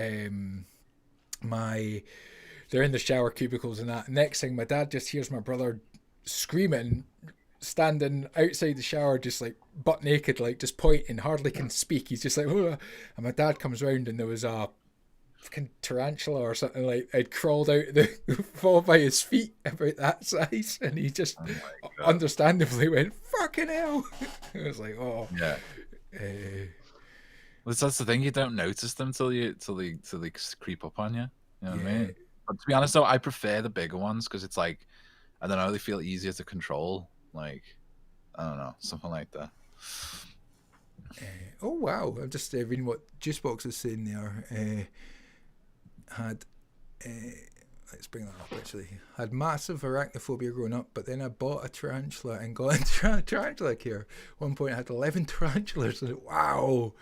they're in the shower cubicles and that. Next thing, my dad just hears my brother screaming, standing outside the shower, just like butt naked, like just pointing, hardly can speak. He's just like, oh. And my dad comes round, and there was a fucking tarantula or something like I'd crawled out of the fall by his feet about that size, and he just understandably went fucking hell. I was like, oh yeah. Well, that's the thing, you don't notice them till they creep up on you. You know what I mean? But to be honest though, I prefer the bigger ones because it's like, I don't know, they feel easier to control. Like, I don't know, something like that. Oh wow! I'm just reading what Juicebox is saying there. let's bring that up. Actually, I had massive arachnophobia growing up, but then I bought a tarantula and got into tarantula care. At one point, I had 11 tarantulas. And wow,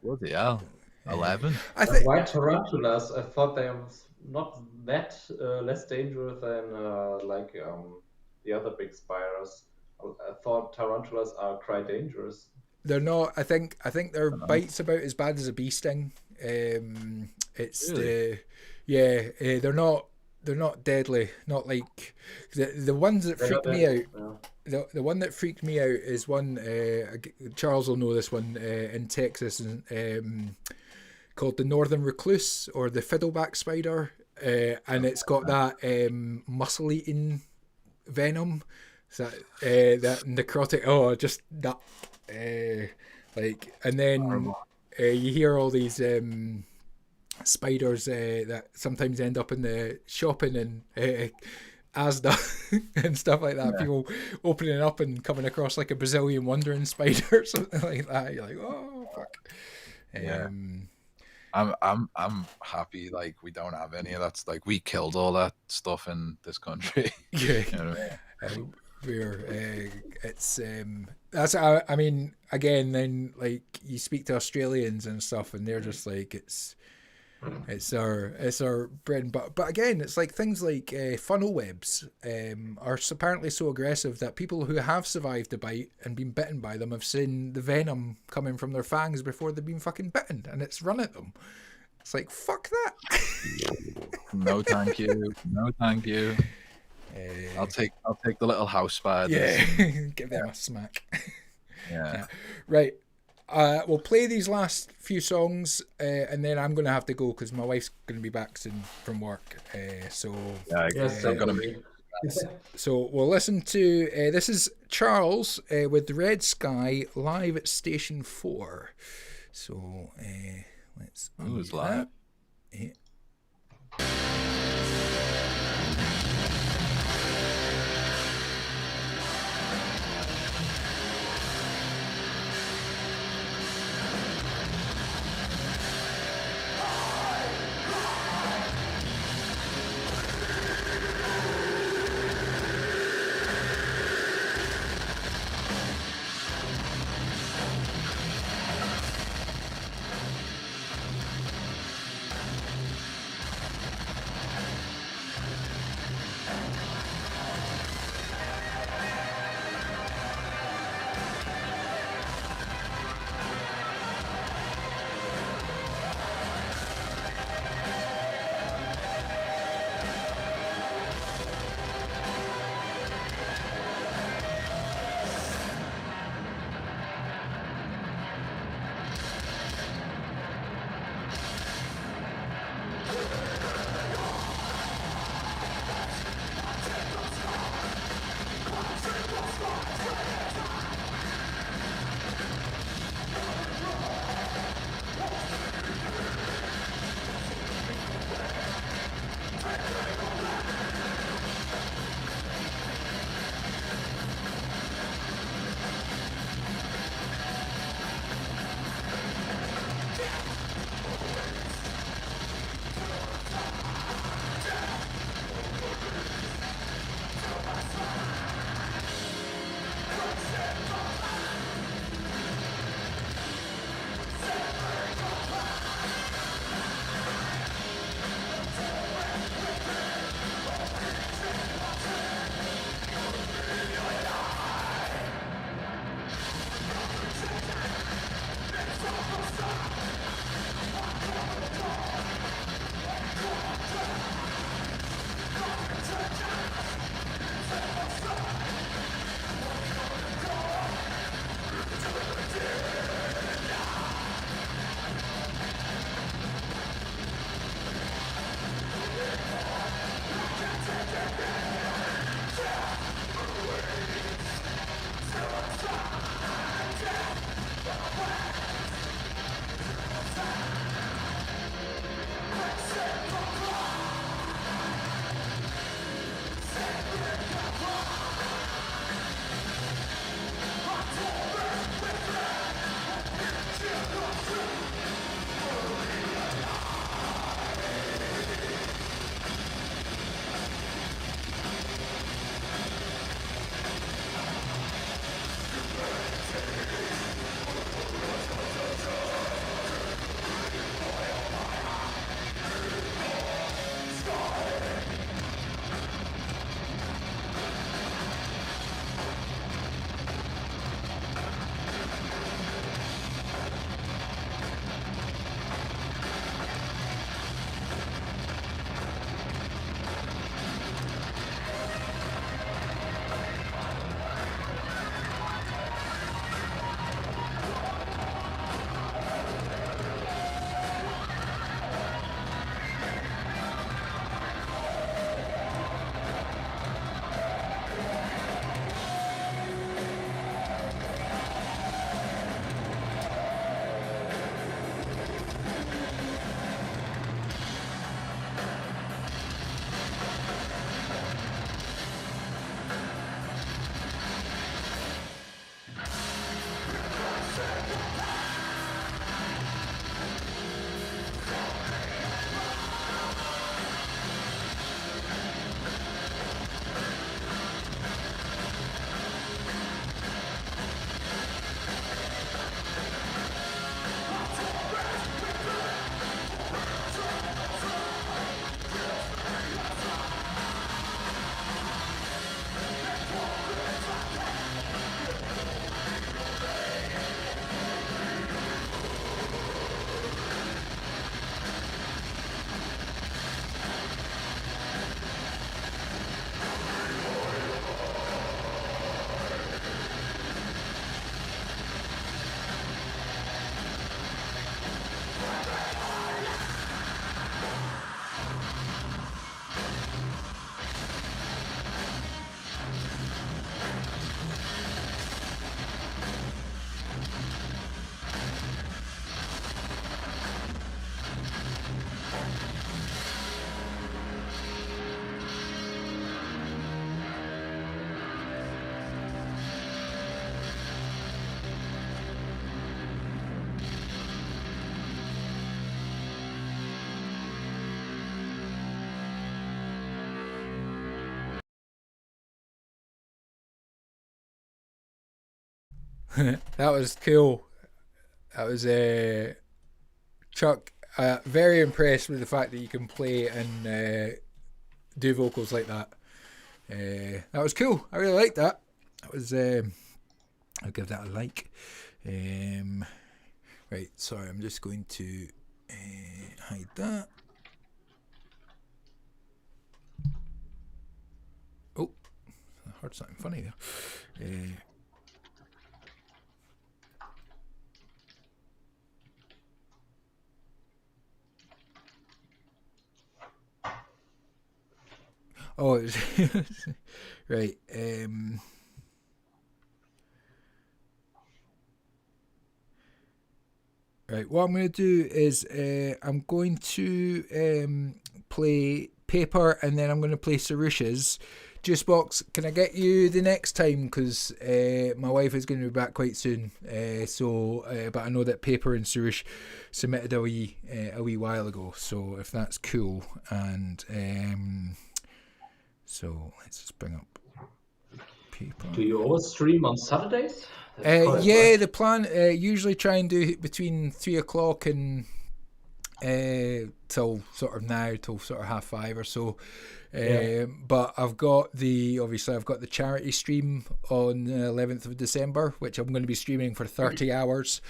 Bloody hell. 11? I think. Why tarantulas? I thought they are not that less dangerous than the other big spiders. I thought tarantulas are quite dangerous. They're not. I think their bite's about as bad as a bee sting. It's Really? they're not deadly. Not like the ones that freak me out. The one that freaked me out is one. Charles will know this one in Texas, called the northern recluse or the fiddleback spider, and it's got that muscle eating venom. That necrotic. Oh, just that. And then you hear all these spiders that sometimes end up in the shopping and Asda and stuff like that. Yeah. People opening up and coming across like a Brazilian wandering spider or something like that. You're like, oh fuck. I'm happy like we don't have any of that. Like we killed all that stuff in this country. Yeah. You know what I mean? That's I mean, again, then like you speak to Australians and stuff and they're just like it's our bread and butter. But again, it's like things like funnel webs are apparently so aggressive that people who have survived a bite and been bitten by them have seen the venom coming from their fangs before they've been fucking bitten, and it's run at them. It's like, fuck that. No thank you. No thank you. I'll take the little house spiders. Yeah, give them a smack. Yeah. Right. We'll play these last few songs, and then I'm going to have to go because my wife's going to be back soon from work. So yeah, I guess I'm going to be. So we'll listen to this is Charles with the Red Sky live at Station 4. So let's. Who's live? Yeah. That was cool. That was Chuck. Very impressed with the fact that you can play and do vocals like that. That was cool. I really liked that. That was. I'll give that a like. Right. Sorry, I'm just going to hide that. Oh, I heard something funny there. Oh, it was right. Right. What I'm going to do is I'm going to play Paper, and then I'm going to play Sarush's. Juicebox, can I get you the next time? Because my wife is going to be back quite soon. But I know that Paper and Sarush submitted a wee while ago. So if that's cool, and so let's just bring up Paper. Do you always stream on Saturdays? Yeah, the plan usually try and do between 3 o'clock and till sort of 5:30 or so. But I've got the charity stream on the 11th of December, which I'm going to be streaming for 30 hours.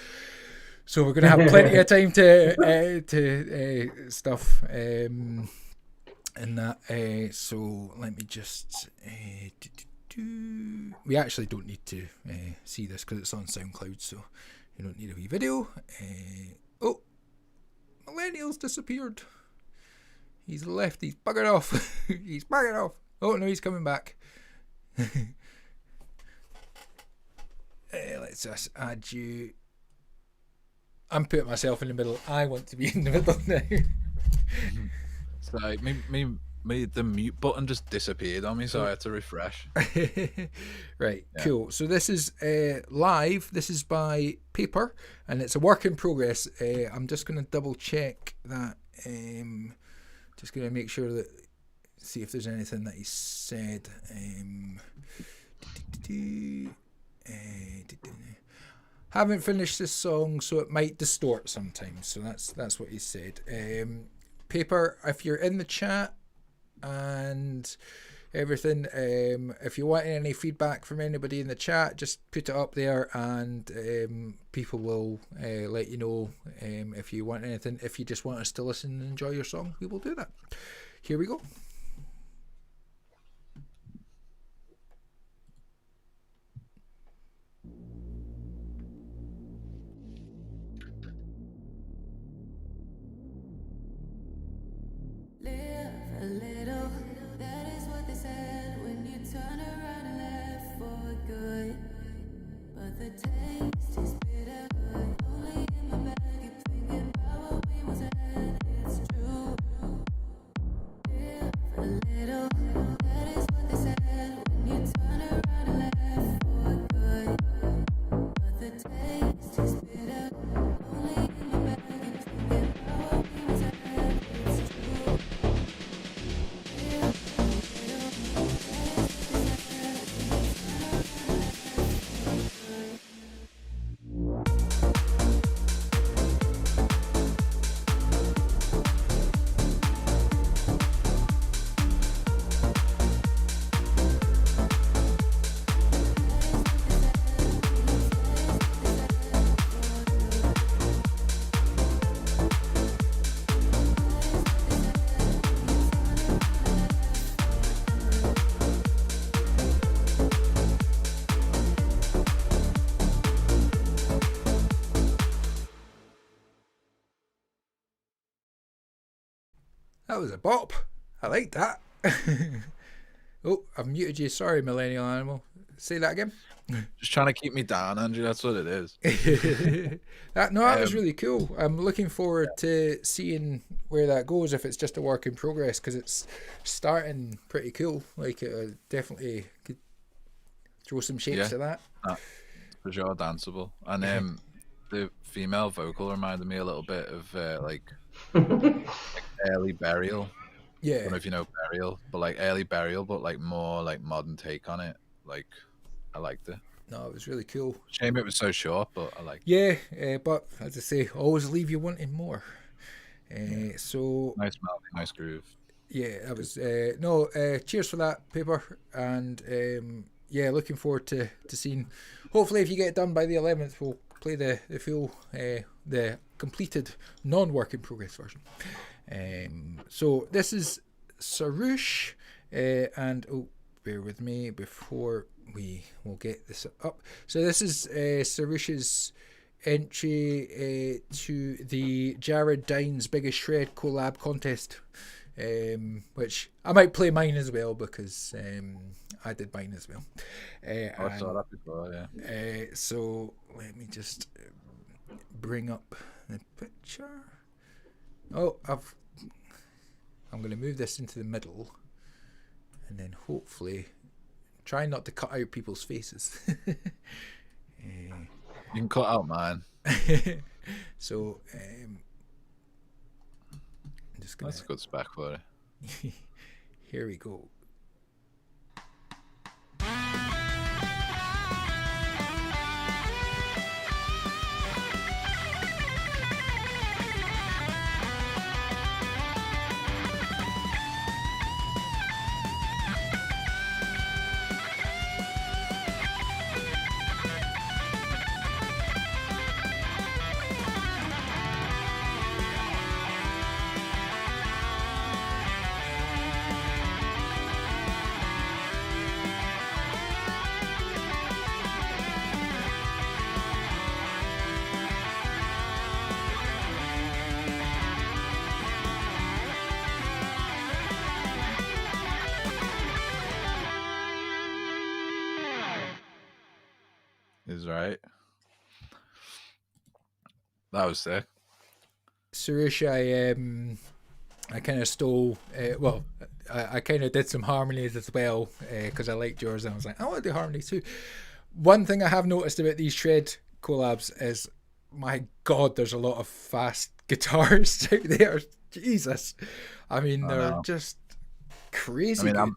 So we're going to have plenty of time to stuff and that. So let me just. We actually don't need to see this because it's on SoundCloud, so you don't need a wee video. Oh, Millennial's disappeared. He's left. He's buggered off. He's buggered off. Oh no, he's coming back. Let's just add you. I'm putting myself in the middle. I want to be in the middle now. So the mute button just disappeared on me, so I had to refresh. Right, yeah. Cool. So this is live. This is by Paper, and it's a work in progress. I'm just going to double check that. Just going to make sure that, see if there's anything that he said. Haven't finished this song, so it might distort sometimes. So that's what he said. Paper, if you're in the chat and everything, if you want any feedback from anybody in the chat, just put it up there, and people will let you know if you want anything. If you just want us to listen and enjoy your song, we will do that. Here we go. That was a bop. I like that. Oh, I've muted you. Sorry, Millennial Animal. Say that again. Just trying to keep me down, Andrew. That's what it is. That was really cool. I'm looking forward to seeing where that goes, if it's just a work in progress, because it's starting pretty cool. Like, definitely could throw some shapes to that. For sure, danceable. And the female vocal reminded me a little bit of like early Burial. Yeah. I don't know if you know Burial, but like early Burial, but like more like modern take on it. Like, I liked it. No, it was really cool. Shame it was so short, but I like. Yeah, but as I say, always leave you wanting more. So Nice melody, nice groove. yeah, that was cheers for that, Paper, and looking forward to seeing. Hopefully, if you get it done by the 11th, we'll play the full the completed non-work in progress version. So this is Sarush, and bear with me before we will get this up. So this is Sarush's entry to the Jared Dines Biggest Shred collab contest, which I might play mine as well because I did mine as well. I saw that before, yeah. So let me just bring up the picture. I'm going to move this into the middle, and then hopefully try not to cut out people's faces. You can cut out mine. So I'm just gonna... That's a good spec for it. Here we go. Is right. That was sick. Suresh, I kind of stole. I kind of did some harmonies as well because I liked yours, and I was like, I want to do harmonies too. One thing I have noticed about these Shred collabs is, my God, there's a lot of fast guitars out there. Jesus, I mean, they're just crazy. I mean, good.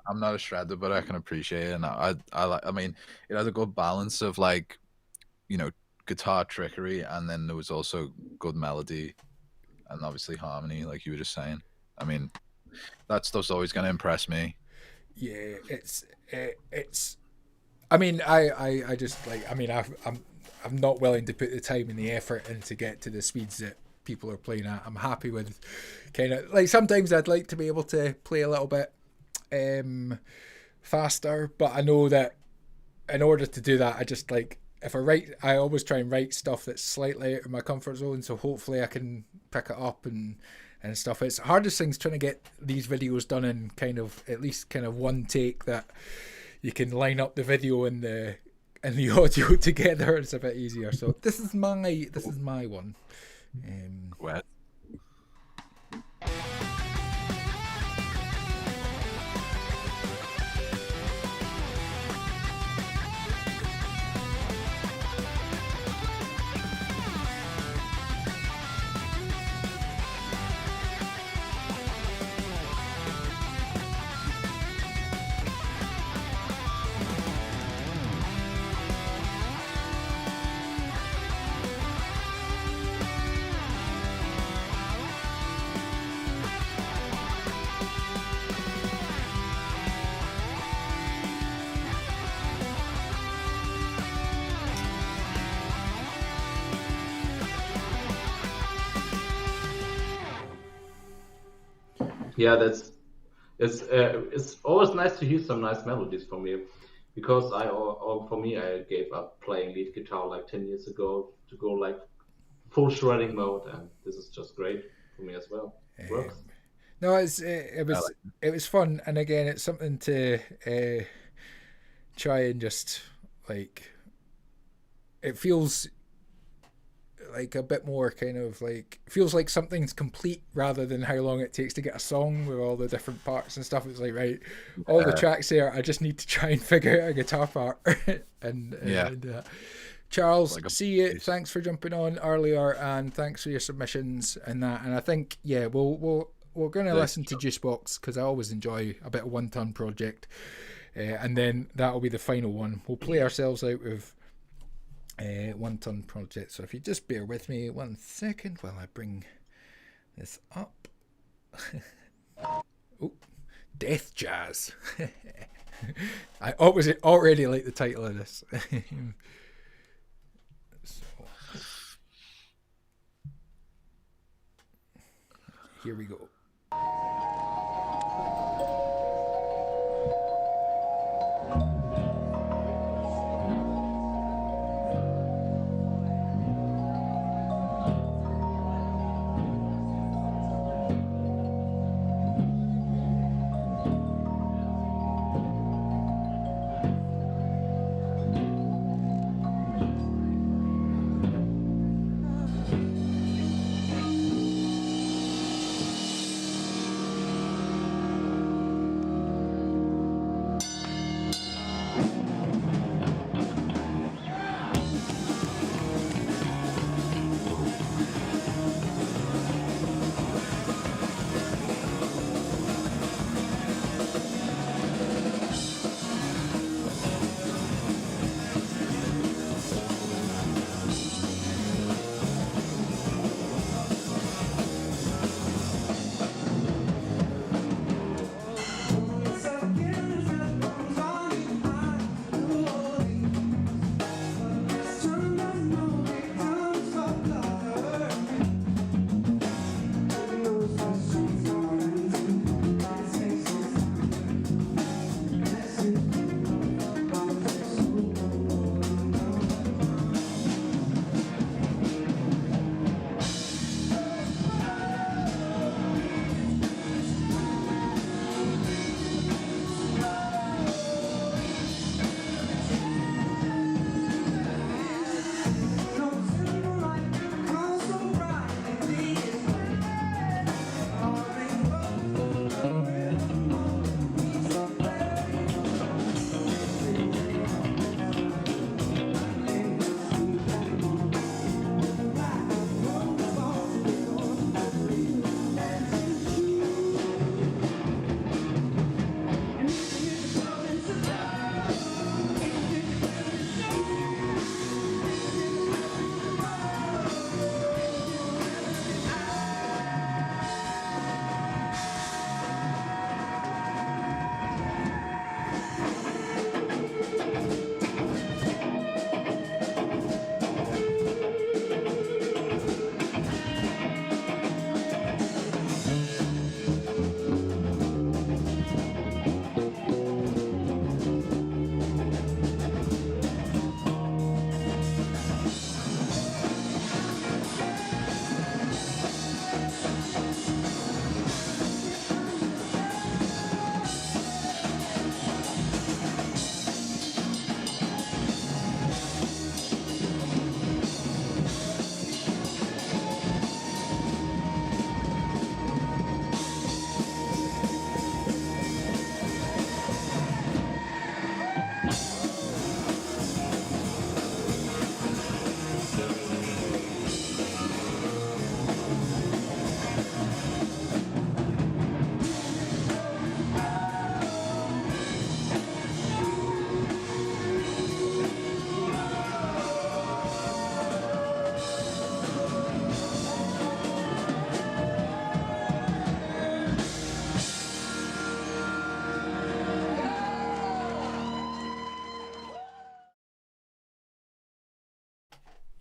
I'm not a shredder, but I can appreciate it, and I like. I mean, it has a good balance of, like, you know, guitar trickery, and then there was also good melody, and obviously harmony, like you were just saying. I mean, that stuff's always going to impress me. Yeah, it's. I mean, I just like. I mean, I'm not willing to put the time and the effort in to get to the speeds that people are playing at. I'm happy with kind of like, sometimes I'd like to be able to play a little bit faster, but I know that in order to do that, I just like, if I always try and write stuff that's slightly out of my comfort zone, so hopefully I can pick it up and stuff. It's the hardest thing's trying to get these videos done in kind of at least kind of one take, that you can line up the video and the audio together. It's a bit easier. So this is my one. Wet. Yeah, it's always nice to hear some nice melodies from you, because for me I gave up playing lead guitar like 10 years ago to go like full shredding mode, and this is just great for me as well. It works. No, it was fun, and again, it's something to try and just like, it feels like a bit more kind of like, feels like something's complete rather than how long it takes to get a song with all the different parts and stuff. It's like, right, all the tracks there, I just need to try and figure out a guitar part. and Charles, like see you. Thanks for jumping on earlier, and thanks for your submissions and that. And I think, yeah, we're going to listen to Juicebox, because I always enjoy a bit of One Ton Project. and then that'll be the final one. We'll play ourselves out of One Ton Project. So if you just bear with me 1 second while I bring this up. Oh, Death Jazz. I already like the title of this. So, here we go.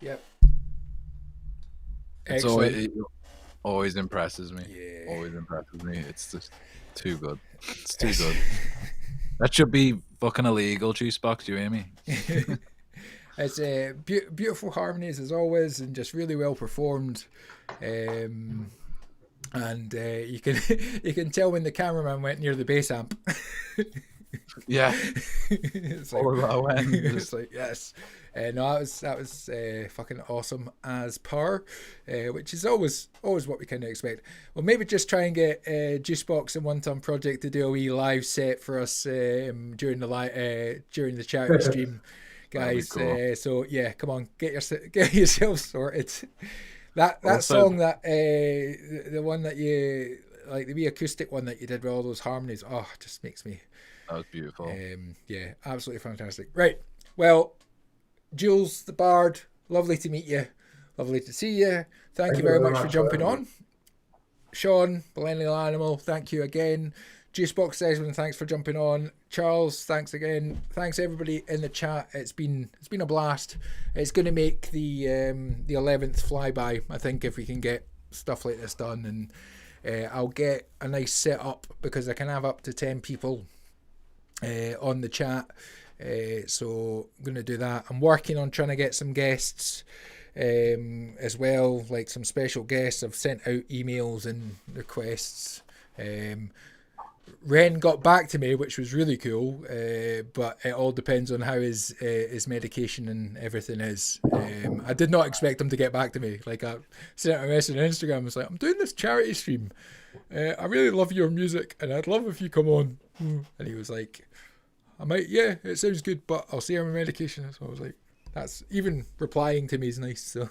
Yep. It's Excellent. it always impresses me. Yeah. Always impresses me. It's just too good. It's too good. That should be fucking illegal, juice box. You hear me? It's beautiful harmonies as always, and just really well performed. And you can tell when the cameraman went near the bass amp. Yeah. It's like, it's like yes. No, that was fucking awesome as per, which is always what we kind of expect. Well, maybe just try and get Juicebox and One Ton Project to do a wee live set for us during the charity stream, guys. Cool. So yeah, come on, get yourself sorted. That Also, song, that the one that you like, the wee acoustic one that you did with all those harmonies, just makes me That was beautiful. Yeah, absolutely fantastic. Right. Well, Jules the Bard, lovely to meet you. Lovely to see you. Thank you very much for jumping on. Sean, Millennial Animal, thank you again. Juicebox Desmond, thanks for jumping on. Charles, thanks again. Thanks everybody in the chat. It's been a blast. It's going to make the 11th fly by, I think, if we can get stuff like this done. And I'll get a nice setup because I can have up to 10 people on the chat. So I'm going to do that. I'm working on trying to get some guests as well, like some special guests. I've sent out emails and requests. Ren got back to me, which was really cool, but it all depends on how his medication and everything is. I did not expect him to get back to me. Like, I sent out a message on Instagram. I was like, I'm doing this charity stream. I really love your music, and I'd love if you come on. And he was like, I might, yeah, it sounds good, but I'll see on my medication. So I was like, that's, even replying to me is nice. So,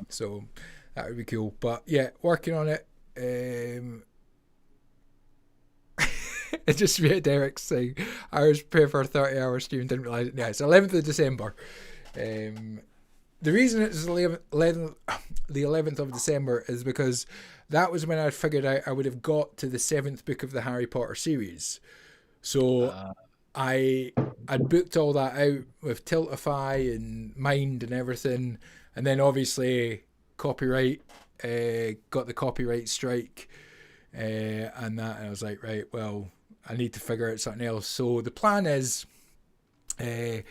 so that would be cool. But yeah, working on it. I just read Derek's saying I was prepared for a 30-hour stream, didn't realise it. Yeah, it's 11th of December. The reason it's the 11th of December is because that was when I figured out I would have got to the 7th book of the Harry Potter series. So I'd booked all that out with Tiltify and Mind and everything, and then obviously copyright, got the copyright strike, and that, and I was like, right, well, I need to figure out something else. So the plan is to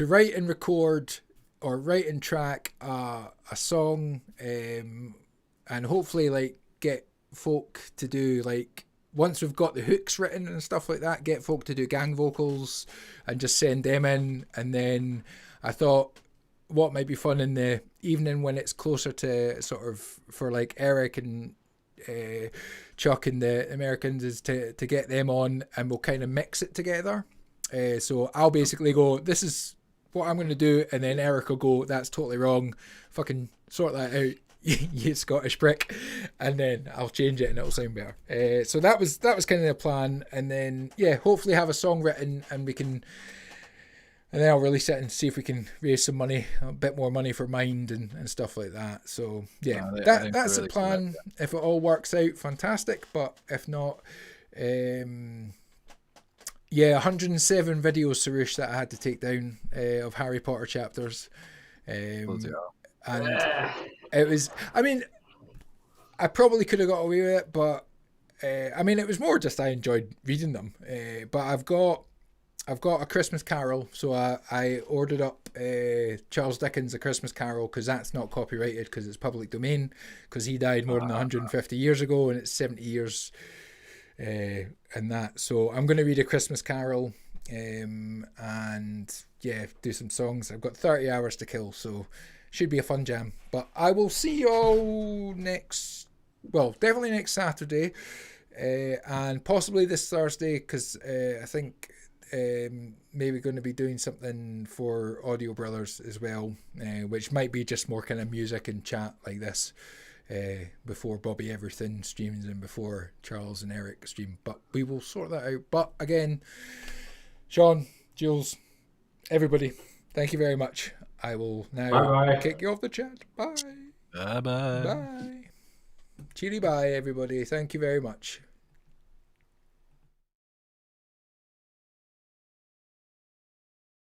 write and record, or write and track a song, and hopefully like get folk to do, like, once we've got the hooks written and stuff like that, get folk to do gang vocals and just send them in. And then I thought what might be fun in the evening when it's closer to sort of for like Eric and Chuck and the Americans is to get them on, and we'll kind of mix it together. So I'll basically go, this is what I'm going to do, and then Eric will go, that's totally wrong, fucking sort that out, you Scottish prick, and then I'll change it and it'll sound better. So that was kind of the plan, and then yeah, hopefully have a song written, and we can, and then I'll release it and see if we can raise some money, a bit more money for Mind and stuff like that. So yeah, that's the plan. If it all works out, fantastic, but if not, yeah, 107 videos, Sarush, that I had to take down of Harry Potter chapters. And it was, I mean, I probably could have got away with it, but I mean, it was more just I enjoyed reading them. But I've got A Christmas Carol, so I ordered up Charles Dickens' A Christmas Carol, because that's not copyrighted, because it's public domain, because he died more than 150 years ago, and it's 70 years and that. So I'm going to read A Christmas Carol, and yeah, do some songs. I've got 30 hours to kill, so should be a fun jam. But I will see you all definitely next Saturday, and possibly this Thursday, because I think maybe going to be doing something for Audio Brothers as well, which might be just more kind of music and chat like this, before Bobby Everything streams and before Charles and Eric stream. But we will sort that out. But again, Sean, Jules, everybody, thank you very much. I will now kick you off the chat. Bye. Bye. Bye. Cheery bye, everybody. Thank you very much.